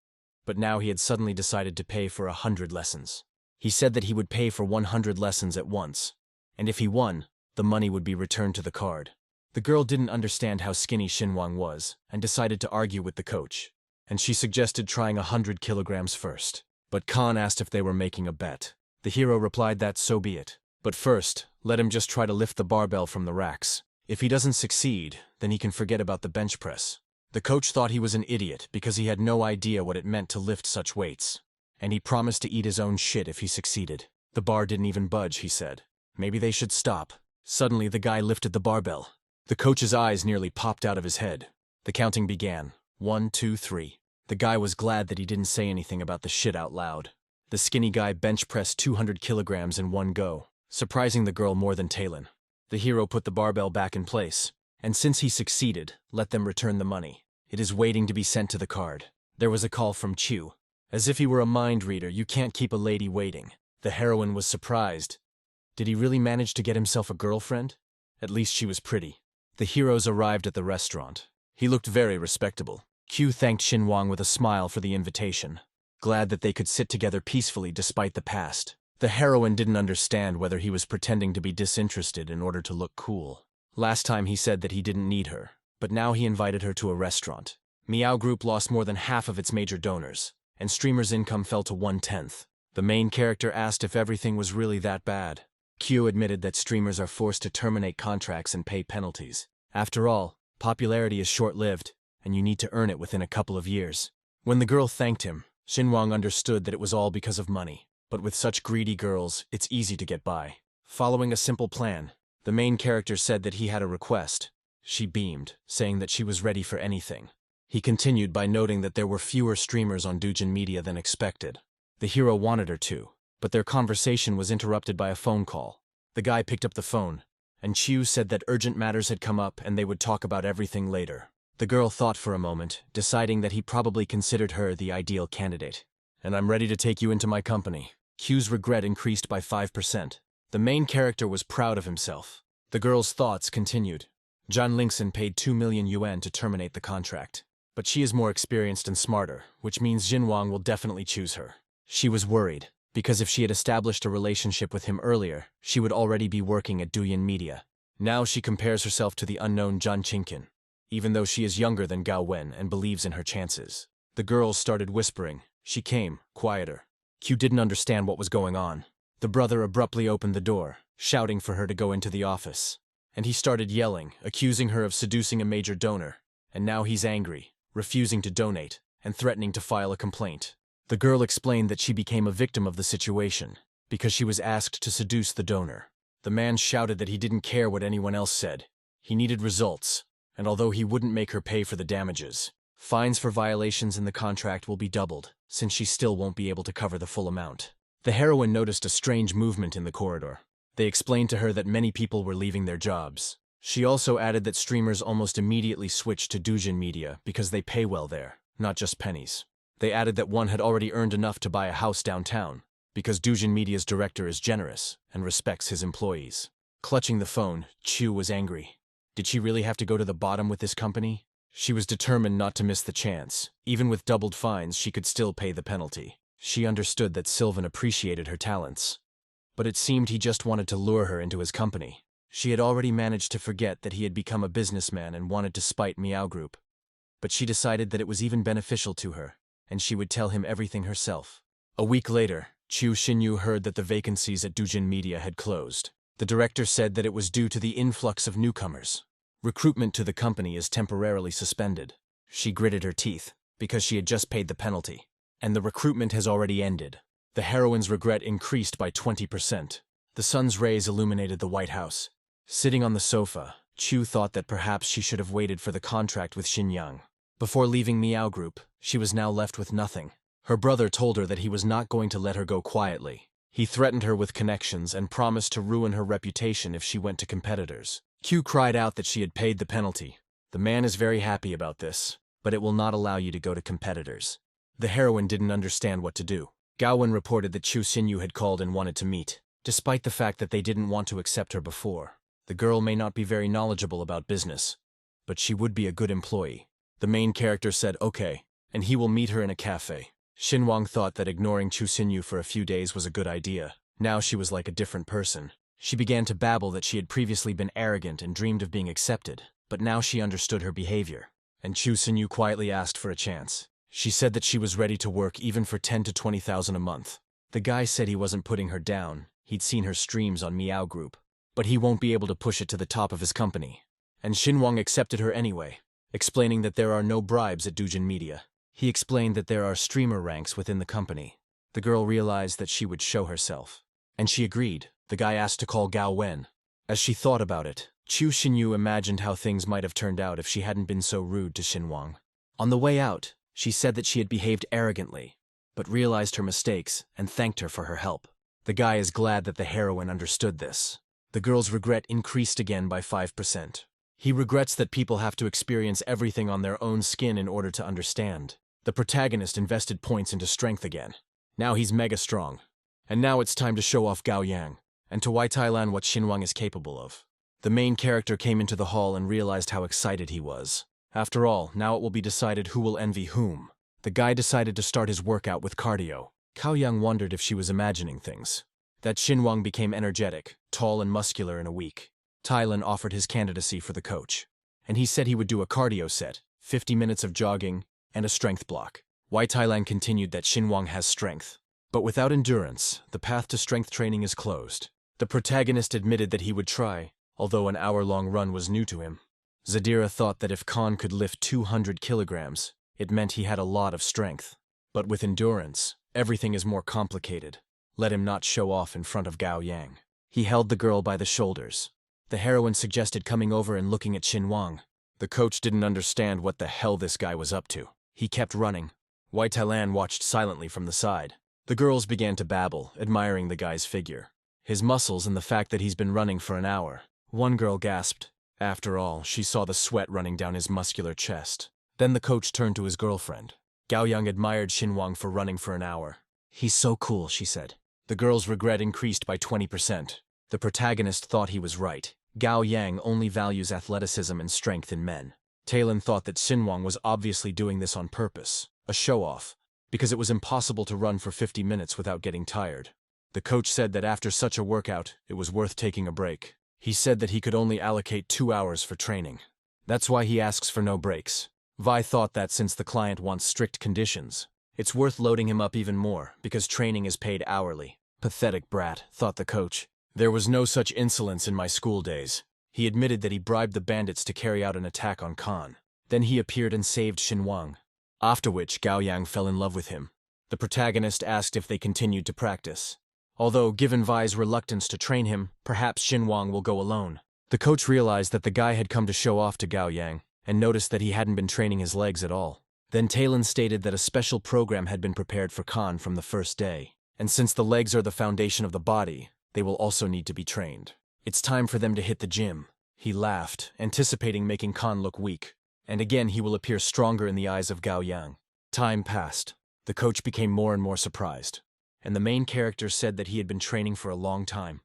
but now he had suddenly decided to pay for 100 lessons. He said that he would pay for 100 lessons at once, and if he won, the money would be returned to the card. The girl didn't understand how skinny Xinguang was, and decided to argue with the coach, and she suggested trying 100 kilograms first. But Khan asked if they were making a bet. The hero replied that so be it. But first, let him just try to lift the barbell from the racks. If he doesn't succeed, then he can forget about the bench press. The coach thought he was an idiot because he had no idea what it meant to lift such weights, and he promised to eat his own shit if he succeeded. The bar didn't even budge, he said. Maybe they should stop. Suddenly, the guy lifted the barbell. The coach's eyes nearly popped out of his head. The counting began. 1, 2, 3. The guy was glad that he didn't say anything about the shit out loud. The skinny guy bench pressed 200 kilograms in one go, surprising the girl more than Talon. The hero put the barbell back in place, and since he succeeded, let them return the money. It is waiting to be sent to the card. There was a call from Chu. As if he were a mind reader, you can't keep a lady waiting. The heroine was surprised. Did he really manage to get himself a girlfriend? At least she was pretty. The heroes arrived at the restaurant. He looked very respectable. Q thanked Xinguang with a smile for the invitation, glad that they could sit together peacefully despite the past. The heroine didn't understand whether he was pretending to be disinterested in order to look cool. Last time he said that he didn't need her, but now he invited her to a restaurant. Meow Group lost more than half of its major donors, and streamers' income fell to 1/10. The main character asked if everything was really that bad. Q admitted that streamers are forced to terminate contracts and pay penalties. After all, popularity is short-lived, and you need to earn it within a couple of years. When the girl thanked him, Xinguang understood that it was all because of money. But with such greedy girls, it's easy to get by. Following a simple plan, the main character said that he had a request. She beamed, saying that she was ready for anything. He continued by noting that there were fewer streamers on Dujin Media than expected. The hero wanted her to, but their conversation was interrupted by a phone call. The guy picked up the phone, and Chiu said that urgent matters had come up and they would talk about everything later. The girl thought for a moment, deciding that he probably considered her the ideal candidate. And I'm ready to take you into my company. Q's regret increased by 5%. The main character was proud of himself. The girl's thoughts continued. Zhan Lingxin paid 2 million yuan to terminate the contract. But she is more experienced and smarter, which means Xinguang will definitely choose her. She was worried, because if she had established a relationship with him earlier, she would already be working at Dujin Media. Now she compares herself to the unknown Zhan Qingqin, even though she is younger than Gowwen and believes in her chances. The girls started whispering. She came, quieter. Q didn't understand what was going on. The brother abruptly opened the door, shouting for her to go into the office. And he started yelling, accusing her of seducing a major donor. And now he's angry, refusing to donate, and threatening to file a complaint. The girl explained that she became a victim of the situation, because she was asked to seduce the donor. The man shouted that he didn't care what anyone else said. He needed results, and although he wouldn't make her pay for the damages, Fines for violations in the contract will be doubled, since she still won't be able to cover the full amount. The heroine noticed a strange movement in the corridor. They explained to her that many people were leaving their jobs. She also added that streamers almost immediately switched to Dujin media because they pay well there, not just pennies. They added that one had already earned enough to buy a house downtown, because Dujin Media's director is generous and respects his employees. Clutching the phone, Chu was angry. Did she really have to go to the bottom with this company? She was determined not to miss the chance. Even with doubled fines, she could still pay the penalty. She understood that Sylvan appreciated her talents. But it seemed he just wanted to lure her into his company. She had already managed to forget that he had become a businessman and wanted to spite Meow Group. But she decided that it was even beneficial to her, and she would tell him everything herself. A week later, Chu Xinyu heard that the vacancies at Dujin Media had closed. The director said that it was due to the influx of newcomers. Recruitment to the company is temporarily suspended. She gritted her teeth, because she had just paid the penalty. And the recruitment has already ended. The heroine's regret increased by 20%. The sun's rays illuminated the White House. Sitting on the sofa, Chu thought that perhaps she should have waited for the contract with Xinyang. Before leaving Meow Group, she was now left with nothing. Her brother told her that he was not going to let her go quietly. He threatened her with connections and promised to ruin her reputation if she went to competitors. Q cried out that she had paid the penalty. The man is very happy about this, but it will not allow you to go to competitors. The heroine didn't understand what to do. Gowwen reported that Chu Xinyu had called and wanted to meet, despite the fact that they didn't want to accept her before. The girl may not be very knowledgeable about business, but she would be a good employee. The main character said okay, and he will meet her in a cafe. Xinwang thought that ignoring Chu Xinyu for a few days was a good idea. Now she was like a different person. She began to babble that she had previously been arrogant and dreamed of being accepted, but now she understood her behavior. And Chu Xinyu quietly asked for a chance. She said that she was ready to work even for 10 to 20,000 a month. The guy said he wasn't putting her down. He'd seen her streams on Meow Group, but he won't be able to push it to the top of his company. And Xinwang accepted her anyway, explaining that there are no bribes at Dujin Media. He explained that there are streamer ranks within the company. The girl realized that she would show herself. And she agreed. The guy asked to call Gowwen. As she thought about it, Chu Xinyu imagined how things might have turned out if she hadn't been so rude to Xinwang. On the way out, she said that she had behaved arrogantly, but realized her mistakes and thanked her for her help. The guy is glad that the heroine understood this. The girl's regret increased again by 5%. He regrets that people have to experience everything on their own skin in order to understand. The protagonist invested points into strength again. Now he's mega strong. And now it's time to show off Gao Yang, and to Thailand what Xinwang is capable of. The main character came into the hall and realized how excited he was. After all, now it will be decided who will envy whom. The guy decided to start his workout with cardio. Cao Yang wondered if she was imagining things. That Xinwang became energetic, tall and muscular in a week. Thailand offered his candidacy for the coach. And he said he would do a cardio set, 50 minutes of jogging, and a strength block. Thailand continued that Xinwang has strength. But without endurance, the path to strength training is closed. The protagonist admitted that he would try, although an hour-long run was new to him. Zadira thought that if Khan could lift 200 kilograms, it meant he had a lot of strength. But with endurance, everything is more complicated. Let him not show off in front of Gao Yang. He held the girl by the shoulders. The heroine suggested coming over and looking at Xinwang. The coach didn't understand what the hell this guy was up to. He kept running. Thailand watched silently from the side. The girls began to babble, admiring the guy's figure. His muscles and the fact that he's been running for an hour. One girl gasped. After all, she saw the sweat running down his muscular chest. Then the coach turned to his girlfriend. Gao Yang admired Xinwang for running for an hour. He's so cool, she said. The girl's regret increased by 20%. The protagonist thought he was right. Gao Yang only values athleticism and strength in men. Talon thought that Xinwang was obviously doing this on purpose, a show-off, because it was impossible to run for 50 minutes without getting tired. The coach said that after such a workout, it was worth taking a break. He said that he could only allocate 2 hours for training. That's why he asks for no breaks. Vi thought that since the client wants strict conditions, it's worth loading him up even more, because training is paid hourly. Pathetic brat, thought the coach. There was no such insolence in my school days. He admitted that he bribed the bandits to carry out an attack on Khan. Then he appeared and saved Xinwang. After which, Gao Yang fell in love with him. The protagonist asked if they continued to practice. Although, given Vi's reluctance to train him, perhaps Xinwang will go alone. The coach realized that the guy had come to show off to Gao Yang, and noticed that he hadn't been training his legs at all. Then Talon stated that a special program had been prepared for Khan from the first day, and since the legs are the foundation of the body, they will also need to be trained. It's time for them to hit the gym. He laughed, anticipating making Khan look weak, and again he will appear stronger in the eyes of Gao Yang. Time passed. The coach became more and more surprised, and the main character said that he had been training for a long time,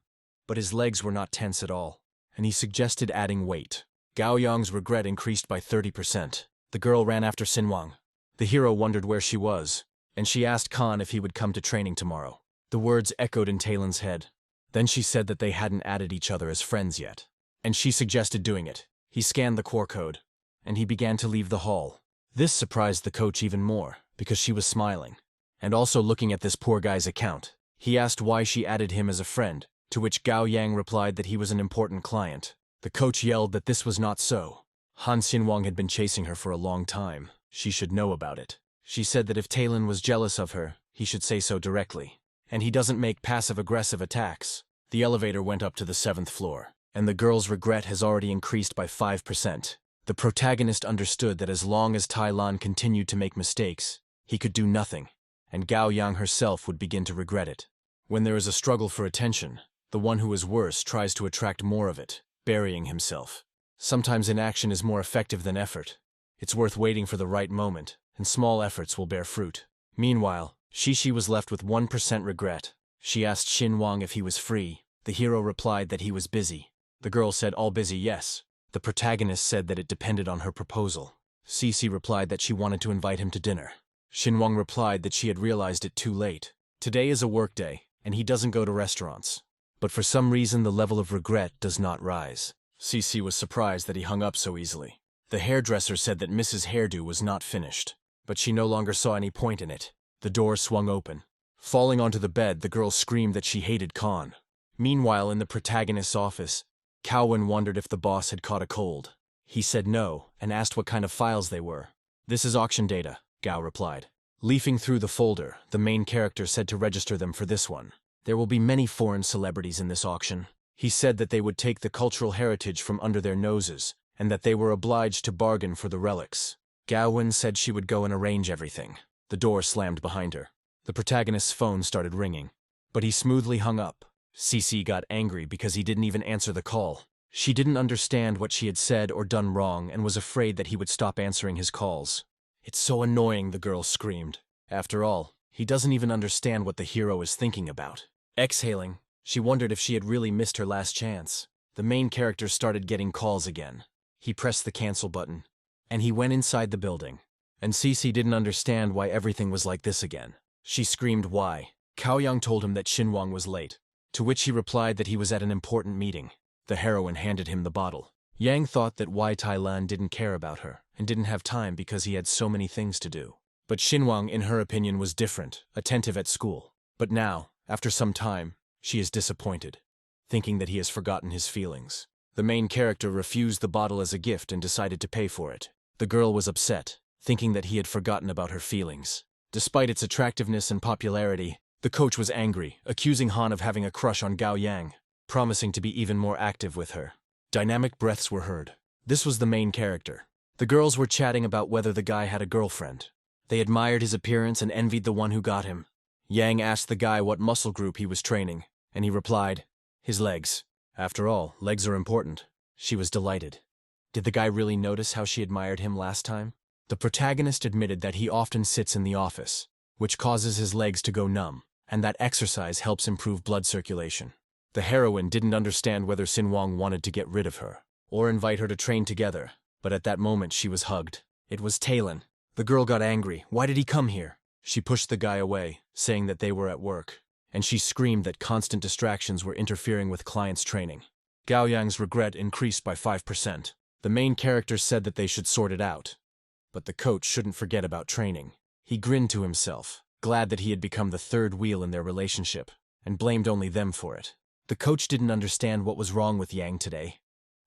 but his legs were not tense at all, and he suggested adding weight. Gao Yang's regret increased by 30%. The girl ran after Xinwang. The hero wondered where she was, and she asked Khan if he would come to training tomorrow. The words echoed in Talon's head. Then she said that they hadn't added each other as friends yet, and she suggested doing it. He scanned the core code, and he began to leave the hall. This surprised the coach even more, because she was smiling, and also looking at this poor guy's account. He asked why she added him as a friend, to which Gao Yang replied that he was an important client. The coach yelled that this was not so. Han Xinwang had been chasing her for a long time. She should know about it. She said that if Talon was jealous of her, he should say so directly. And he doesn't make passive-aggressive attacks. The elevator went up to the 7th floor, and the girl's regret has already increased by 5%. The protagonist understood that as long as Tai Lan continued to make mistakes, he could do nothing, and Gao Yang herself would begin to regret it. When there is a struggle for attention, the one who is worse tries to attract more of it, burying himself. Sometimes inaction is more effective than effort. It's worth waiting for the right moment, and small efforts will bear fruit. Meanwhile, Shishi was left with 1% regret. She asked Xinwang if he was free. The hero replied that he was busy. The girl said all busy, yes. The protagonist said that it depended on her proposal. Cece replied that she wanted to invite him to dinner. Xinwang replied that she had realized it too late. Today is a work day, and he doesn't go to restaurants. But for some reason the level of regret does not rise. Cece was surprised that he hung up so easily. The hairdresser said that Mrs. Hairdo was not finished, but she no longer saw any point in it. The door swung open. Falling onto the bed, the girl screamed that she hated Khan. Meanwhile, in the protagonist's office, Gowwen wondered if the boss had caught a cold. He said no, and asked what kind of files they were. This is auction data, Gao replied. Leafing through the folder, the main character said to register them for this one. There will be many foreign celebrities in this auction. He said that they would take the cultural heritage from under their noses, and that they were obliged to bargain for the relics. Gowwen said she would go and arrange everything. The door slammed behind her. The protagonist's phone started ringing, but he smoothly hung up. Cece got angry because he didn't even answer the call. She didn't understand what she had said or done wrong and was afraid that he would stop answering his calls. It's so annoying, the girl screamed. After all, he doesn't even understand what the hero is thinking about. Exhaling, she wondered if she had really missed her last chance. The main character started getting calls again. He pressed the cancel button, and he went inside the building. And Cece didn't understand why everything was like this again. She screamed why. Gao Yang told him that Xinwang was late, to which he replied that he was at an important meeting. The heroine handed him the bottle. Yang thought that Wai Tai Lan didn't care about her, and didn't have time because he had so many things to do. But Xinwang, in her opinion, was different, attentive at school. But now, after some time, she is disappointed, thinking that he has forgotten his feelings. The main character refused the bottle as a gift and decided to pay for it. The girl was upset, thinking that he had forgotten about her feelings. Despite its attractiveness and popularity, the coach was angry, accusing Han of having a crush on Gao Yang, promising to be even more active with her. Dynamic breaths were heard. This was the main character. The girls were chatting about whether the guy had a girlfriend. They admired his appearance and envied the one who got him. Yang asked the guy what muscle group he was training, and he replied, his legs. After all, legs are important. She was delighted. Did the guy really notice how she admired him last time? The protagonist admitted that he often sits in the office, which causes his legs to go numb, and that exercise helps improve blood circulation. The heroine didn't understand whether Xinwang wanted to get rid of her, or invite her to train together, but at that moment she was hugged. It was Talon. The girl got angry. Why did he come here? She pushed the guy away, saying that they were at work, and she screamed that constant distractions were interfering with clients' training. Gao Yang's regret increased by 5%. The main character said that they should sort it out, but the coach shouldn't forget about training. He grinned to himself, glad that he had become the third wheel in their relationship, and blamed only them for it. The coach didn't understand what was wrong with Yang today.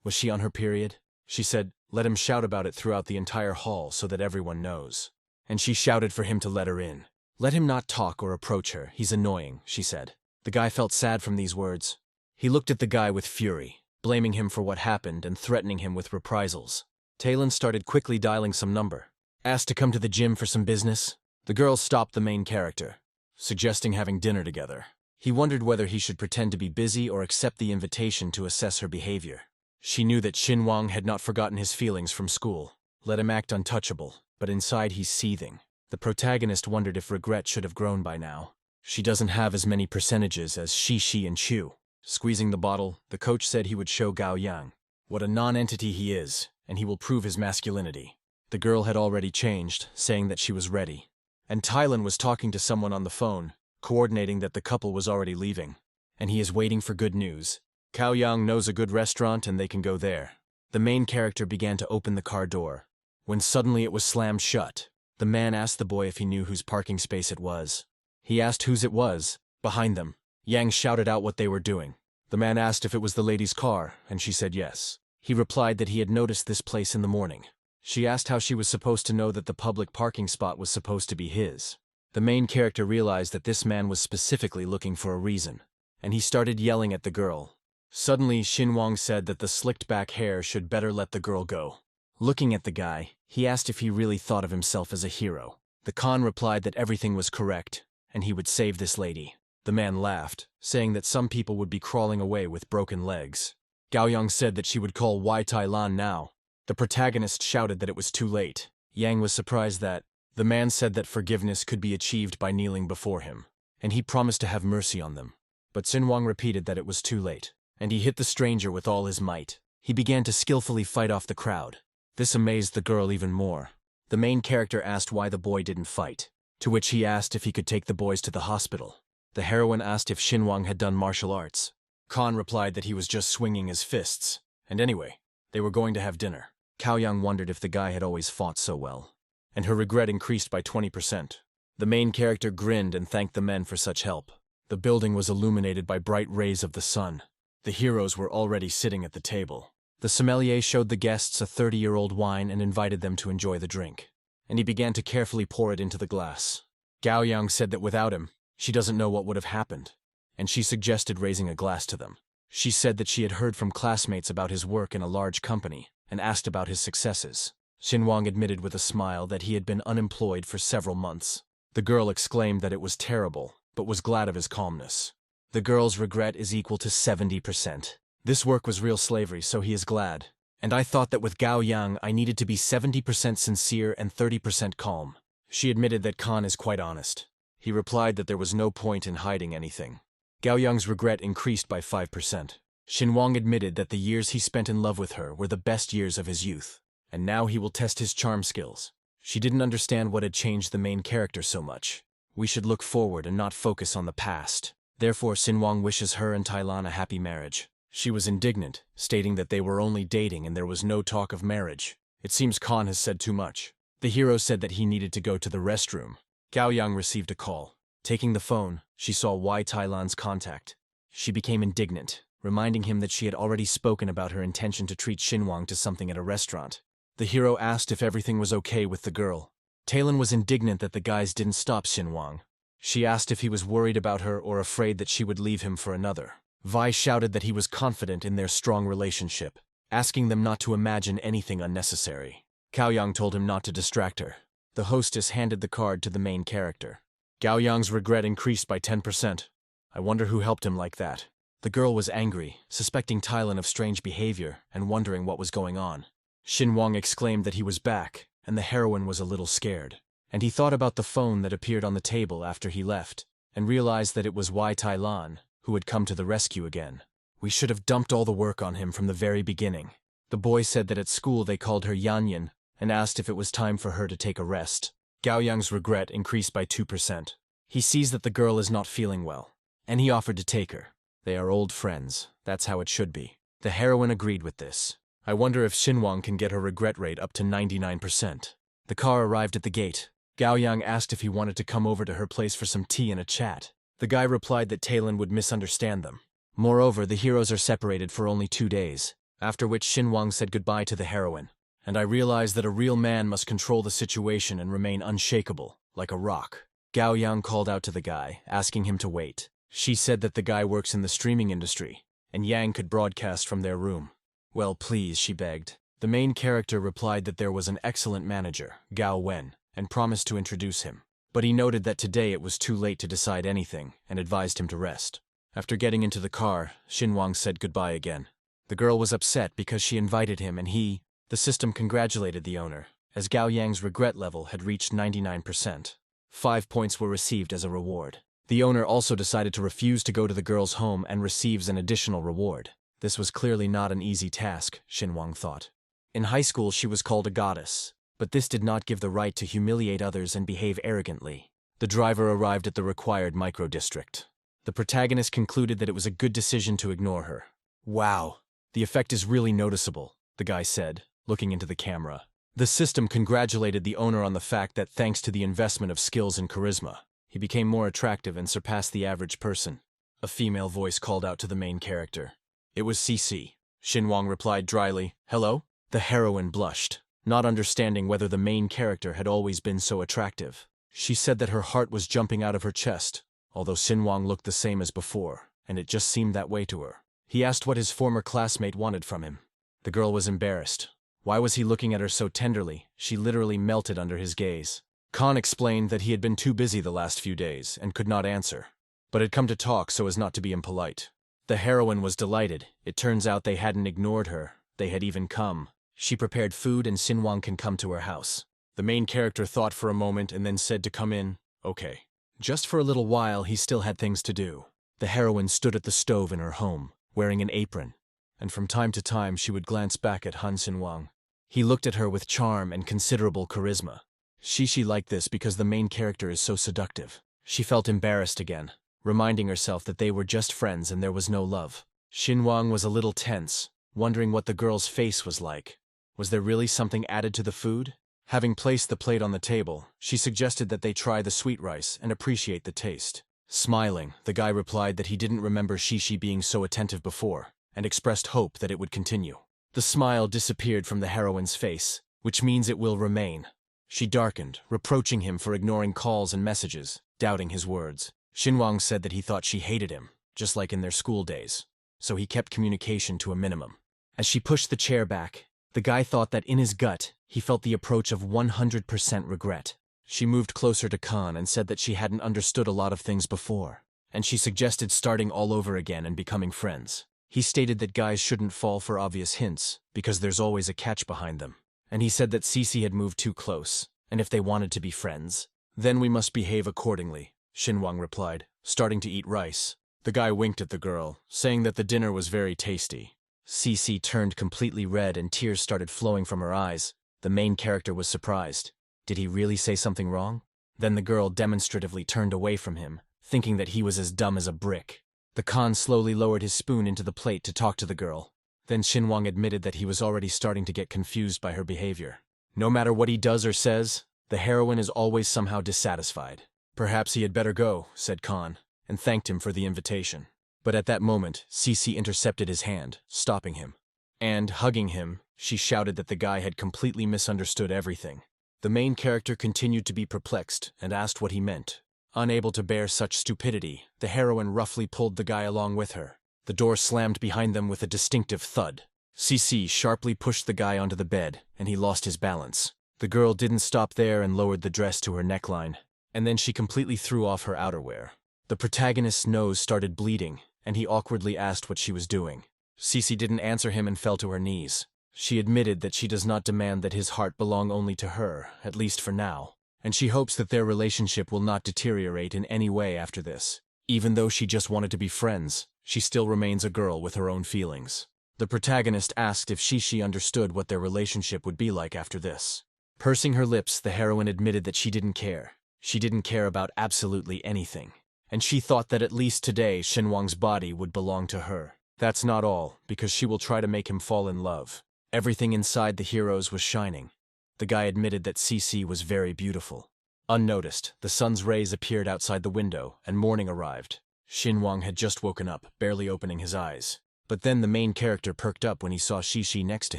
Was she on her period? She said, let him shout about it throughout the entire hall so that everyone knows. And she shouted for him to let her in. Let him not talk or approach her, he's annoying, she said. The guy felt sad from these words. He looked at the guy with fury, blaming him for what happened and threatening him with reprisals. Talon started quickly dialing some number. asked to come to the gym for some business. The girl stopped the main character, suggesting having dinner together. He wondered whether he should pretend to be busy or accept the invitation to assess her behavior. She knew that Xinguang had not forgotten his feelings from school. Let him act untouchable, but inside he's seething. The protagonist wondered if regret should have grown by now. She doesn't have as many percentages as Shi and Chu. Squeezing the bottle, the coach said he would show Gao Yang what a non-entity he is, and he will prove his masculinity. The girl had already changed, saying that she was ready. And Tylan was talking to someone on the phone, coordinating that the couple was already leaving. And he is waiting for good news. Cao Yang knows a good restaurant and they can go there. The main character began to open the car door, when suddenly it was slammed shut. The man asked the boy if he knew whose parking space it was. He asked whose it was. Behind them, Yang shouted out what they were doing. The man asked if it was the lady's car, and she said yes. He replied that he had noticed this place in the morning. She asked how she was supposed to know that the public parking spot was supposed to be his. The main character realized that this man was specifically looking for a reason, and he started yelling at the girl. Suddenly, Xinguang said that the slicked-back hair should better let the girl go. Looking at the guy, he asked if he really thought of himself as a hero. The Khan replied that everything was correct, and he would save this lady. The man laughed, saying that some people would be crawling away with broken legs. Gao Yang said that she would call Wai Tai Lan now. The protagonist shouted that it was too late. Yang was surprised that the man said that forgiveness could be achieved by kneeling before him, and he promised to have mercy on them. But Xinguang repeated that it was too late, and he hit the stranger with all his might. He began to skillfully fight off the crowd. This amazed the girl even more. The main character asked why the boy didn't fight, to which he asked if he could take the boys to the hospital. The heroine asked if Xinguang had done martial arts. Khan replied that he was just swinging his fists, and anyway, they were going to have dinner. Cao Yang wondered if the guy had always fought so well, and her regret increased by 20%. The main character grinned and thanked the men for such help. The building was illuminated by bright rays of the sun. The heroes were already sitting at the table. The sommelier showed the guests a 30-year-old wine and invited them to enjoy the drink, and he began to carefully pour it into the glass. Gao Yang said that without him, she doesn't know what would have happened, and she suggested raising a glass to them. She said that she had heard from classmates about his work in a large company and asked about his successes. Xinguang admitted with a smile that he had been unemployed for several months. The girl exclaimed that it was terrible, but was glad of his calmness. The girl's regret is equal to 70%. This work was real slavery, so he is glad. And I thought that with Gao Yang I needed to be 70% sincere and 30% calm. She admitted that Khan is quite honest. He replied that there was no point in hiding anything. Gao Yang's regret increased by 5%. Xinguang admitted that the years he spent in love with her were the best years of his youth, and now he will test his charm skills. She didn't understand what had changed the main character so much. We should look forward and not focus on the past. Therefore, Xinguang wishes her and Tylan a happy marriage. She was indignant, stating that they were only dating and there was no talk of marriage. It seems Khan has said too much. The hero said that he needed to go to the restroom. Gao Yang received a call. Taking the phone, she saw Wai Tylan's contact. She became indignant, reminding him that she had already spoken about her intention to treat Xinguang to something at a restaurant. The hero asked if everything was okay with the girl. Talon was indignant that the guys didn't stop Xinguang. She asked if he was worried about her or afraid that she would leave him for another. Vi shouted that he was confident in their strong relationship, asking them not to imagine anything unnecessary. Gao Yang told him not to distract her. The hostess handed the card to the main character. Gao Yang's regret increased by 10%. I wonder who helped him like that. The girl was angry, suspecting Tylan of strange behavior and wondering what was going on. Xinguang exclaimed that he was back, and the heroine was a little scared. And he thought about the phone that appeared on the table after he left, and realized that it was Wai Tylan, who had come to the rescue again. We should have dumped all the work on him from the very beginning. The boy said that at school they called her Yanyan, and asked if it was time for her to take a rest. Gao Yang's regret increased by 2%. He sees that the girl is not feeling well, and he offered to take her. They are old friends, that's how it should be. The heroine agreed with this. I wonder if Xinguang can get her regret rate up to 99%. The car arrived at the gate. Gao Yang asked if he wanted to come over to her place for some tea and a chat. The guy replied that Talon would misunderstand them. Moreover, the heroes are separated for only 2 days, after which Xinguang said goodbye to the heroine. And I realized that a real man must control the situation and remain unshakable, like a rock. Gao Yang called out to the guy, asking him to wait. She said that the guy works in the streaming industry, and Yang could broadcast from their room. Well, please, she begged. The main character replied that there was an excellent manager, Gowwen, and promised to introduce him. But he noted that today it was too late to decide anything and advised him to rest. After getting into the car, Xinguang said goodbye again. The girl was upset because she invited him and the system congratulated the owner, as Gao Yang's regret level had reached 99%. 5 points were received as a reward. The owner also decided to refuse to go to the girl's home and receives an additional reward. This was clearly not an easy task, Xinguang thought. In high school she was called a goddess, but this did not give the right to humiliate others and behave arrogantly. The driver arrived at the required micro-district. The protagonist concluded that it was a good decision to ignore her. "Wow, the effect is really noticeable," the guy said, looking into the camera. The system congratulated the owner on the fact that thanks to the investment of skills and charisma, he became more attractive and surpassed the average person. A female voice called out to the main character. It was CC. Xinguang replied dryly, "Hello?" The heroine blushed, not understanding whether the main character had always been so attractive. She said that her heart was jumping out of her chest, although Xinguang looked the same as before, and it just seemed that way to her. He asked what his former classmate wanted from him. The girl was embarrassed. Why was he looking at her so tenderly? She literally melted under his gaze. Khan explained that he had been too busy the last few days and could not answer, but had come to talk so as not to be impolite. The heroine was delighted. It turns out they hadn't ignored her. They had even come. She prepared food and Xinguang can come to her house. The main character thought for a moment and then said to come in. Okay. Just for a little while he still had things to do. The heroine stood at the stove in her home, wearing an apron, and from time to time she would glance back at Han Xinguang. He looked at her with charm and considerable charisma. She liked this because the main character is so seductive. She felt embarrassed again, reminding herself that they were just friends and there was no love. Xinguang was a little tense, wondering what the girl's face was like. Was there really something added to the food? Having placed the plate on the table, she suggested that they try the sweet rice and appreciate the taste. Smiling, the guy replied that he didn't remember Shishi being so attentive before, and expressed hope that it would continue. The smile disappeared from the heroine's face, which means it will remain. She darkened, reproaching him for ignoring calls and messages, doubting his words. Xinguang said that he thought she hated him, just like in their school days, so he kept communication to a minimum. As she pushed the chair back, the guy thought that in his gut, he felt the approach of 100% regret. She moved closer to Khan and said that she hadn't understood a lot of things before, and she suggested starting all over again and becoming friends. He stated that guys shouldn't fall for obvious hints, because there's always a catch behind them. And he said that Cece had moved too close, and if they wanted to be friends, then we must behave accordingly, Xinguang replied, starting to eat rice. The guy winked at the girl, saying that the dinner was very tasty. Cece turned completely red and tears started flowing from her eyes. The main character was surprised. Did he really say something wrong? Then the girl demonstratively turned away from him, thinking that he was as dumb as a brick. The Khan slowly lowered his spoon into the plate to talk to the girl. Then Xinguang admitted that he was already starting to get confused by her behavior. No matter what he does or says, the heroine is always somehow dissatisfied. Perhaps he had better go, said Khan, and thanked him for the invitation. But at that moment, Cece intercepted his hand, stopping him. And, hugging him, she shouted that the guy had completely misunderstood everything. The main character continued to be perplexed and asked what he meant. Unable to bear such stupidity, the heroine roughly pulled the guy along with her. The door slammed behind them with a distinctive thud. Cece sharply pushed the guy onto the bed, and he lost his balance. The girl didn't stop there and lowered the dress to her neckline, and then she completely threw off her outerwear. The protagonist's nose started bleeding, and he awkwardly asked what she was doing. Cece didn't answer him and fell to her knees. She admitted that she does not demand that his heart belong only to her, at least for now, and she hopes that their relationship will not deteriorate in any way after this. Even though she just wanted to be friends, she still remains a girl with her own feelings. The protagonist asked if Shishi understood what their relationship would be like after this. Pursing her lips, the heroine admitted that she didn't care. She didn't care about absolutely anything. And she thought that at least today Xinguang's body would belong to her. That's not all, because she will try to make him fall in love. Everything inside the heroes was shining. The guy admitted that Cece was very beautiful. Unnoticed, the sun's rays appeared outside the window, and morning arrived. Xinguang had just woken up, barely opening his eyes. But then the main character perked up when he saw Shishi next to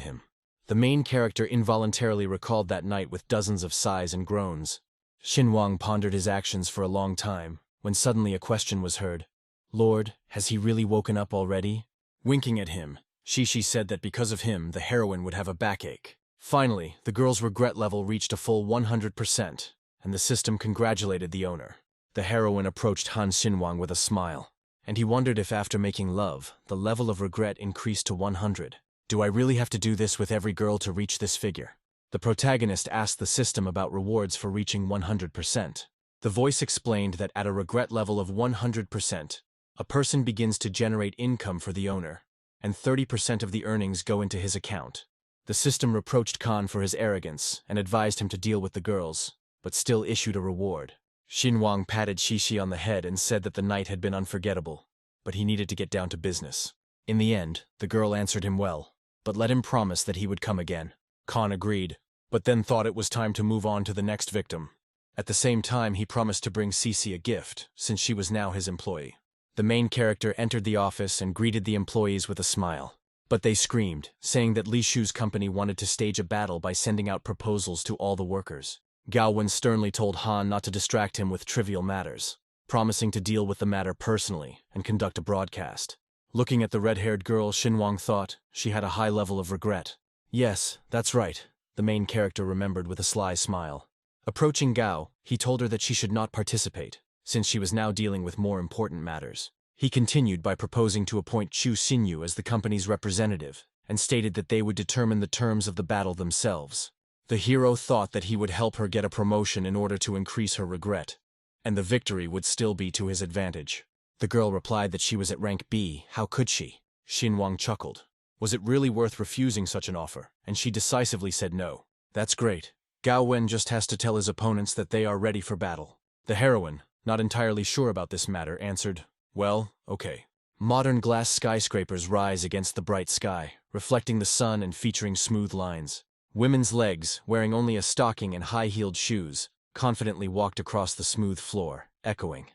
him. The main character involuntarily recalled that night with dozens of sighs and groans. Xinguang pondered his actions for a long time, when suddenly a question was heard. Lord, has he really woken up already? Winking at him, Shishi said that because of him, the heroine would have a backache. Finally, the girl's regret level reached a full 100%, and the system congratulated the owner. The heroine approached Han Xinwang with a smile, and he wondered if after making love, the level of regret increased to 100. Do I really have to do this with every girl to reach this figure? The protagonist asked the system about rewards for reaching 100%. The voice explained that at a regret level of 100%, a person begins to generate income for the owner, and 30% of the earnings go into his account. The system reproached Khan for his arrogance and advised him to deal with the girls, but still issued a reward. Xinwang patted Shishi on the head and said that the night had been unforgettable, but he needed to get down to business. In the end, the girl answered him well, but let him promise that he would come again. Khan agreed, but then thought it was time to move on to the next victim. At the same time, he promised to bring Cece a gift, since she was now his employee. The main character entered the office and greeted the employees with a smile. But they screamed, saying that Li Shu's company wanted to stage a battle by sending out proposals to all the workers. Gowwen sternly told Han not to distract him with trivial matters, promising to deal with the matter personally and conduct a broadcast. Looking at the red-haired girl, Xinwang thought she had a high level of regret. Yes, that's right, the main character remembered with a sly smile. Approaching Gao, he told her that she should not participate, since she was now dealing with more important matters. He continued by proposing to appoint Chu Xinyu as the company's representative, and stated that they would determine the terms of the battle themselves. The hero thought that he would help her get a promotion in order to increase her regret, and the victory would still be to his advantage. The girl replied that she was at rank B, how could she? Xinwang chuckled. Was it really worth refusing such an offer? And she decisively said no. That's great. Gowwen just has to tell his opponents that they are ready for battle. The heroine, not entirely sure about this matter, answered, well, okay. Modern glass skyscrapers rise against the bright sky, reflecting the sun and featuring smooth lines. Women's legs, wearing only a stocking and high-heeled shoes, confidently walked across the smooth floor, echoing.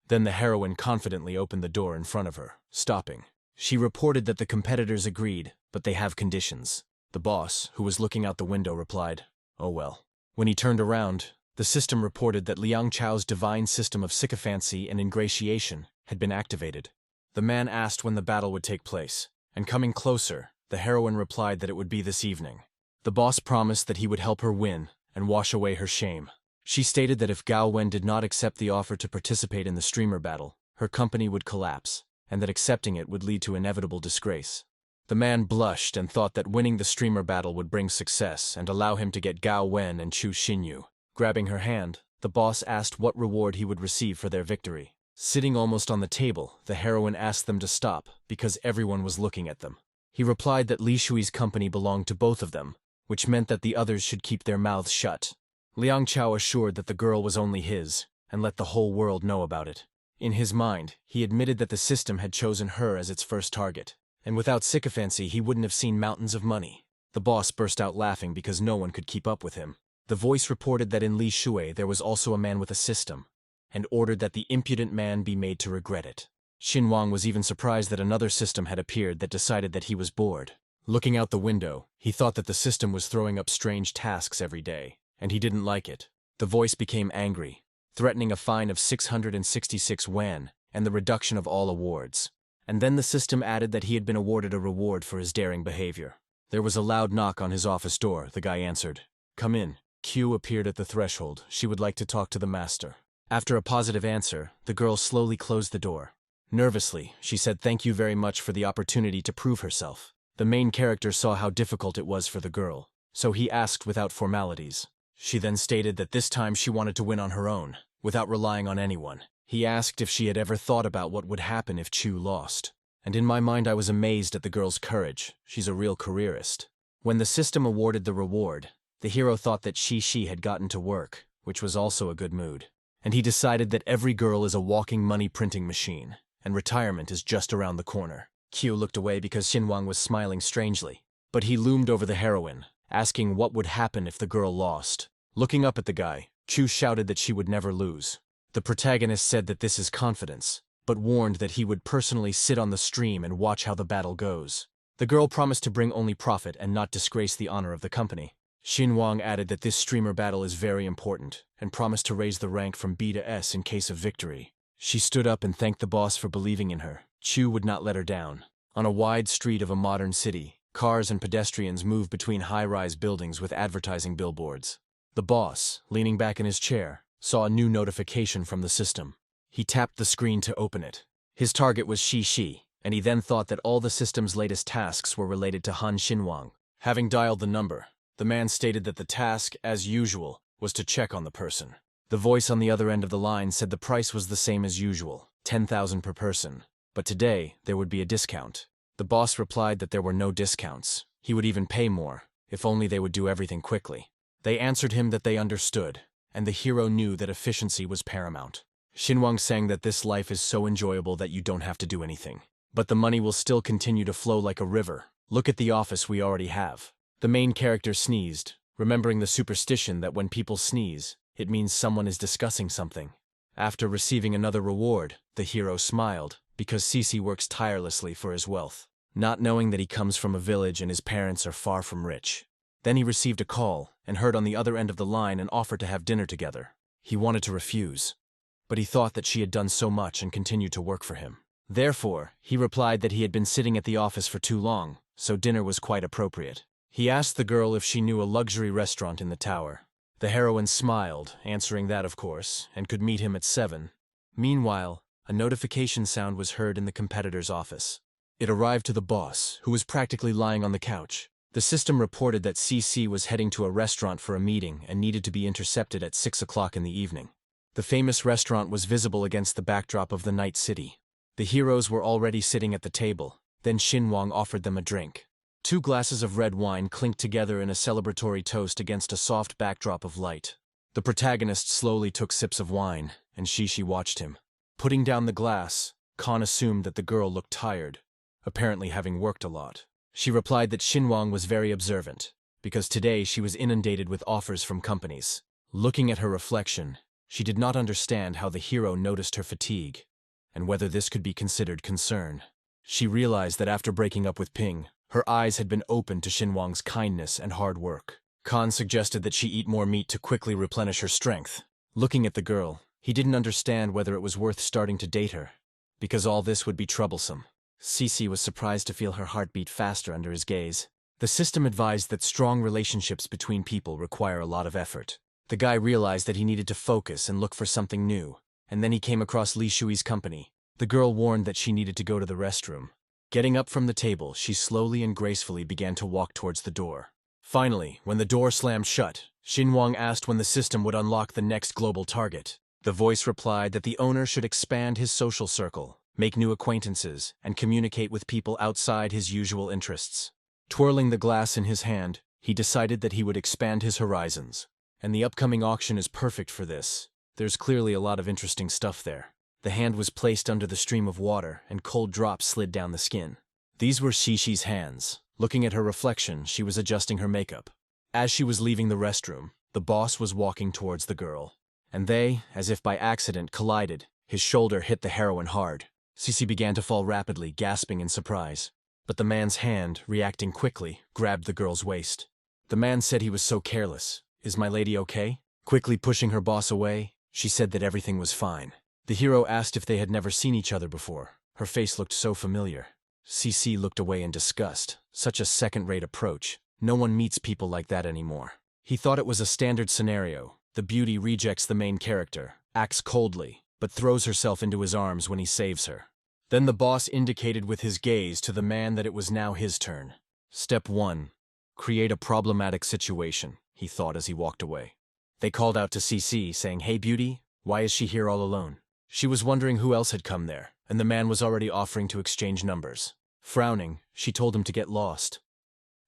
Then the heroine confidently opened the door in front of her, stopping. She reported that the competitors agreed, but they have conditions. The boss, who was looking out the window, replied, oh well. When he turned around, the system reported that Liang Chao's divine system of sycophancy and ingratiation had been activated. The man asked when the battle would take place, and coming closer, the heroine replied that it would be this evening. The boss promised that he would help her win and wash away her shame. She stated that if Gowwen did not accept the offer to participate in the streamer battle, her company would collapse, and that accepting it would lead to inevitable disgrace. The man blushed and thought that winning the streamer battle would bring success and allow him to get Gowwen and Chu Xinyu. Grabbing her hand, the boss asked what reward he would receive for their victory. Sitting almost on the table, the heroine asked them to stop because everyone was looking at them. He replied that Li Shui's company belonged to both of them, which meant that the others should keep their mouths shut. Liang Chao assured that the girl was only his, and let the whole world know about it. In his mind, he admitted that the system had chosen her as its first target, and without sycophancy he wouldn't have seen mountains of money. The boss burst out laughing because no one could keep up with him. The voice reported that in Li Shui there was also a man with a system, and ordered that the impudent man be made to regret it. Xinwang was even surprised that another system had appeared that decided that he was bored. Looking out the window, he thought that the system was throwing up strange tasks every day, and he didn't like it. The voice became angry, threatening a fine of 666 yuan and the reduction of all awards. And then the system added that he had been awarded a reward for his daring behavior. There was a loud knock on his office door. The guy answered. Come in. Q appeared at the threshold. She would like to talk to the master. After a positive answer, the girl slowly closed the door. Nervously, she said thank you very much for the opportunity to prove herself. The main character saw how difficult it was for the girl, so he asked without formalities. She then stated that this time she wanted to win on her own, without relying on anyone. He asked if she had ever thought about what would happen if Chu lost. And in my mind I was amazed at the girl's courage. She's a real careerist. When the system awarded the reward, the hero thought that she had gotten to work, which was also a good mood. And he decided that every girl is a walking money printing machine, and retirement is just around the corner. Q looked away because Xinwang was smiling strangely, but he loomed over the heroine, asking what would happen if the girl lost. Looking up at the guy, Chu shouted that she would never lose. The protagonist said that this is confidence, but warned that he would personally sit on the stream and watch how the battle goes. The girl promised to bring only profit and not disgrace the honor of the company. Xinwang added that this streamer battle is very important, and promised to raise the rank from B to S in case of victory. She stood up and thanked the boss for believing in her. Chu would not let her down. On a wide street of a modern city, cars and pedestrians move between high-rise buildings with advertising billboards. The boss, leaning back in his chair, saw a new notification from the system. He tapped the screen to open it. His target was Shi, and he then thought that all the system's latest tasks were related to Han Xinwang. Having dialed the number, the man stated that the task, as usual, was to check on the person. The voice on the other end of the line said the price was the same as usual, 10,000 per person, but today there would be a discount. The boss replied that there were no discounts. He would even pay more, if only they would do everything quickly. They answered him that they understood, and the hero knew that efficiency was paramount. Xinwang sang that this life is so enjoyable that you don't have to do anything. But the money will still continue to flow like a river. Look at the office we already have. The main character sneezed, remembering the superstition that when people sneeze, it means someone is discussing something. After receiving another reward, the hero smiled, because Cici works tirelessly for his wealth, not knowing that he comes from a village and his parents are far from rich. Then he received a call, and heard on the other end of the line an offer to have dinner together. He wanted to refuse, but he thought that she had done so much and continued to work for him. Therefore, he replied that he had been sitting at the office for too long, so dinner was quite appropriate. He asked the girl if she knew a luxury restaurant in the tower. The heroine smiled, answering that of course, and could meet him at 7. Meanwhile, a notification sound was heard in the competitor's office. It arrived to the boss, who was practically lying on the couch. The system reported that CC was heading to a restaurant for a meeting and needed to be intercepted at 6 o'clock in the evening. The famous restaurant was visible against the backdrop of the night city. The heroes were already sitting at the table. Then Xinwang offered them a drink. 2 glasses of red wine clinked together in a celebratory toast against a soft backdrop of light. The protagonist slowly took sips of wine, and Shishi watched him. Putting down the glass, Khan assumed that the girl looked tired, apparently having worked a lot. She replied that Xinwang was very observant, because today she was inundated with offers from companies. Looking at her reflection, she did not understand how the hero noticed her fatigue, and whether this could be considered concern. She realized that after breaking up with Ping, her eyes had been opened to Xinwang's kindness and hard work. Khan suggested that she eat more meat to quickly replenish her strength. Looking at the girl, he didn't understand whether it was worth starting to date her, because all this would be troublesome. Cici was surprised to feel her heart beat faster under his gaze. The system advised that strong relationships between people require a lot of effort. The guy realized that he needed to focus and look for something new, and then he came across Li Shui's company. The girl warned that she needed to go to the restroom. Getting up from the table, she slowly and gracefully began to walk towards the door. Finally, when the door slammed shut, Xinwang asked when the system would unlock the next global target. The voice replied that the owner should expand his social circle, make new acquaintances, and communicate with people outside his usual interests. Twirling the glass in his hand, he decided that he would expand his horizons. And the upcoming auction is perfect for this. There's clearly a lot of interesting stuff there. The hand was placed under the stream of water, and cold drops slid down the skin. These were Shishi's hands. Looking at her reflection, she was adjusting her makeup. As she was leaving the restroom, the boss was walking towards the girl. And they, as if by accident, collided. His shoulder hit the heroine hard. Cici began to fall rapidly, gasping in surprise. But the man's hand, reacting quickly, grabbed the girl's waist. The man said he was so careless. "Is my lady okay?" Quickly pushing her boss away, she said that everything was fine. The hero asked if they had never seen each other before. Her face looked so familiar. CC looked away in disgust. Such a second-rate approach. No one meets people like that anymore. He thought it was a standard scenario. The beauty rejects the main character, acts coldly, but throws herself into his arms when he saves her. Then the boss indicated with his gaze to the man that it was now his turn. Step 1. Create a problematic situation, he thought as he walked away. They called out to CC, saying, "Hey beauty, why is she here all alone?" She was wondering who else had come there, and the man was already offering to exchange numbers. Frowning, she told him to get lost.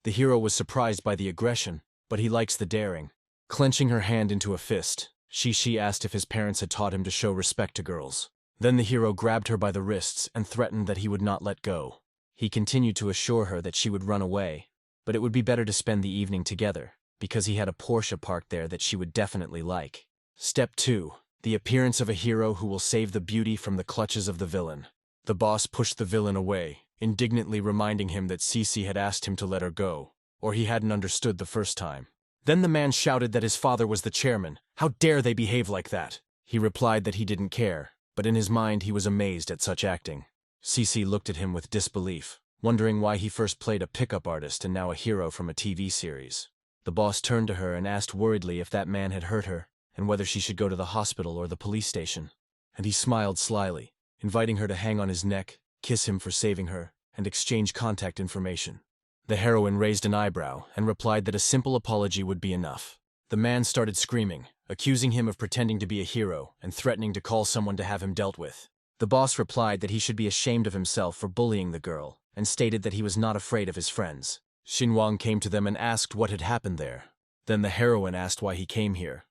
The hero was surprised by the aggression, but he likes the daring. Clenching her hand into a fist, Shi asked if his parents had taught him to show respect to girls. Then the hero grabbed her by the wrists and threatened that he would not let go. He continued to assure her that she would run away, but it would be better to spend the evening together, because he had a Porsche parked there that she would definitely like. Step 2. The appearance of a hero who will save the beauty from the clutches of the villain. The boss pushed the villain away, indignantly reminding him that Cici had asked him to let her go, or he hadn't understood the first time. Then the man shouted that his father was the chairman. How dare they behave like that? He replied that he didn't care, but in his mind he was amazed at such acting. Cici looked at him with disbelief. wondering why he first played a pickup artist and now a hero from a TV series. The boss turned to her and asked worriedly if that man had hurt her, and whether she should go to the hospital or the police station. And he smiled slyly, inviting her to hang on his neck, kiss him for saving her, and exchange contact information. The heroine raised an eyebrow and replied that a simple apology would be enough. The man started screaming, accusing him of pretending to be a hero and threatening to call someone to have him dealt with. The boss replied that he should be ashamed of himself for bullying the girl, and stated that he was not afraid of his friends. Xinhuang came to them and asked what had happened there. Then the heroine asked why he came here.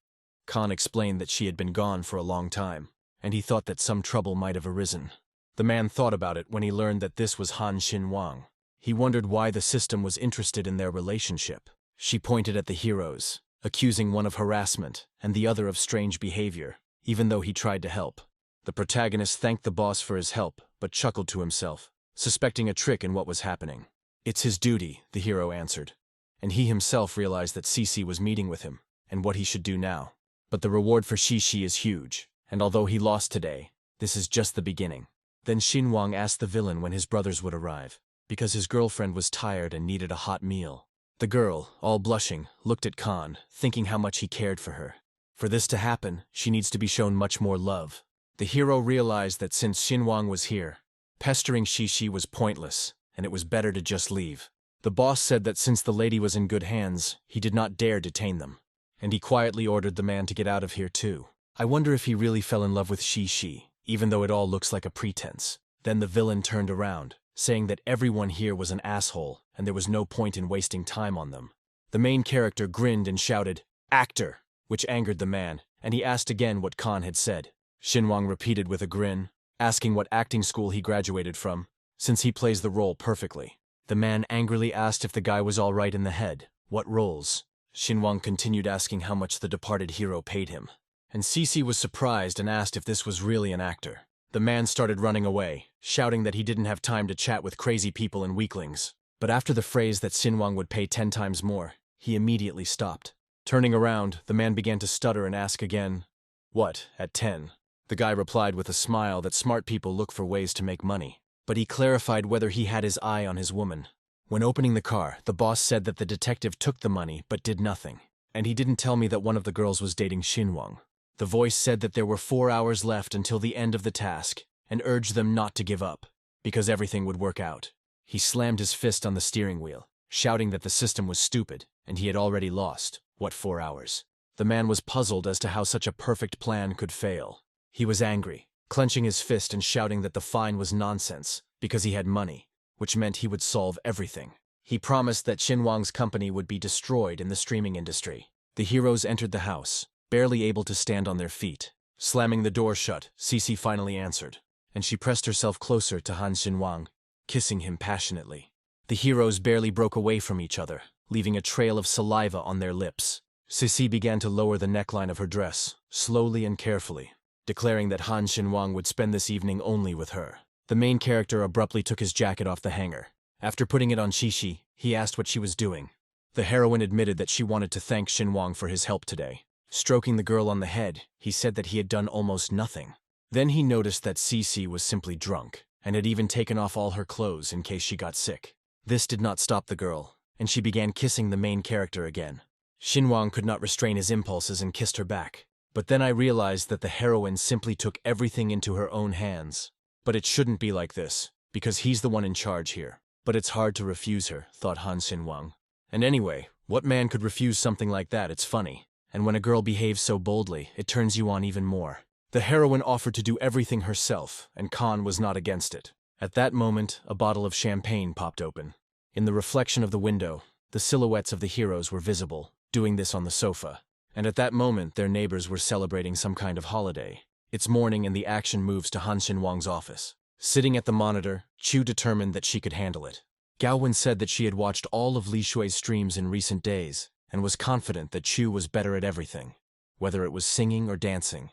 Khan explained that she had been gone for a long time, and he thought that some trouble might have arisen. The man thought about it when he learned that this was Han Xinhuang. He wondered why the system was interested in their relationship. She pointed at the heroes, accusing one of harassment and the other of strange behavior, even though he tried to help. The protagonist thanked the boss for his help, but chuckled to himself, suspecting a trick in what was happening. "It's his duty," the hero answered, and he himself realized that Cici was meeting with him, and what he should do now. But the reward for Shishi is huge, and although he lost today, this is just the beginning. Then Xinhuang asked the villain when his brothers would arrive, because his girlfriend was tired and needed a hot meal. The girl, all blushing, looked at Khan, thinking how much he cared for her. For this to happen, she needs to be shown much more love. The hero realized that since Xinhuang was here, pestering Shishi was pointless, and it was better to just leave. The boss said that since the lady was in good hands, he did not dare detain them, and he quietly ordered the man to get out of here too. I wonder if he really fell in love with Shishi, even though it all looks like a pretense. Then the villain turned around, saying that everyone here was an asshole, and there was no point in wasting time on them. The main character grinned and shouted, "Actor!" which angered the man, and he asked again what Khan had said. Xinhuang repeated with a grin, asking what acting school he graduated from, since he plays the role perfectly. The man angrily asked if the guy was all right in the head. What roles? Xinhuang continued asking how much the departed hero paid him. And Cici was surprised and asked if this was really an actor. The man started running away, shouting that he didn't have time to chat with crazy people and weaklings. But after the phrase that Xinhuang would pay 10 times more, he immediately stopped. Turning around, the man began to stutter and ask again, "What, at 10? The guy replied with a smile that smart people look for ways to make money. But he clarified whether he had his eye on his woman. When opening the car, the boss said that the detective took the money but did nothing. And he didn't tell me that one of the girls was dating Xinhuang. The voice said that there were 4 hours left until the end of the task, and urged them not to give up, because everything would work out. He slammed his fist on the steering wheel, shouting that the system was stupid, and he had already lost. What 4 hours? The man was puzzled as to how such a perfect plan could fail. He was angry, clenching his fist and shouting that the fine was nonsense, because he had money, which meant he would solve everything. He promised that Xinhuang's company would be destroyed in the streaming industry. The heroes entered the house, barely able to stand on their feet. Slamming the door shut, Cici finally answered, and she pressed herself closer to Han Xinhuang, kissing him passionately. The heroes barely broke away from each other, leaving a trail of saliva on their lips. Cici began to lower the neckline of her dress, slowly and carefully, declaring that Han Xinhuang would spend this evening only with her. The main character abruptly took his jacket off the hanger. After putting it on Shishi, he asked what she was doing. The heroine admitted that she wanted to thank Xinhuang for his help today. Stroking the girl on the head, he said that he had done almost nothing. Then he noticed that Cici was simply drunk, and had even taken off all her clothes in case she got sick. This did not stop the girl, and she began kissing the main character again. Xinhuang could not restrain his impulses and kissed her back. But then I realized that the heroine simply took everything into her own hands. But it shouldn't be like this, because he's the one in charge here. But it's hard to refuse her, thought Han Xinhuang. And anyway, what man could refuse something like that? It's funny. And when a girl behaves so boldly, it turns you on even more. The heroine offered to do everything herself, and Khan was not against it. At that moment, a bottle of champagne popped open. In the reflection of the window, the silhouettes of the heroes were visible, doing this on the sofa. And at that moment, their neighbors were celebrating some kind of holiday. It's morning and the action moves to Han Xinhuang's office. Sitting at the monitor, Chu determined that she could handle it. Gowwen said that she had watched all of Li Shui's streams in recent days, and was confident that Chu was better at everything, whether it was singing or dancing.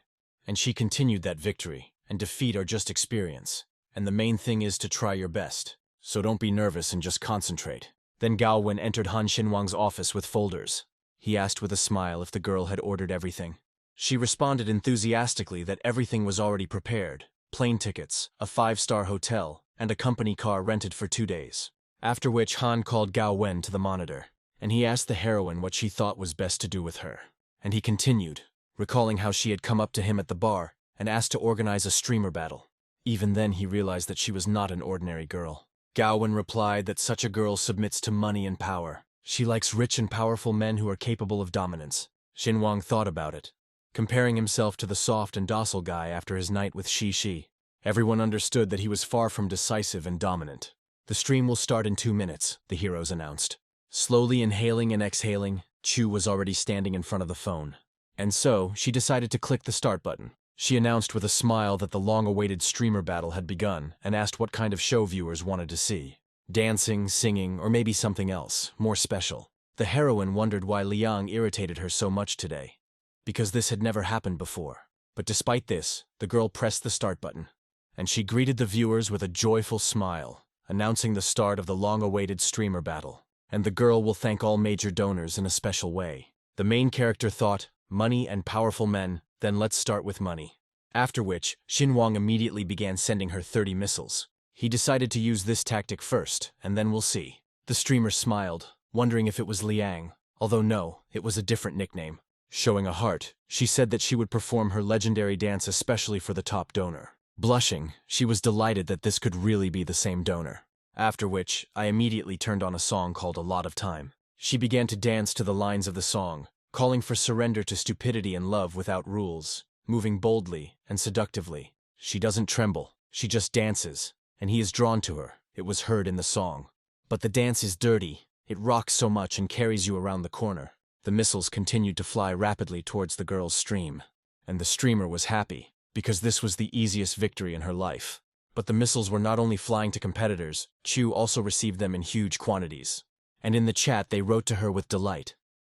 And she continued that victory, and defeat are just experience. And the main thing is to try your best. So don't be nervous and just concentrate. Then Gowwen entered Han Xinhuang's office with folders. He asked with a smile if the girl had ordered everything. She responded enthusiastically that everything was already prepared. Plane tickets, a 5-star hotel, and a company car rented for 2 days. After which Han called Gowwen to the monitor, and he asked the heroine what she thought was best to do with her. And he continued, recalling how she had come up to him at the bar and asked to organize a streamer battle. Even then he realized that she was not an ordinary girl. Gowwen replied that such a girl submits to money and power. She likes rich and powerful men who are capable of dominance. Xinhuang thought about it, comparing himself to the soft and docile guy after his night with Shi. Everyone understood that he was far from decisive and dominant. The stream will start in 2 minutes, the heroes announced. Slowly inhaling and exhaling, Chu was already standing in front of the phone. And so, she decided to click the start button. She announced with a smile that the long-awaited streamer battle had begun and asked what kind of show viewers wanted to see. Dancing, singing, or maybe something else, more special. The heroine wondered why Liang irritated her so much today, because this had never happened before. But despite this, the girl pressed the start button, and she greeted the viewers with a joyful smile, announcing the start of the long-awaited streamer battle. And the girl will thank all major donors in a special way. The main character thought, money and powerful men, then let's start with money. After which, Xinhuang immediately began sending her 30 missiles. He decided to use this tactic first, and then we'll see. The streamer smiled, wondering if it was Liang, although no, it was a different nickname. Showing a heart, she said that she would perform her legendary dance especially for the top donor. Blushing, she was delighted that this could really be the same donor. After which, I immediately turned on a song called A Lot of Time. She began to dance to the lines of the song, calling for surrender to stupidity and love without rules, moving boldly and seductively. She doesn't tremble, she just dances, and he is drawn to her. It was heard in the song. But the dance is dirty, it rocks so much and carries you around the corner. The missiles continued to fly rapidly towards the girl's stream, and the streamer was happy, because this was the easiest victory in her life. But the missiles were not only flying to competitors, Chu also received them in huge quantities. And in the chat they wrote to her with delight.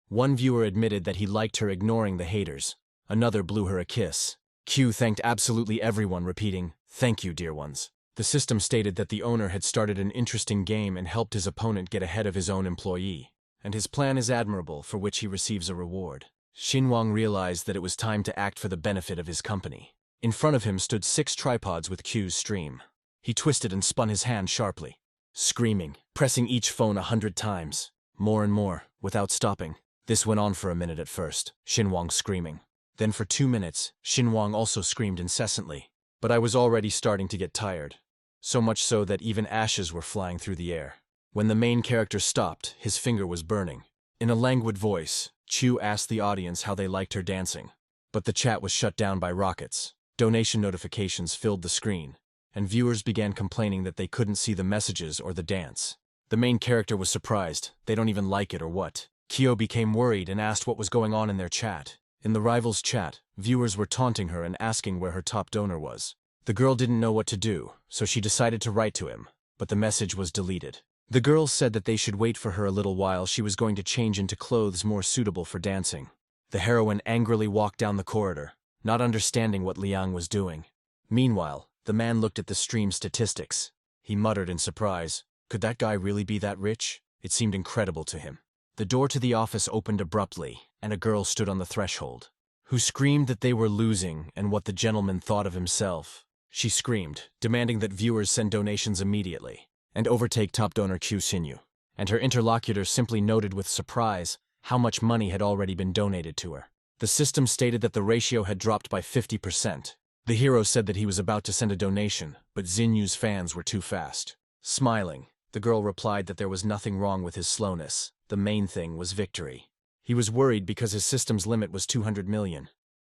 One viewer admitted that he liked her ignoring the haters. Another blew her a kiss. Q thanked absolutely everyone, repeating, "Thank you, dear ones." The system stated that the owner had started an interesting game and helped his opponent get ahead of his own employee. And his plan is admirable, for which he receives a reward. Xinhuang realized that it was time to act for the benefit of his company. In front of him stood 6 tripods with Q's stream. He twisted and spun his hand sharply, screaming, pressing each phone 100 times, more and more, without stopping. This went on for a minute at first, Xinhuang screaming. Then for 2 minutes, Xinhuang also screamed incessantly. But I was already starting to get tired, so much so that even ashes were flying through the air. When the main character stopped, his finger was burning. In a languid voice, Chu asked the audience how they liked her dancing. But the chat was shut down by rockets. Donation notifications filled the screen, and viewers began complaining that they couldn't see the messages or the dance. The main character was surprised. They don't even like it or what. Kyo became worried and asked what was going on in their chat. In the rivals' chat, viewers were taunting her and asking where her top donor was. The girl didn't know what to do, so she decided to write to him, but the message was deleted. The girl said that they should wait for her a little while. She was going to change into clothes more suitable for dancing. The heroine angrily walked down the corridor, not understanding what Liang was doing. Meanwhile, the man looked at the stream statistics. He muttered in surprise, could that guy really be that rich? It seemed incredible to him. The door to the office opened abruptly, and a girl stood on the threshold, who screamed that they were losing and what the gentleman thought of himself. She screamed, demanding that viewers send donations immediately, and overtake top donor Q Xinyu. And her interlocutor simply noted with surprise how much money had already been donated to her. The system stated that the ratio had dropped by 50%. The hero said that he was about to send a donation, but Xinyu's fans were too fast. Smiling, the girl replied that there was nothing wrong with his slowness. The main thing was victory. He was worried because his system's limit was 200 million,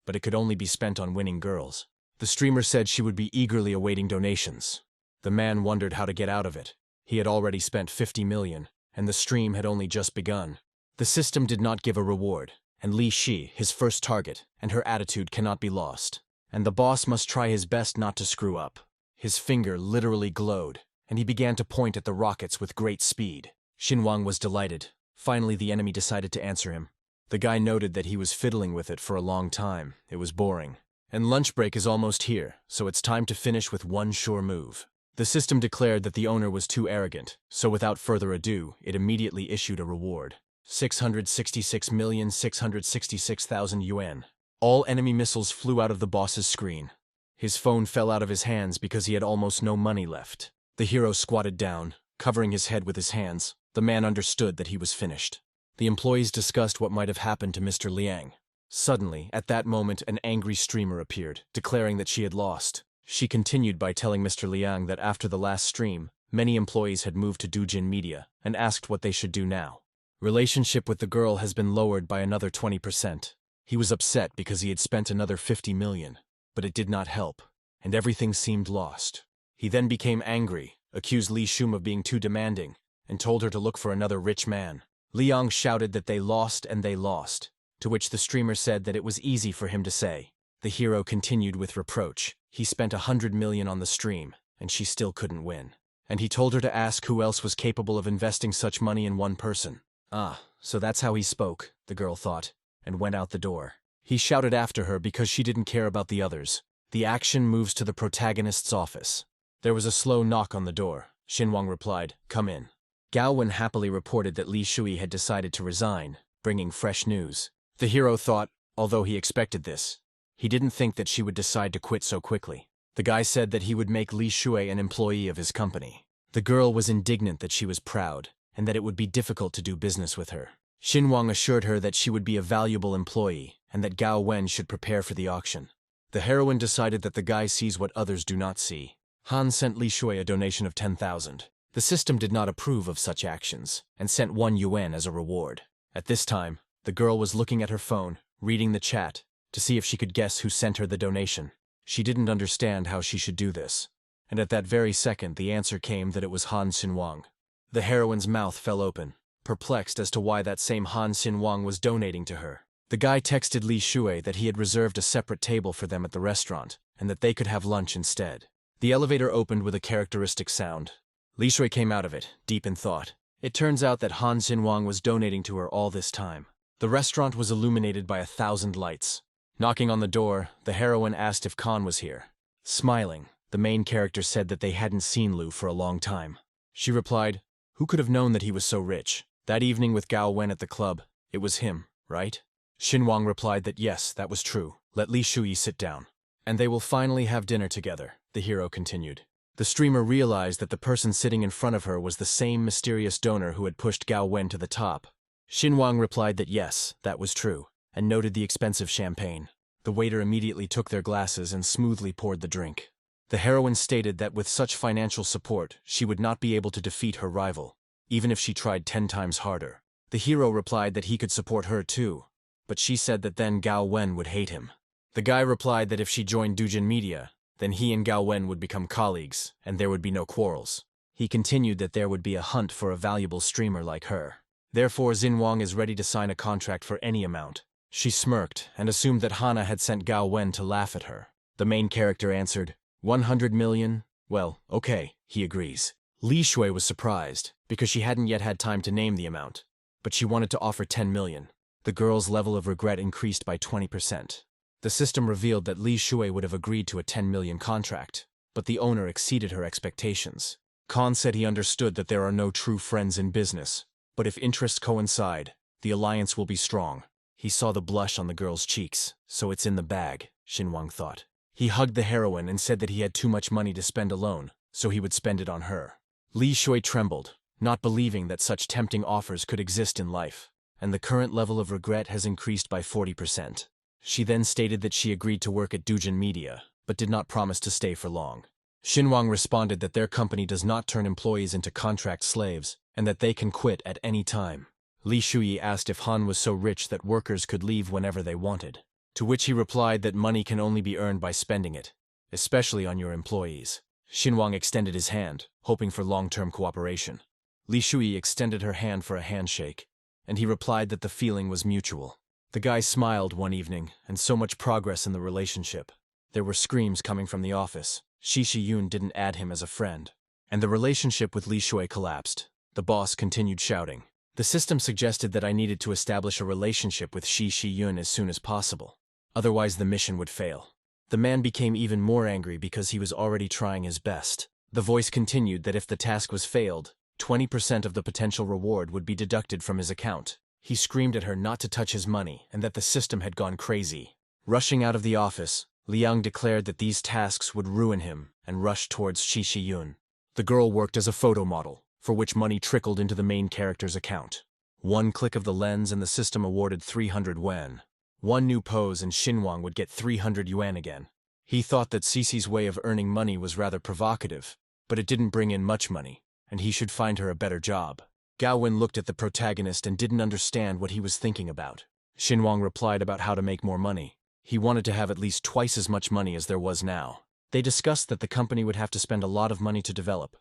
but it could only be spent on winning girls. The streamer said she would be eagerly awaiting donations. The man wondered how to get out of it. He had already spent 50 million, and the stream had only just begun. The system did not give a reward, and Li Shi, his first target, and her attitude cannot be lost. And the boss must try his best not to screw up. His finger literally glowed, and he began to point at the rockets with great speed. Xinhuang was delighted. Finally, the enemy decided to answer him. The guy noted that he was fiddling with it for a long time. It was boring. And lunch break is almost here, so it's time to finish with one sure move. The system declared that the owner was too arrogant, so without further ado, it immediately issued a reward. 666,666,000 yuan. All enemy missiles flew out of the boss's screen. His phone fell out of his hands because he had almost no money left. The hero squatted down, covering his head with his hands. The man understood that he was finished. The employees discussed what might have happened to Mr. Liang. Suddenly, at that moment, an angry streamer appeared, declaring that she had lost. She continued by telling Mr. Liang that after the last stream, many employees had moved to Dujin Media and asked what they should do now. Relationship with the girl has been lowered by another 20%. He was upset because he had spent another 50 million, but it did not help, and everything seemed lost. He then became angry, accused Li Shum of being too demanding, and told her to look for another rich man. Liang shouted that they lost and they lost, to which the streamer said that it was easy for him to say. The hero continued with reproach. He spent 100 million on the stream, and she still couldn't win. And he told her to ask who else was capable of investing such money in one person. Ah, so that's how he spoke, the girl thought, and went out the door. He shouted after her because she didn't care about the others. The action moves to the protagonist's office. There was a slow knock on the door. Xinhuang replied, "Come in." Gowwen happily reported that Li Shui had decided to resign, bringing fresh news. The hero thought, although he expected this, he didn't think that she would decide to quit so quickly. The guy said that he would make Li Shui an employee of his company. The girl was indignant that she was proud, and that it would be difficult to do business with her. Xinhuang assured her that she would be a valuable employee, and that Gowwen should prepare for the auction. The heroine decided that the guy sees what others do not see. Han sent Li Shui a donation of 10,000. The system did not approve of such actions, and sent 1 yuan as a reward. At this time, the girl was looking at her phone, reading the chat, to see if she could guess who sent her the donation. She didn't understand how she should do this, and at that very second the answer came that it was Han Xinhuang. The heroine's mouth fell open, perplexed as to why that same Han Xinhuang was donating to her. The guy texted Li Shui that he had reserved a separate table for them at the restaurant, and that they could have lunch instead. The elevator opened with a characteristic sound. Li Shui came out of it, deep in thought. It turns out that Han Xinhuang was donating to her all this time. The restaurant was illuminated by 1,000 lights. Knocking on the door, the heroine asked if Khan was here. Smiling, the main character said that they hadn't seen Lu for a long time. She replied, "Who could have known that he was so rich? That evening with Gowwen at the club, it was him, right?" Xinhuang replied that yes, that was true. Let Li Shui sit down. "And they will finally have dinner together," the hero continued. The streamer realized that the person sitting in front of her was the same mysterious donor who had pushed Gowwen to the top. Xinhuang replied that yes, that was true, and noted the expensive champagne. The waiter immediately took their glasses and smoothly poured the drink. The heroine stated that with such financial support, she would not be able to defeat her rival, even if she tried 10 times harder. The hero replied that he could support her too, but she said that then Gowwen would hate him. The guy replied that if she joined Dujin Media, then he and Gowwen would become colleagues, and there would be no quarrels. He continued that there would be a hunt for a valuable streamer like her. Therefore, Xinhuang is ready to sign a contract for any amount. She smirked and assumed that Hana had sent Gowwen to laugh at her. The main character answered, 100 million? Well, okay, he agrees. Li Shui was surprised, because she hadn't yet had time to name the amount, but she wanted to offer 10 million. The girl's level of regret increased by 20%. The system revealed that Li Shui would have agreed to a 10 million contract, but the owner exceeded her expectations. Khan said he understood that there are no true friends in business, but if interests coincide, the alliance will be strong. He saw the blush on the girl's cheeks, so it's in the bag, Xinhuang thought. He hugged the heroine and said that he had too much money to spend alone, so he would spend it on her. Li Shui trembled, not believing that such tempting offers could exist in life, and the current level of regret has increased by 40%. She then stated that she agreed to work at Dujin Media, but did not promise to stay for long. Xinhuang responded that their company does not turn employees into contract slaves, and that they can quit at any time. Li Shui asked if Han was so rich that workers could leave whenever they wanted, to which he replied that money can only be earned by spending it, especially on your employees. Xinhuang extended his hand, hoping for long-term cooperation. Li Shui extended her hand for a handshake, and he replied that the feeling was mutual. The guy smiled one evening, and so much progress in the relationship. There were screams coming from the office. Shi Yun didn't add him as a friend, and the relationship with Li Shui collapsed. The boss continued shouting. The system suggested that I needed to establish a relationship with Shi Yun as soon as possible. Otherwise the mission would fail. The man became even more angry because he was already trying his best. The voice continued that if the task was failed, 20% of the potential reward would be deducted from his account. He screamed at her not to touch his money and that the system had gone crazy. Rushing out of the office, Liang declared that these tasks would ruin him and rushed towards Shi Yun. The girl worked as a photo model, for which money trickled into the main character's account. One click of the lens and the system awarded 300 yuan. One new pose and Xinhuang would get 300 yuan again. He thought that Cece's way of earning money was rather provocative, but it didn't bring in much money, and he should find her a better job. Gowwen looked at the protagonist and didn't understand what he was thinking about. Xinhuang replied about how to make more money. He wanted to have at least twice as much money as there was now. They discussed that the company would have to spend a lot of money to develop,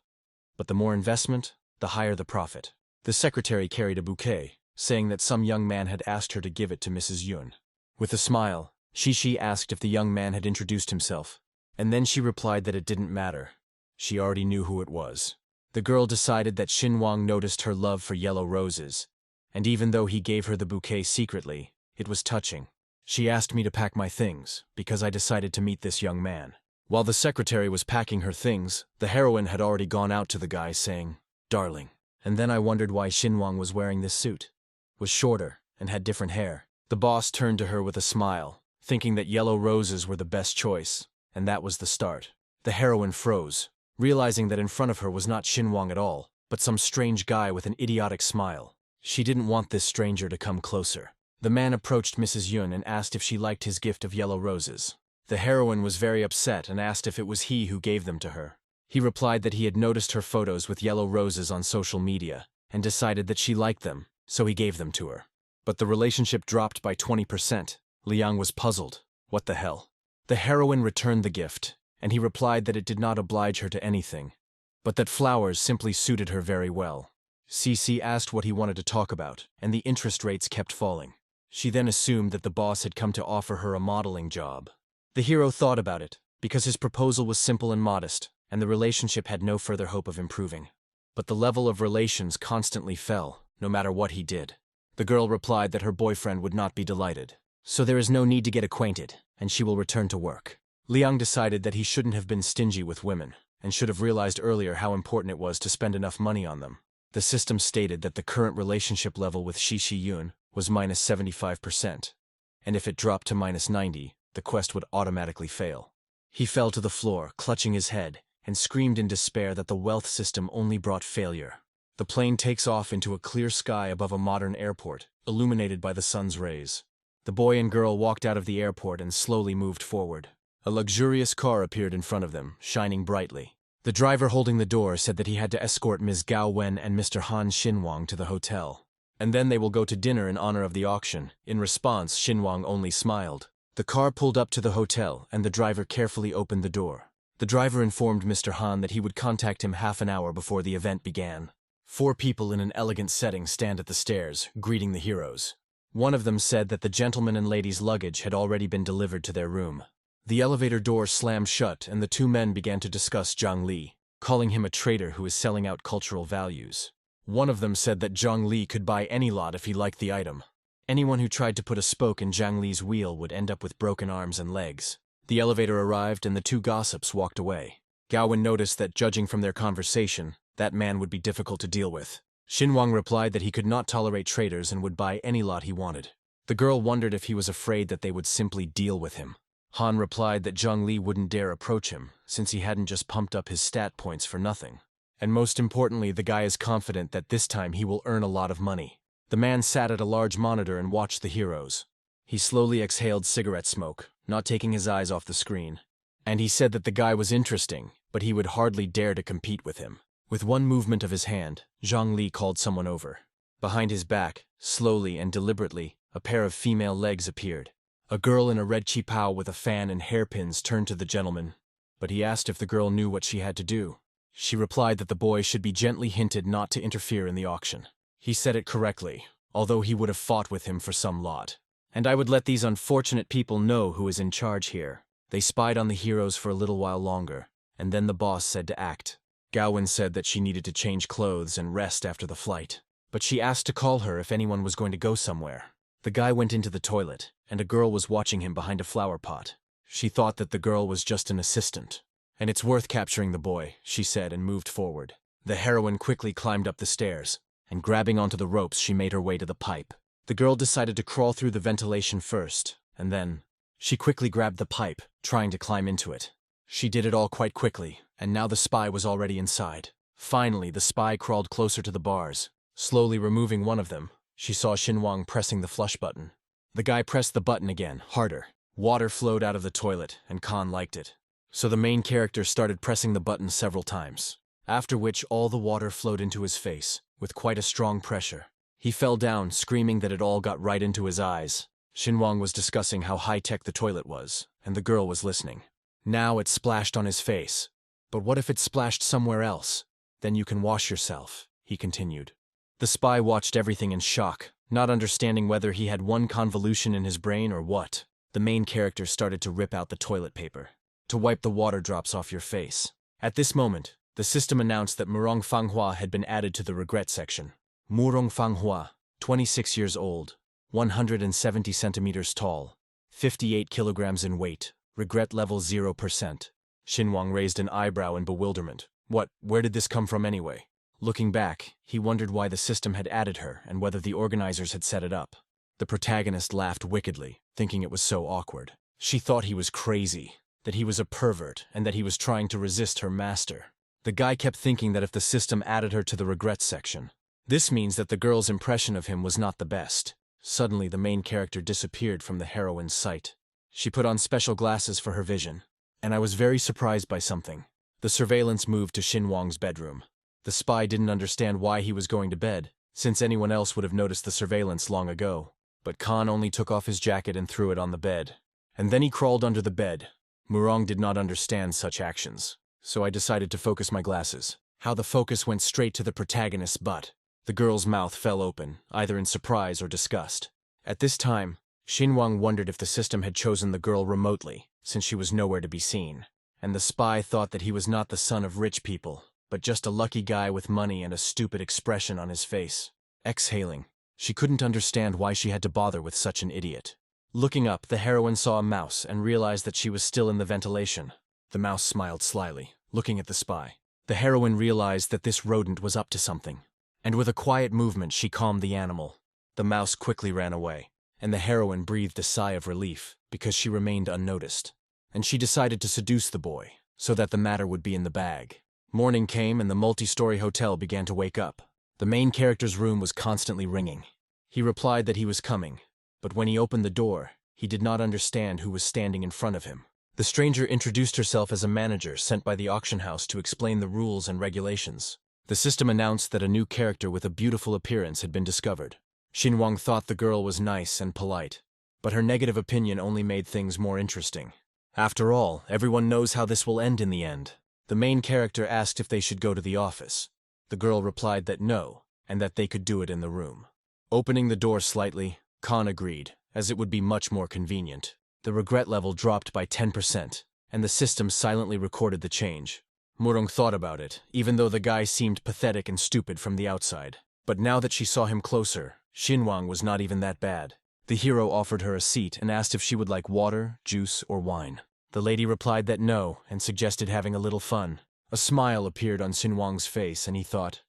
but the more investment, the higher the profit. The secretary carried a bouquet, saying that some young man had asked her to give it to Mrs. Yun. With a smile, Shishi asked if the young man had introduced himself, and then she replied that it didn't matter. She already knew who it was. The girl decided that Xinhuang noticed her love for yellow roses, and even though he gave her the bouquet secretly, it was touching. She asked me to pack my things, because I decided to meet this young man. While the secretary was packing her things, the heroine had already gone out to the guy saying, "Darling." And then I wondered why Xinhuang was wearing this suit. Was shorter, and had different hair. The boss turned to her with a smile, thinking that yellow roses were the best choice, and that was the start. The heroine froze, realizing that in front of her was not Xinhuang at all, but some strange guy with an idiotic smile. She didn't want this stranger to come closer. The man approached Mrs. Yun and asked if she liked his gift of yellow roses. The heroine was very upset and asked if it was he who gave them to her. He replied that he had noticed her photos with yellow roses on social media and decided that she liked them, so he gave them to her. But the relationship dropped by 20%. Liang was puzzled. What the hell? The heroine returned the gift, and he replied that it did not oblige her to anything, but that flowers simply suited her very well. Cece asked what he wanted to talk about, and the interest rates kept falling. She then assumed that the boss had come to offer her a modeling job. The hero thought about it, because his proposal was simple and modest, and the relationship had no further hope of improving. But the level of relations constantly fell, no matter what he did. The girl replied that her boyfriend would not be delighted. So there is no need to get acquainted, and she will return to work. Liang decided that he shouldn't have been stingy with women, and should have realized earlier how important it was to spend enough money on them. The system stated that the current relationship level with Shishi Yun was -75%, and if it dropped to -90, the quest would automatically fail. He fell to the floor, clutching his head, and screamed in despair that the wealth system only brought failure. The plane takes off into a clear sky above a modern airport, illuminated by the sun's rays. The boy and girl walked out of the airport and slowly moved forward. A luxurious car appeared in front of them, shining brightly. The driver holding the door said that he had to escort Ms. Gowwen and Mr. Han Xinhuang to the hotel. And then they will go to dinner in honor of the auction. In response, Xinhuang only smiled. The car pulled up to the hotel, and the driver carefully opened the door. The driver informed Mr. Han that he would contact him half an hour before the event began. 4 people in an elegant setting stand at the stairs, greeting the heroes. One of them said that the gentleman and lady's luggage had already been delivered to their room. The elevator door slammed shut, and the 2 men began to discuss Zhang Li, calling him a traitor who is selling out cultural values. One of them said that Zhang Li could buy any lot if he liked the item. Anyone who tried to put a spoke in Zhang Li's wheel would end up with broken arms and legs. The elevator arrived and the 2 gossips walked away. Gowwen noticed that, judging from their conversation, that man would be difficult to deal with. Xinhuang replied that he could not tolerate traitors and would buy any lot he wanted. The girl wondered if he was afraid that they would simply deal with him. Han replied that Zhang Li wouldn't dare approach him, since he hadn't just pumped up his stat points for nothing. And most importantly, the guy is confident that this time he will earn a lot of money. The man sat at a large monitor and watched the heroes. He slowly exhaled cigarette smoke, not taking his eyes off the screen. And he said that the guy was interesting, but he would hardly dare to compete with him. With one movement of his hand, Zhang Li called someone over. Behind his back, slowly and deliberately, a pair of female legs appeared. A girl in a red qipao with a fan and hairpins turned to the gentleman, but he asked if the girl knew what she had to do. She replied that the boy should be gently hinted not to interfere in the auction. He said it correctly, although he would have fought with him for some lot. And I would let these unfortunate people know who is in charge here. They spied on the heroes for a little while longer, and then the boss said to act. Gowwen said that she needed to change clothes and rest after the flight, but she asked to call her if anyone was going to go somewhere. The guy went into the toilet, and a girl was watching him behind a flower pot. She thought that the girl was just an assistant. And it's worth capturing the boy, she said, and moved forward. The heroine quickly climbed up the stairs, and grabbing onto the ropes, she made her way to the pipe. The girl decided to crawl through the ventilation first, and then she quickly grabbed the pipe, trying to climb into it. She did it all quite quickly, and now the spy was already inside. Finally, the spy crawled closer to the bars. Slowly removing one of them, she saw Xinguang pressing the flush button. The guy pressed the button again, harder. Water flowed out of the toilet, and Khan liked it. So the main character started pressing the button several times, after which all the water flowed into his face, with quite a strong pressure. He fell down, screaming that it all got right into his eyes. Xinguang was discussing how high-tech the toilet was, and the girl was listening. Now it splashed on his face. But what if it splashed somewhere else? Then you can wash yourself, he continued. The spy watched everything in shock, not understanding whether he had one convolution in his brain or what. The main character started to rip out the toilet paper to wipe the water drops off your face. At this moment, the system announced that Murong Fanghua had been added to the regret section. Murong Fanghua, 26 years old, 170 centimeters tall, 58 kilograms in weight, regret level 0%. Xinguang raised an eyebrow in bewilderment. Where did this come from anyway? Looking back, he wondered why the system had added her and whether the organizers had set it up. The protagonist laughed wickedly, thinking it was so awkward. She thought he was crazy, that he was a pervert, and that he was trying to resist her master. The guy kept thinking that if the system added her to the regrets section, this means that the girl's impression of him was not the best. Suddenly, the main character disappeared from the heroine's sight. She put on special glasses for her vision, and I was very surprised by something. The surveillance moved to Xinguang's bedroom. The spy didn't understand why he was going to bed, since anyone else would have noticed the surveillance long ago. But Khan only took off his jacket and threw it on the bed. And then he crawled under the bed. Murong did not understand such actions, so I decided to focus my glasses. How the focus went straight to the protagonist's butt. The girl's mouth fell open, either in surprise or disgust. At this time, Xinguang wondered if the system had chosen the girl remotely, since she was nowhere to be seen. And the spy thought that he was not the son of rich people, but just a lucky guy with money and a stupid expression on his face. Exhaling, she couldn't understand why she had to bother with such an idiot. Looking up, the heroine saw a mouse and realized that she was still in the ventilation. The mouse smiled slyly, looking at the spy. The heroine realized that this rodent was up to something, and with a quiet movement she calmed the animal. The mouse quickly ran away, and the heroine breathed a sigh of relief because she remained unnoticed. And she decided to seduce the boy, so that the matter would be in the bag. Morning came and the multi-story hotel began to wake up. The main character's room was constantly ringing. He replied that he was coming, but when he opened the door, he did not understand who was standing in front of him. The stranger introduced herself as a manager sent by the auction house to explain the rules and regulations. The system announced that a new character with a beautiful appearance had been discovered. Xinguang thought the girl was nice and polite, but her negative opinion only made things more interesting. After all, everyone knows how this will end in the end. The main character asked if they should go to the office. The girl replied that no, and that they could do it in the room. Opening the door slightly, Khan agreed, as it would be much more convenient. The regret level dropped by 10%, and the system silently recorded the change. Murong thought about it, even though the guy seemed pathetic and stupid from the outside. But now that she saw him closer, Xinguang was not even that bad. The hero offered her a seat and asked if she would like water, juice, or wine. The lady replied that no, and suggested having a little fun. A smile appeared on Xinguang's face, and he thought,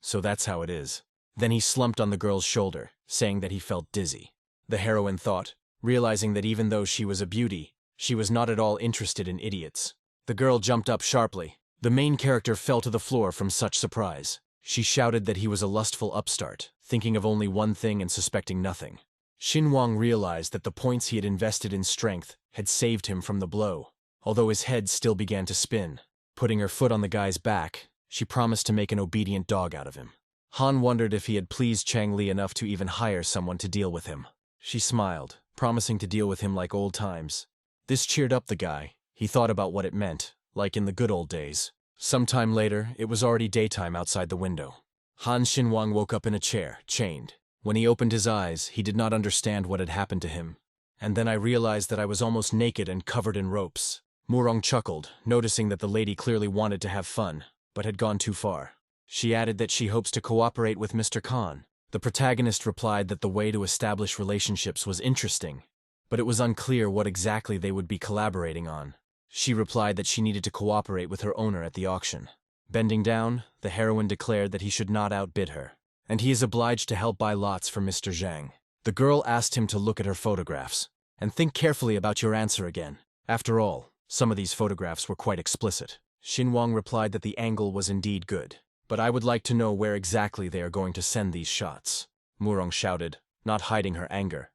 so that's how it is. Then he slumped on the girl's shoulder, saying that he felt dizzy. The heroine thought, realizing that even though she was a beauty, she was not at all interested in idiots. The girl jumped up sharply. The main character fell to the floor from such surprise. She shouted that he was a lustful upstart, thinking of only one thing and suspecting nothing. Xinguang realized that the points he had invested in strength had saved him from the blow, although his head still began to spin. Putting her foot on the guy's back, she promised to make an obedient dog out of him. Han wondered if he had pleased Chang Li enough to even hire someone to deal with him. She smiled, promising to deal with him like old times. This cheered up the guy. He thought about what it meant, like in the good old days. Sometime later, it was already daytime outside the window. Han Xinguang woke up in a chair, chained. When he opened his eyes, he did not understand what had happened to him. And then I realized that I was almost naked and covered in ropes. Murong chuckled, noticing that the lady clearly wanted to have fun, but had gone too far. She added that she hopes to cooperate with Mr. Khan. The protagonist replied that the way to establish relationships was interesting, but it was unclear what exactly they would be collaborating on. She replied that she needed to cooperate with her owner at the auction. Bending down, the heroine declared that he should not outbid her, and he is obliged to help buy lots for Mr. Zhang. The girl asked him to look at her photographs, and think carefully about your answer again. After all, Some of these photographs were quite explicit. Xinhuang replied that the angle was indeed good. But I would like to know where exactly they are going to send these shots. Murong shouted, not hiding her anger.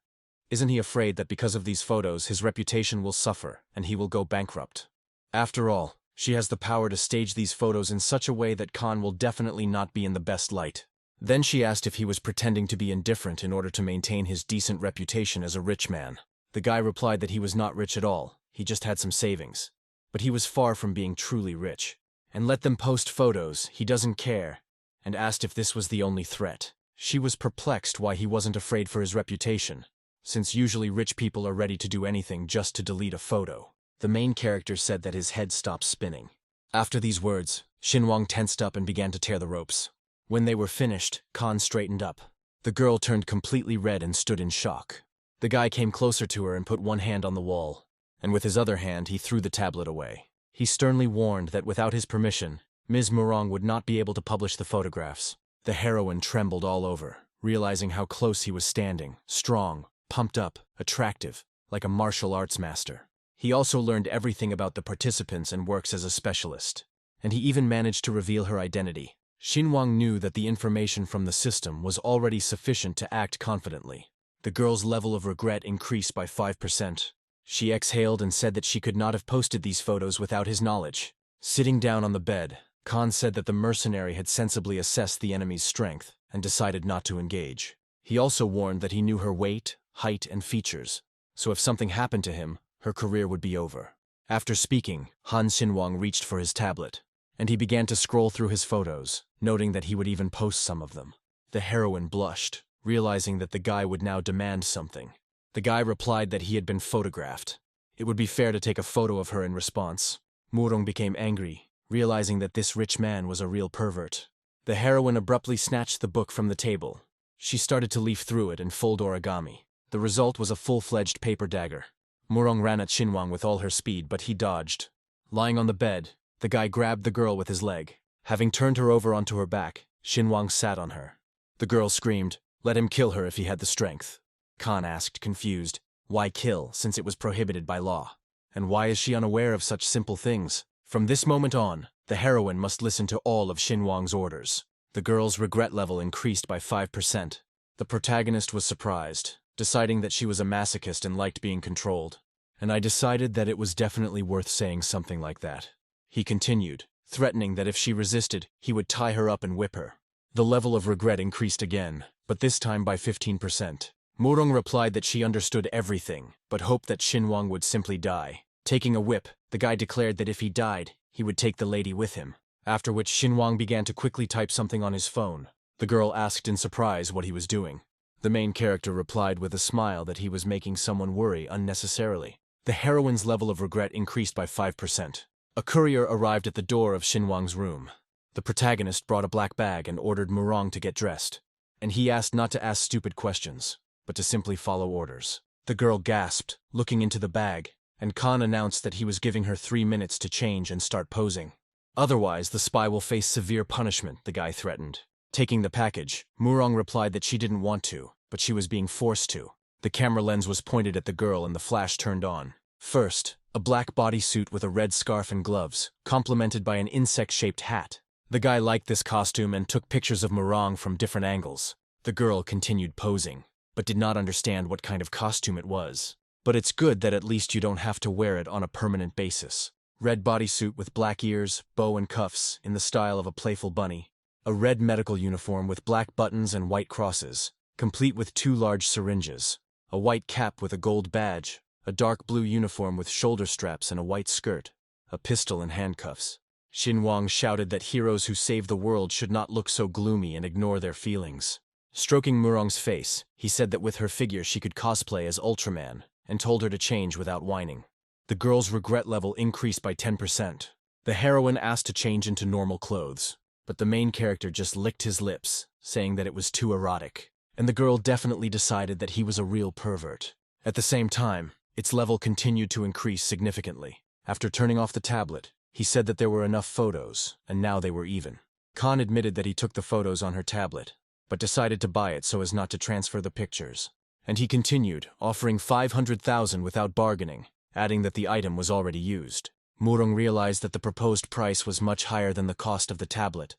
Isn't he afraid that because of these photos his reputation will suffer and he will go bankrupt? After all, she has the power to stage these photos in such a way that Khan will definitely not be in the best light. Then she asked if he was pretending to be indifferent in order to maintain his decent reputation as a rich man. The guy replied that he was not rich at all, he just had some savings. But he was far from being truly rich. And let them post photos, he doesn't care, and asked if this was the only threat. She was perplexed why he wasn't afraid for his reputation, since usually rich people are ready to do anything just to delete a photo. The main character said that his head stopped spinning. After these words, Xinhuang tensed up and began to tear the ropes. When they were finished, Khan straightened up. The girl turned completely red and stood in shock. The guy came closer to her and put one hand on the wall, and with his other hand he threw the tablet away. He sternly warned that without his permission, Ms. Murong would not be able to publish the photographs. The heroine trembled all over, realizing how close he was standing, strong, pumped up, attractive, like a martial arts master. He also learned everything about the participants and works as a specialist. And he even managed to reveal her identity. Xinhuang knew that the information from the system was already sufficient to act confidently. The girl's level of regret increased by 5%. She exhaled and said that she could not have posted these photos without his knowledge. Sitting down on the bed, Khan said that the mercenary had sensibly assessed the enemy's strength and decided not to engage. He also warned that he knew her weight, height, and features, so if something happened to him, her career would be over. After speaking, Han Xinhuang reached for his tablet, and he began to scroll through his photos, noting that he would even post some of them. The heroine blushed, realizing that the guy would now demand something. The guy replied that he had been photographed. It would be fair to take a photo of her in response. Murong became angry, realizing that this rich man was a real pervert. The heroine abruptly snatched the book from the table. She started to leaf through it and fold origami. The result was a full-fledged paper dagger. Murong ran at Xinhuang with all her speed, but he dodged. Lying on the bed, the guy grabbed the girl with his leg. Having turned her over onto her back, Xinhuang sat on her. The girl screamed, "Let him kill her if he had the strength." Khan asked, confused, why kill, since it was prohibited by law? And why is she unaware of such simple things? From this moment on, the heroine must listen to all of Xinhuang's orders. The girl's regret level increased by 5%. The protagonist was surprised, deciding that she was a masochist and liked being controlled. And I decided that it was definitely worth saying something like that. He continued, threatening that if she resisted, he would tie her up and whip her. The level of regret increased again, but this time by 15%. Murong replied that she understood everything, but hoped that Xinhuang would simply die. Taking a whip, the guy declared that if he died, he would take the lady with him. After which Xinhuang began to quickly type something on his phone. The girl asked in surprise what he was doing. The main character replied with a smile that he was making someone worry unnecessarily. The heroine's level of regret increased by 5%. A courier arrived at the door of Xinhuang's room. The protagonist brought a black bag and ordered Murong to get dressed. And he asked not to ask stupid questions, but to simply follow orders. The girl gasped, looking into the bag, and Khan announced that he was giving her 3 minutes to change and start posing. Otherwise, the spy will face severe punishment, the guy threatened. Taking the package, Murong replied that she didn't want to, but she was being forced to. The camera lens was pointed at the girl and the flash turned on. First, a black bodysuit with a red scarf and gloves, complemented by an insect-shaped hat. The guy liked this costume and took pictures of Murong from different angles. The girl continued posing, but did not understand what kind of costume it was. But it's good that at least you don't have to wear it on a permanent basis. Red bodysuit with black ears, bow and cuffs, in the style of a playful bunny. A red medical uniform with black buttons and white crosses, complete with 2 large syringes. A white cap with a gold badge. A dark blue uniform with shoulder straps and a white skirt. A pistol and handcuffs. Xinhuang shouted that heroes who save the world should not look so gloomy and ignore their feelings. Stroking Murong's face, he said that with her figure she could cosplay as Ultraman, and told her to change without whining. The girl's regret level increased by 10%. The heroine asked to change into normal clothes, but the main character just licked his lips, saying that it was too erotic, and the girl definitely decided that he was a real pervert. At the same time, its level continued to increase significantly. After turning off the tablet, he said that there were enough photos, and now they were even. Khan admitted that he took the photos on her tablet, but decided to buy it so as not to transfer the pictures. And he continued, offering 500,000 without bargaining, adding that the item was already used. Murong realized that the proposed price was much higher than the cost of the tablet,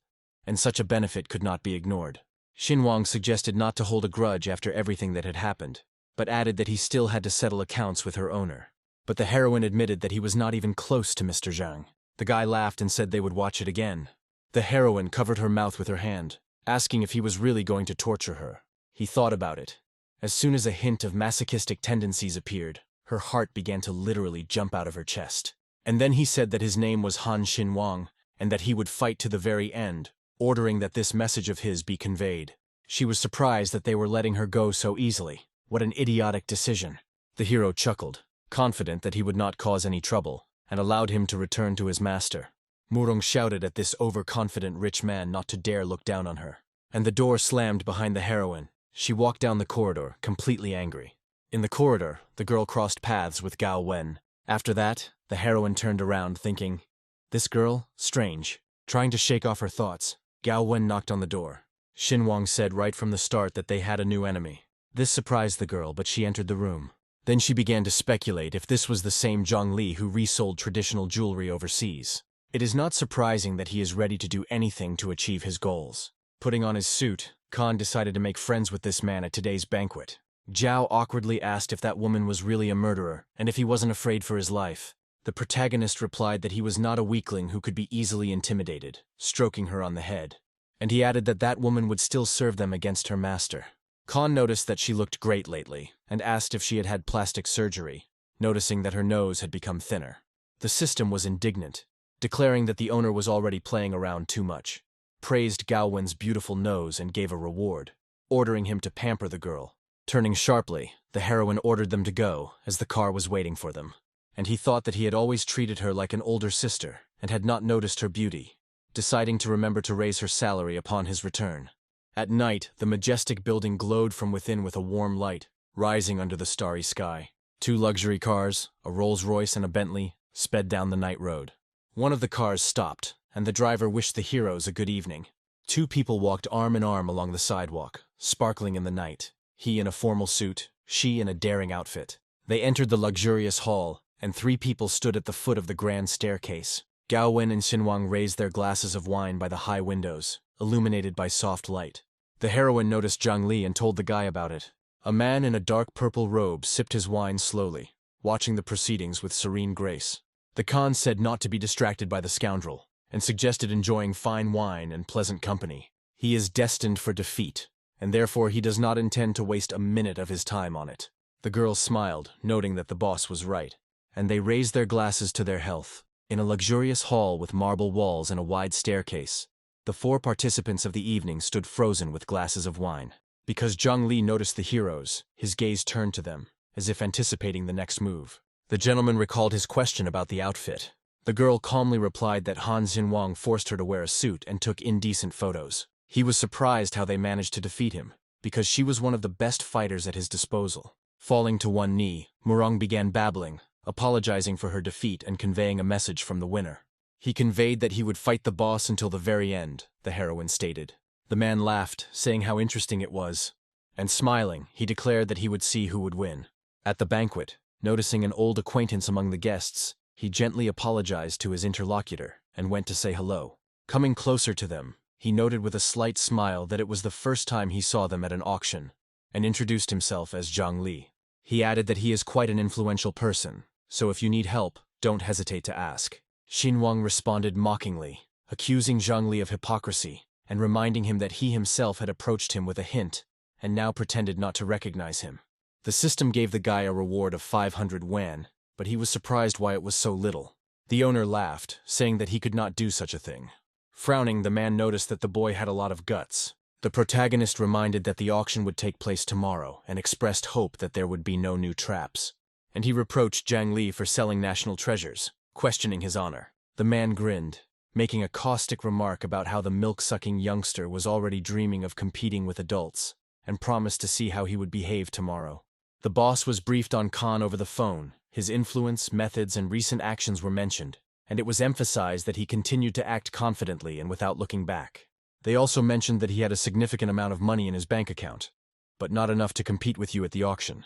and such a benefit could not be ignored. Xinhuang suggested not to hold a grudge after everything that had happened, but added that he still had to settle accounts with her owner. But the heroine admitted that he was not even close to Mr. Zhang. The guy laughed and said they would watch it again. The heroine covered her mouth with her hand, asking if he was really going to torture her. He thought about it. As soon as a hint of masochistic tendencies appeared, her heart began to literally jump out of her chest. And then he said that his name was Han Xinhuang, and that he would fight to the very end, ordering that this message of his be conveyed. She was surprised that they were letting her go so easily. What an idiotic decision. The hero chuckled, confident that he would not cause any trouble, and allowed him to return to his master. Murong shouted at this overconfident rich man not to dare look down on her. And the door slammed behind the heroine. She walked down the corridor, completely angry. In the corridor, the girl crossed paths with Gowwen. After that, the heroine turned around, thinking, "This girl? Strange." Trying to shake off her thoughts, Gowwen knocked on the door. Xinhuang said right from the start that they had a new enemy. This surprised the girl, but she entered the room. Then she began to speculate if this was the same Zhang Li who resold traditional jewelry overseas. It is not surprising that he is ready to do anything to achieve his goals. Putting on his suit, Khan decided to make friends with this man at today's banquet. Zhao awkwardly asked if that woman was really a murderer, and if he wasn't afraid for his life. The protagonist replied that he was not a weakling who could be easily intimidated, stroking her on the head. And he added that that woman would still serve them against her master. Khan noticed that she looked great lately, and asked if she had had plastic surgery, noticing that her nose had become thinner. The system was indignant, declaring that the owner was already playing around too much, praised Gowwen's beautiful nose and gave a reward, ordering him to pamper the girl. Turning sharply, the heroine ordered them to go, as the car was waiting for them. And he thought that he had always treated her like an older sister, and had not noticed her beauty, deciding to remember to raise her salary upon his return. At night, the majestic building glowed from within with a warm light, rising under the starry sky. 2 luxury cars, a Rolls-Royce and a Bentley, sped down the night road. One of the cars stopped, and the driver wished the heroes a good evening. 2 people walked arm in arm along the sidewalk, sparkling in the night. He in a formal suit, she in a daring outfit. They entered the luxurious hall, and 3 people stood at the foot of the grand staircase. Gowwen and Xinhuang raised their glasses of wine by the high windows, illuminated by soft light. The heroine noticed Zhang Li and told the guy about it. A man in a dark purple robe sipped his wine slowly, watching the proceedings with serene grace. The Khan said not to be distracted by the scoundrel, and suggested enjoying fine wine and pleasant company. He is destined for defeat, and therefore he does not intend to waste a minute of his time on it. The girl smiled, noting that the boss was right, and they raised their glasses to their health. In a luxurious hall with marble walls and a wide staircase, the 4 participants of the evening stood frozen with glasses of wine. Because Zhang Li noticed the heroes, his gaze turned to them, as if anticipating the next move. The gentleman recalled his question about the outfit. The girl calmly replied that Han Xinhuang forced her to wear a suit and took indecent photos. He was surprised how they managed to defeat him, because she was one of the best fighters at his disposal. Falling to one knee, Murong began babbling, apologizing for her defeat and conveying a message from the winner. He conveyed that he would fight the boss until the very end, the heroine stated. The man laughed, saying how interesting it was, and smiling, he declared that he would see who would win. At the banquet, noticing an old acquaintance among the guests, he gently apologized to his interlocutor and went to say hello. Coming closer to them, he noted with a slight smile that it was the first time he saw them at an auction, and introduced himself as Zhang Li. He added that he is quite an influential person, so if you need help, don't hesitate to ask. Xinhuang responded mockingly, accusing Zhang Li of hypocrisy, and reminding him that he himself had approached him with a hint, and now pretended not to recognize him. The system gave the guy a reward of 500 yuan, but he was surprised why it was so little. The owner laughed, saying that he could not do such a thing. Frowning, the man noticed that the boy had a lot of guts. The protagonist reminded that the auction would take place tomorrow and expressed hope that there would be no new traps. And he reproached Zhang Li for selling national treasures, questioning his honor. The man grinned, making a caustic remark about how the milk-sucking youngster was already dreaming of competing with adults, and promised to see how he would behave tomorrow. The boss was briefed on Khan over the phone. His influence, methods, and recent actions were mentioned, and it was emphasized that he continued to act confidently and without looking back. They also mentioned that he had a significant amount of money in his bank account, but not enough to compete with you at the auction.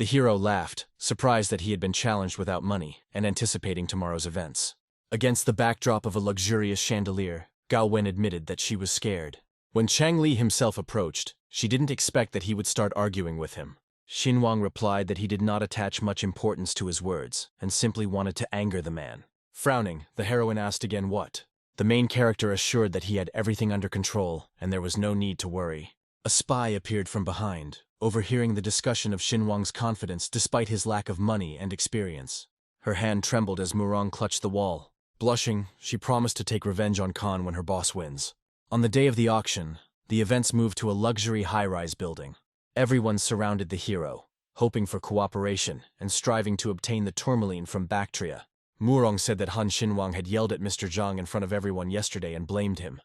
The hero laughed, surprised that he had been challenged without money, and anticipating tomorrow's events. Against the backdrop of a luxurious chandelier, Gowwen admitted that she was scared. When Chang Li himself approached, she didn't expect that he would start arguing with him. Xinhuang replied that he did not attach much importance to his words, and simply wanted to anger the man. Frowning, the heroine asked again what. The main character assured that he had everything under control, and there was no need to worry. A spy appeared from behind, overhearing the discussion of Xinhuang's confidence despite his lack of money and experience. Her hand trembled as Murong clutched the wall. Blushing, she promised to take revenge on Khan when her boss wins. On the day of the auction, the events moved to a luxury high-rise building. Everyone surrounded the hero, hoping for cooperation and striving to obtain the tourmaline from Bactria. Murong said that Han Xinhuang had yelled at Mr. Zhang in front of everyone yesterday and blamed him,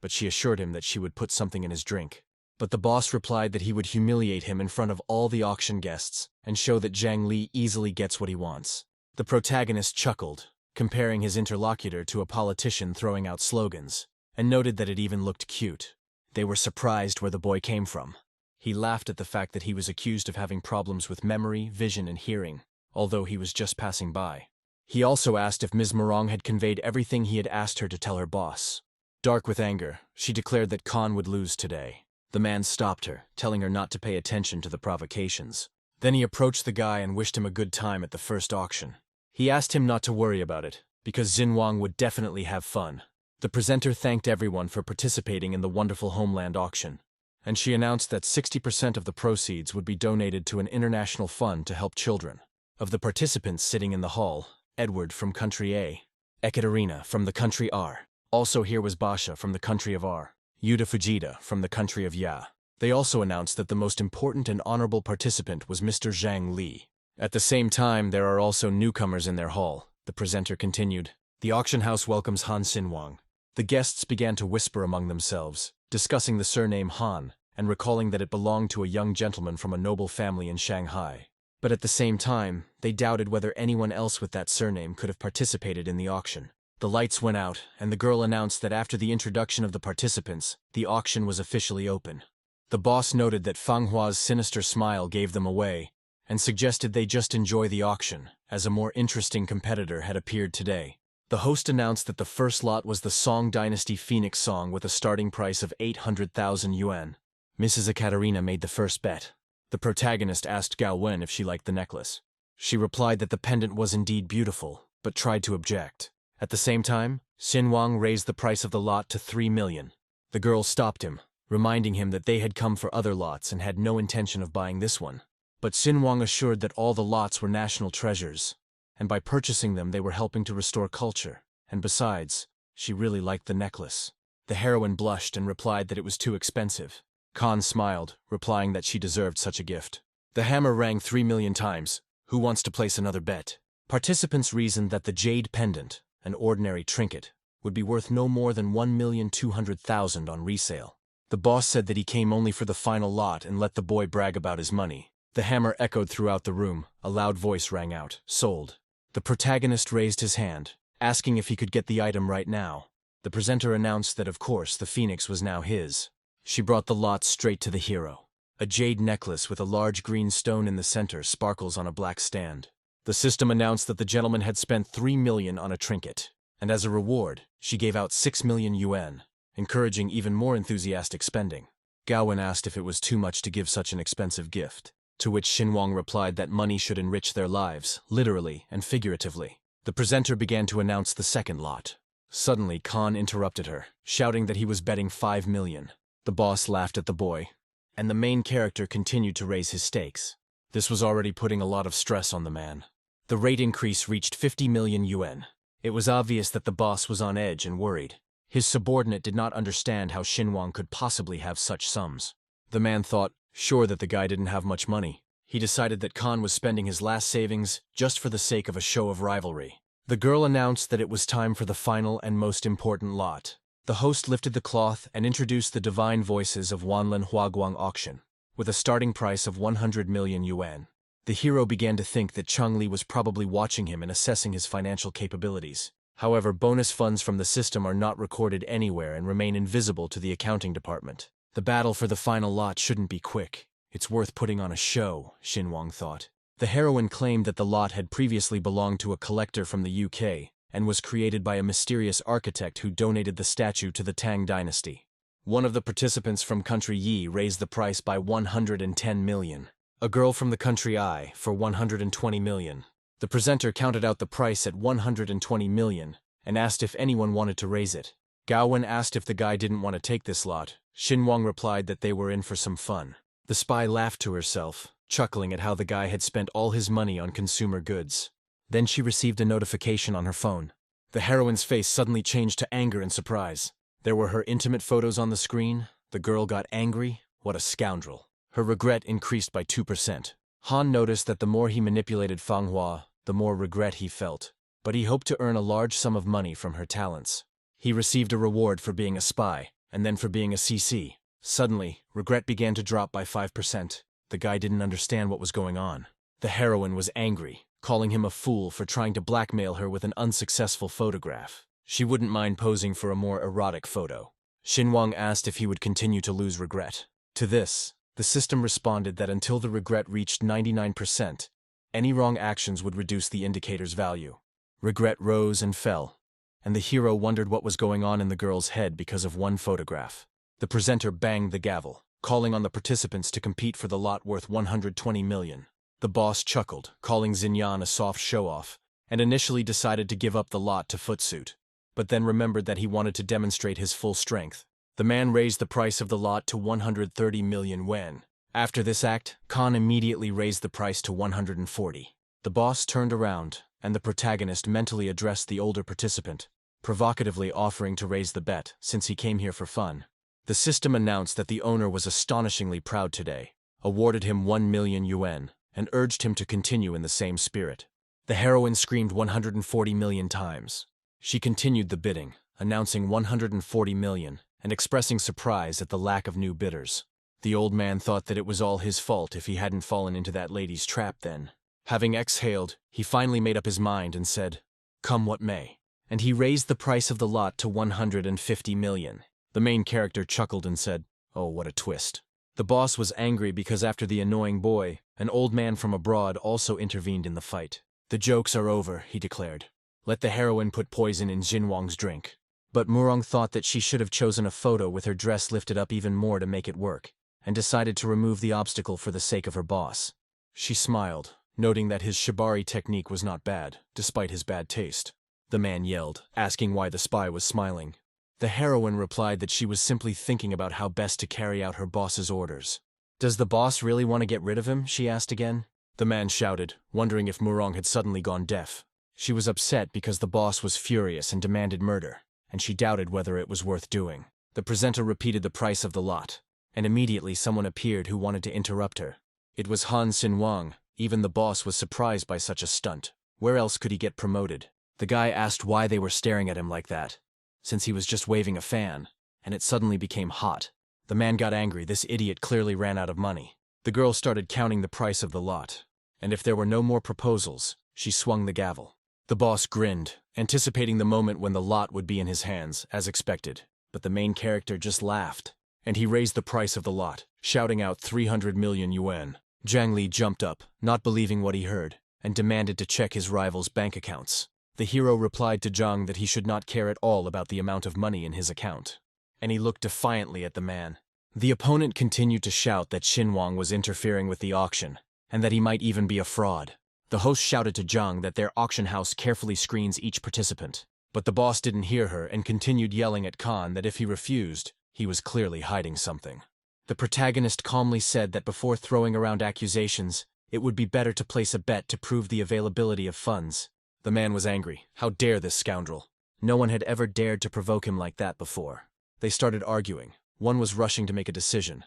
but she assured him that she would put something in his drink. But the boss replied that he would humiliate him in front of all the auction guests and show that Zhang Li easily gets what he wants. The protagonist chuckled, comparing his interlocutor to a politician throwing out slogans, and noted that it even looked cute. They were surprised where the boy came from. He laughed at the fact that he was accused of having problems with memory, vision, and hearing, although he was just passing by. He also asked if Ms. Murong had conveyed everything he had asked her to tell her boss. Dark with anger, she declared that Khan would lose today. The man stopped her, telling her not to pay attention to the provocations. Then he approached the guy and wished him a good time at the first auction. He asked him not to worry about it, because Xinhuang would definitely have fun. The presenter thanked everyone for participating in the wonderful homeland auction, and she announced that 60% of the proceeds would be donated to an international fund to help children. Of the participants sitting in the hall, Edward from country A, Ekaterina from the country R. Also here was Basha from the country of R, Yuta Fujita from the country of Ya. They also announced that the most important and honorable participant was Mr. Zhang Li. At the same time, there are also newcomers in their hall, the presenter continued. The auction house welcomes Han Xinhuang. The guests began to whisper among themselves, discussing the surname Han, and recalling that it belonged to a young gentleman from a noble family in Shanghai. But at the same time, they doubted whether anyone else with that surname could have participated in the auction. The lights went out, and the girl announced that after the introduction of the participants, the auction was officially open. The boss noted that Fang Hua's sinister smile gave them away, and suggested they just enjoy the auction, as a more interesting competitor had appeared today. The host announced that the first lot was the Song Dynasty Phoenix song with a starting price of 800,000 yuan. Mrs. Ekaterina made the first bet. The protagonist asked Gowwen if she liked the necklace. She replied that the pendant was indeed beautiful, but tried to object. At the same time, Xinhuang raised the price of the lot to 3 million. The girl stopped him, reminding him that they had come for other lots and had no intention of buying this one. But Xinhuang assured that all the lots were national treasures, and by purchasing them they were helping to restore culture, and besides, she really liked the necklace. The heroine blushed and replied that it was too expensive. Khan smiled, replying that she deserved such a gift. The hammer rang 3 million times. Who wants to place another bet? Participants reasoned that the jade pendant, an ordinary trinket, would be worth no more than 1,200,000 on resale. The boss said that he came only for the final lot and let the boy brag about his money. The hammer echoed throughout the room. A loud voice rang out, "Sold." The protagonist raised his hand, asking if he could get the item right now. The presenter announced that of course the phoenix was now his. She brought the lot straight to the hero. A jade necklace with a large green stone in the center sparkles on a black stand. The system announced that the gentleman had spent 3 million on a trinket, and as a reward, she gave out 6 million yuan, encouraging even more enthusiastic spending. Gowwen asked if it was too much to give such an expensive gift, to which Xinhuang replied that money should enrich their lives, literally and figuratively. The presenter began to announce the second lot. Suddenly, Khan interrupted her, shouting that he was betting 5 million. The boss laughed at the boy, and the main character continued to raise his stakes. This was already putting a lot of stress on the man. The rate increase reached 50 million yuan. It was obvious that the boss was on edge and worried. His subordinate did not understand how Xinhuang could possibly have such sums. The man thought, sure that the guy didn't have much money. He decided that Khan was spending his last savings just for the sake of a show of rivalry. The girl announced that it was time for the final and most important lot. The host lifted the cloth and introduced the divine voices of Wanlin Huaguang auction, with a starting price of 100 million yuan. The hero began to think that Chang Li was probably watching him and assessing his financial capabilities. However, bonus funds from the system are not recorded anywhere and remain invisible to the accounting department. The battle for the final lot shouldn't be quick. It's worth putting on a show, Xinhuang thought. The heroine claimed that the lot had previously belonged to a collector from the UK and was created by a mysterious architect who donated the statue to the Tang dynasty. One of the participants from country Yi raised the price by 110 million. A girl from the country I for 120 million. The presenter counted out the price at 120 million and asked if anyone wanted to raise it. Gowwen asked if the guy didn't want to take this lot. Xinguang replied that they were in for some fun. The spy laughed to herself, chuckling at how the guy had spent all his money on consumer goods. Then she received a notification on her phone. The heroine's face suddenly changed to anger and surprise. There were her intimate photos on the screen. The girl got angry. What a scoundrel. Her regret increased by 2%. Han noticed that the more he manipulated Fanghua, the more regret he felt. But he hoped to earn a large sum of money from her talents. He received a reward for being a spy, and then for being a CC. Suddenly, regret began to drop by 5%. The guy didn't understand what was going on. The heroine was angry, calling him a fool for trying to blackmail her with an unsuccessful photograph. She wouldn't mind posing for a more erotic photo. Xinguang asked if he would continue to lose regret. To this, the system responded that until the regret reached 99%, any wrong actions would reduce the indicator's value. Regret rose and fell, and the hero wondered what was going on in the girl's head because of one photograph. The presenter banged the gavel, calling on the participants to compete for the lot worth 120 million. The boss chuckled, calling Xinyan a soft show-off, and initially decided to give up the lot to Footsuit, but then remembered that he wanted to demonstrate his full strength. The man raised the price of the lot to 130 million yuan. After this act, Khan immediately raised the price to 140. The boss turned around, and the protagonist mentally addressed the older participant, provocatively offering to raise the bet since he came here for fun. The system announced that the owner was astonishingly proud today, awarded him 1 million yuan, and urged him to continue in the same spirit. The heroine screamed 140 million times. She continued the bidding, announcing 140 million, and expressing surprise at the lack of new bidders. The old man thought that it was all his fault if he hadn't fallen into that lady's trap then. Having exhaled, he finally made up his mind and said, "Come what may." And he raised the price of the lot to 150 million. The main character chuckled and said, "Oh, what a twist." The boss was angry because after the annoying boy, an old man from abroad also intervened in the fight. "The jokes are over," he declared. "Let the heroine put poison in Xinguang's drink." But Murong thought that she should have chosen a photo with her dress lifted up even more to make it work, and decided to remove the obstacle for the sake of her boss. She smiled, noting that his shibari technique was not bad, despite his bad taste. The man yelled, asking why the spy was smiling. The heroine replied that she was simply thinking about how best to carry out her boss's orders. "Does the boss really want to get rid of him?" she asked again. The man shouted, wondering if Murong had suddenly gone deaf. She was upset because the boss was furious and demanded murder, and she doubted whether it was worth doing. The presenter repeated the price of the lot, and immediately someone appeared who wanted to interrupt her. It was Han Xinguang. Even the boss was surprised by such a stunt. Where else could he get promoted? The guy asked why they were staring at him like that, since he was just waving a fan, and it suddenly became hot. The man got angry. This idiot clearly ran out of money. The girl started counting the price of the lot, and if there were no more proposals, she swung the gavel. The boss grinned, anticipating the moment when the lot would be in his hands, as expected, but the main character just laughed, and he raised the price of the lot, shouting out 300 million yuan. Zhang Li jumped up, not believing what he heard, and demanded to check his rival's bank accounts. The hero replied to Zhang that he should not care at all about the amount of money in his account, and he looked defiantly at the man. The opponent continued to shout that Xinguang was interfering with the auction, and that he might even be a fraud. The host shouted to Zhang that their auction house carefully screens each participant, but the boss didn't hear her and continued yelling at Khan that if he refused, he was clearly hiding something. The protagonist calmly said that before throwing around accusations, it would be better to place a bet to prove the availability of funds. The man was angry. How dare this scoundrel? No one had ever dared to provoke him like that before. They started arguing. One was rushing to make a decision.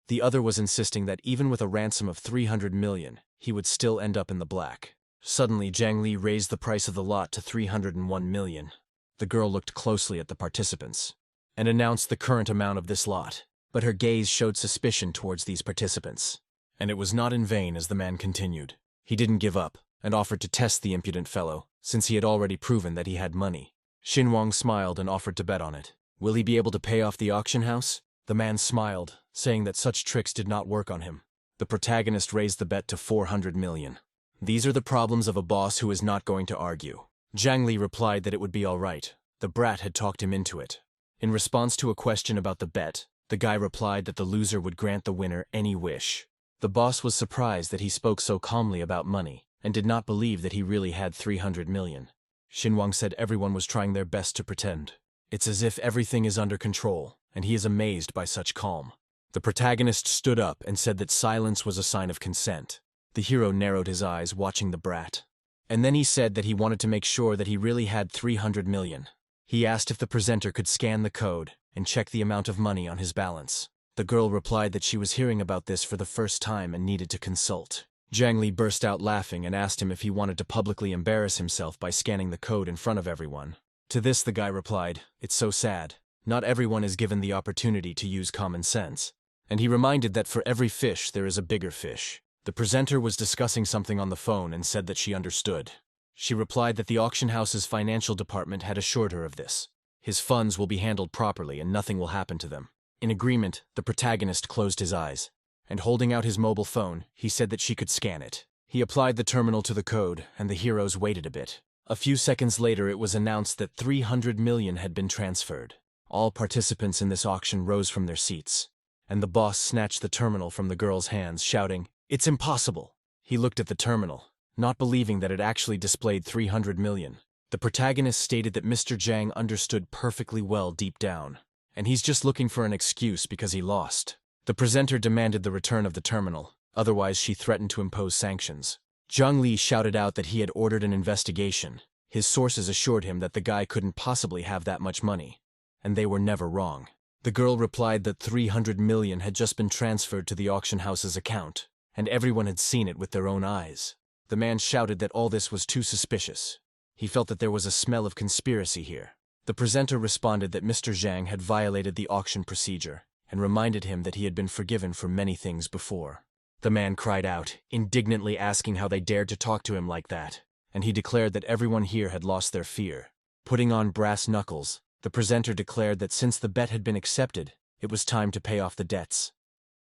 The other was insisting that even with a ransom of 300 million, he would still end up in the black. Suddenly, Zhang Li raised the price of the lot to 301 million. The girl looked closely at the participants and announced the current amount of this lot, but her gaze showed suspicion towards these participants. And it was not in vain as the man continued. He didn't give up and offered to test the impudent fellow, since he had already proven that he had money. Xinguang smiled and offered to bet on it. Will he be able to pay off the auction house? The man smiled, saying that such tricks did not work on him. The protagonist raised the bet to 400 million. These are the problems of a boss who is not going to argue. Zhang Li replied that it would be all right. The brat had talked him into it. In response to a question about the bet, the guy replied that the loser would grant the winner any wish. The boss was surprised that he spoke so calmly about money, and did not believe that he really had 300 million. Xinguang said everyone was trying their best to pretend. It's as if everything is under control, and he is amazed by such calm. The protagonist stood up and said that silence was a sign of consent. The hero narrowed his eyes, watching the brat. And then he said that he wanted to make sure that he really had 300 million. He asked if the presenter could scan the code and check the amount of money on his balance. The girl replied that she was hearing about this for the first time and needed to consult. Zhang Li burst out laughing and asked him if he wanted to publicly embarrass himself by scanning the code in front of everyone. To this the guy replied, "It's so sad. Not everyone is given the opportunity to use common sense." And he reminded that for every fish there is a bigger fish. The presenter was discussing something on the phone and said that she understood. She replied that the auction house's financial department had assured her of this. His funds will be handled properly and nothing will happen to them. In agreement, the protagonist closed his eyes, and holding out his mobile phone, he said that she could scan it. He applied the terminal to the code, and the heroes waited a bit. A few seconds later it was announced that 300 million had been transferred. All participants in this auction rose from their seats, and the boss snatched the terminal from the girl's hands, shouting, "It's impossible!" He looked at the terminal, not believing that it actually displayed 300 million. The protagonist stated that Mr. Zhang understood perfectly well deep down, and he's just looking for an excuse because he lost. The presenter demanded the return of the terminal, otherwise she threatened to impose sanctions. Zhang Li shouted out that he had ordered an investigation. His sources assured him that the guy couldn't possibly have that much money, and they were never wrong. The girl replied that 300 million had just been transferred to the auction house's account, and everyone had seen it with their own eyes. The man shouted that all this was too suspicious. He felt that there was a smell of conspiracy here. The presenter responded that Mr. Zhang had violated the auction procedure, and reminded him that he had been forgiven for many things before. The man cried out, indignantly asking how they dared to talk to him like that, and he declared that everyone here had lost their fear. Putting on brass knuckles, the presenter declared that since the bet had been accepted, it was time to pay off the debts.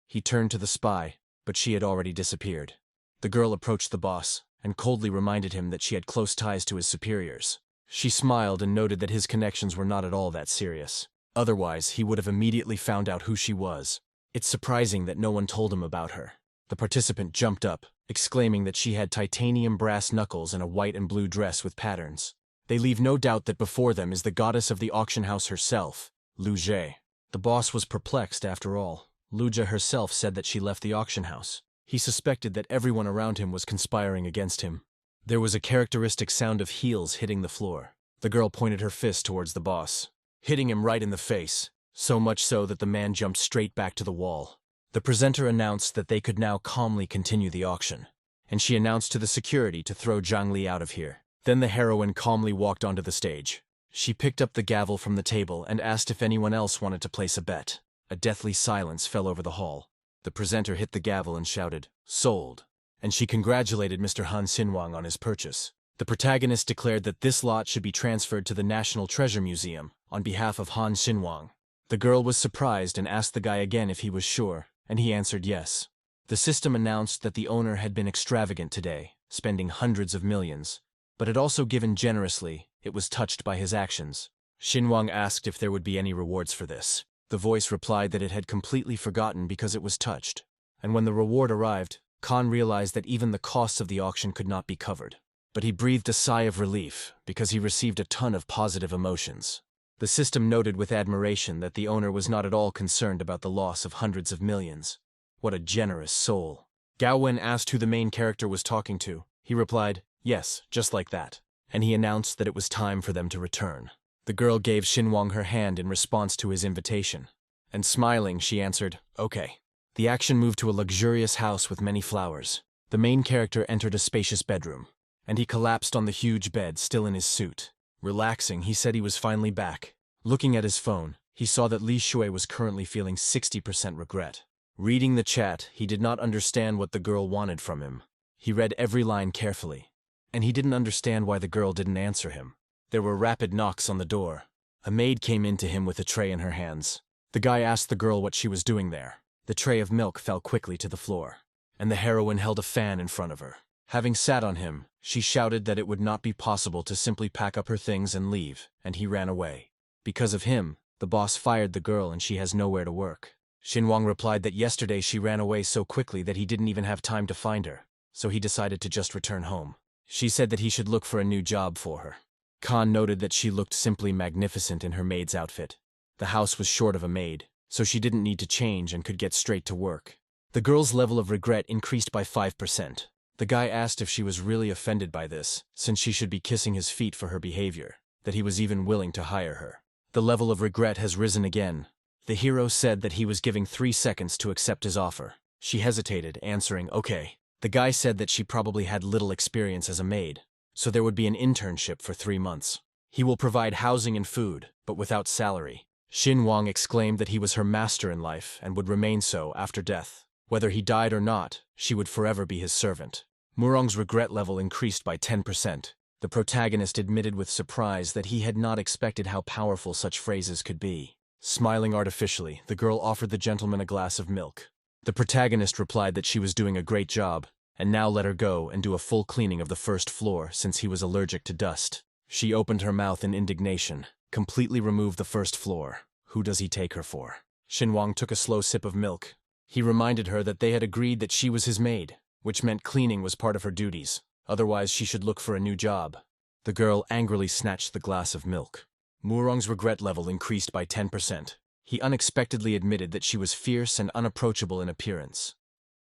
He turned to the spy, but she had already disappeared. The girl approached the boss, and coldly reminded him that she had close ties to his superiors. She smiled and noted that his connections were not at all that serious. Otherwise, he would have immediately found out who she was. It's surprising that no one told him about her. The participant jumped up, exclaiming that she had titanium brass knuckles and a white and blue dress with patterns. They leave no doubt that before them is the goddess of the auction house herself, Lu Jie. The boss was perplexed after all. Lu Jie herself said that she left the auction house. He suspected that everyone around him was conspiring against him. There was a characteristic sound of heels hitting the floor. The girl pointed her fist towards the boss, hitting him right in the face, so much so that the man jumped straight back to the wall. The presenter announced that they could now calmly continue the auction, and she announced to the security to throw Zhang Li out of here. Then the heroine calmly walked onto the stage. She picked up the gavel from the table and asked if anyone else wanted to place a bet. A deathly silence fell over the hall. The presenter hit the gavel and shouted, "Sold," and she congratulated Mr. Han Xinguang on his purchase. The protagonist declared that this lot should be transferred to the National Treasure Museum on behalf of Han Xinguang. The girl was surprised and asked the guy again if he was sure, and he answered yes. The system announced that the owner had been extravagant today, spending hundreds of millions, but had also given generously. It was touched by his actions. Xinguang asked if there would be any rewards for this. The voice replied that it had completely forgotten because it was touched. And when the reward arrived, Khan realized that even the costs of the auction could not be covered. But he breathed a sigh of relief because he received a ton of positive emotions. The system noted with admiration that the owner was not at all concerned about the loss of hundreds of millions. What a generous soul. Gowwen asked who the main character was talking to. He replied, "Yes, just like that." And he announced that it was time for them to return. The girl gave Xinguang her hand in response to his invitation, and smiling, she answered, "Okay." The action moved to a luxurious house with many flowers. The main character entered a spacious bedroom, and he collapsed on the huge bed, still in his suit. Relaxing, he said he was finally back. Looking at his phone, he saw that Li Shui was currently feeling 60% regret. Reading the chat, he did not understand what the girl wanted from him. He read every line carefully, and he didn't understand why the girl didn't answer him. There were rapid knocks on the door. A maid came in to him with a tray in her hands. The guy asked the girl what she was doing there. The tray of milk fell quickly to the floor, and the heroine held a fan in front of her. Having sat on him, she shouted that it would not be possible to simply pack up her things and leave, and he ran away. Because of him, the boss fired the girl and she has nowhere to work. Xinguang replied that yesterday she ran away so quickly that he didn't even have time to find her, so he decided to just return home. She said that he should look for a new job for her. Khan noted that she looked simply magnificent in her maid's outfit. The house was short of a maid, so she didn't need to change and could get straight to work. The girl's level of regret increased by 5%. The guy asked if she was really offended by this, since she should be kissing his feet for her behavior, that he was even willing to hire her. The level of regret has risen again. The hero said that he was giving 3 seconds to accept his offer. She hesitated, answering, "Okay." The guy said that she probably had little experience as a maid, so there would be an internship for 3 months. He will provide housing and food, but without salary. Xinguang exclaimed that he was her master in life and would remain so after death. Whether he died or not, she would forever be his servant. Murong's regret level increased by 10%. The protagonist admitted with surprise that he had not expected how powerful such phrases could be. Smiling artificially, the girl offered the gentleman a glass of milk. The protagonist replied that she was doing a great job, and now let her go and do a full cleaning of the first floor since he was allergic to dust. She opened her mouth in indignation. Completely removed the first floor. Who does he take her for? Xinguang took a slow sip of milk. He reminded her that they had agreed that she was his maid, which meant cleaning was part of her duties. Otherwise, she should look for a new job. The girl angrily snatched the glass of milk. Murong's regret level increased by 10%. He unexpectedly admitted that she was fierce and unapproachable in appearance.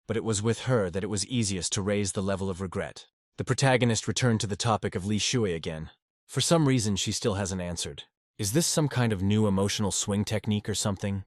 But it was with her that it was easiest to raise the level of regret. The protagonist returned to the topic of Li Shui again. For some reason, she still hasn't answered. Is this some kind of new emotional swing technique or something?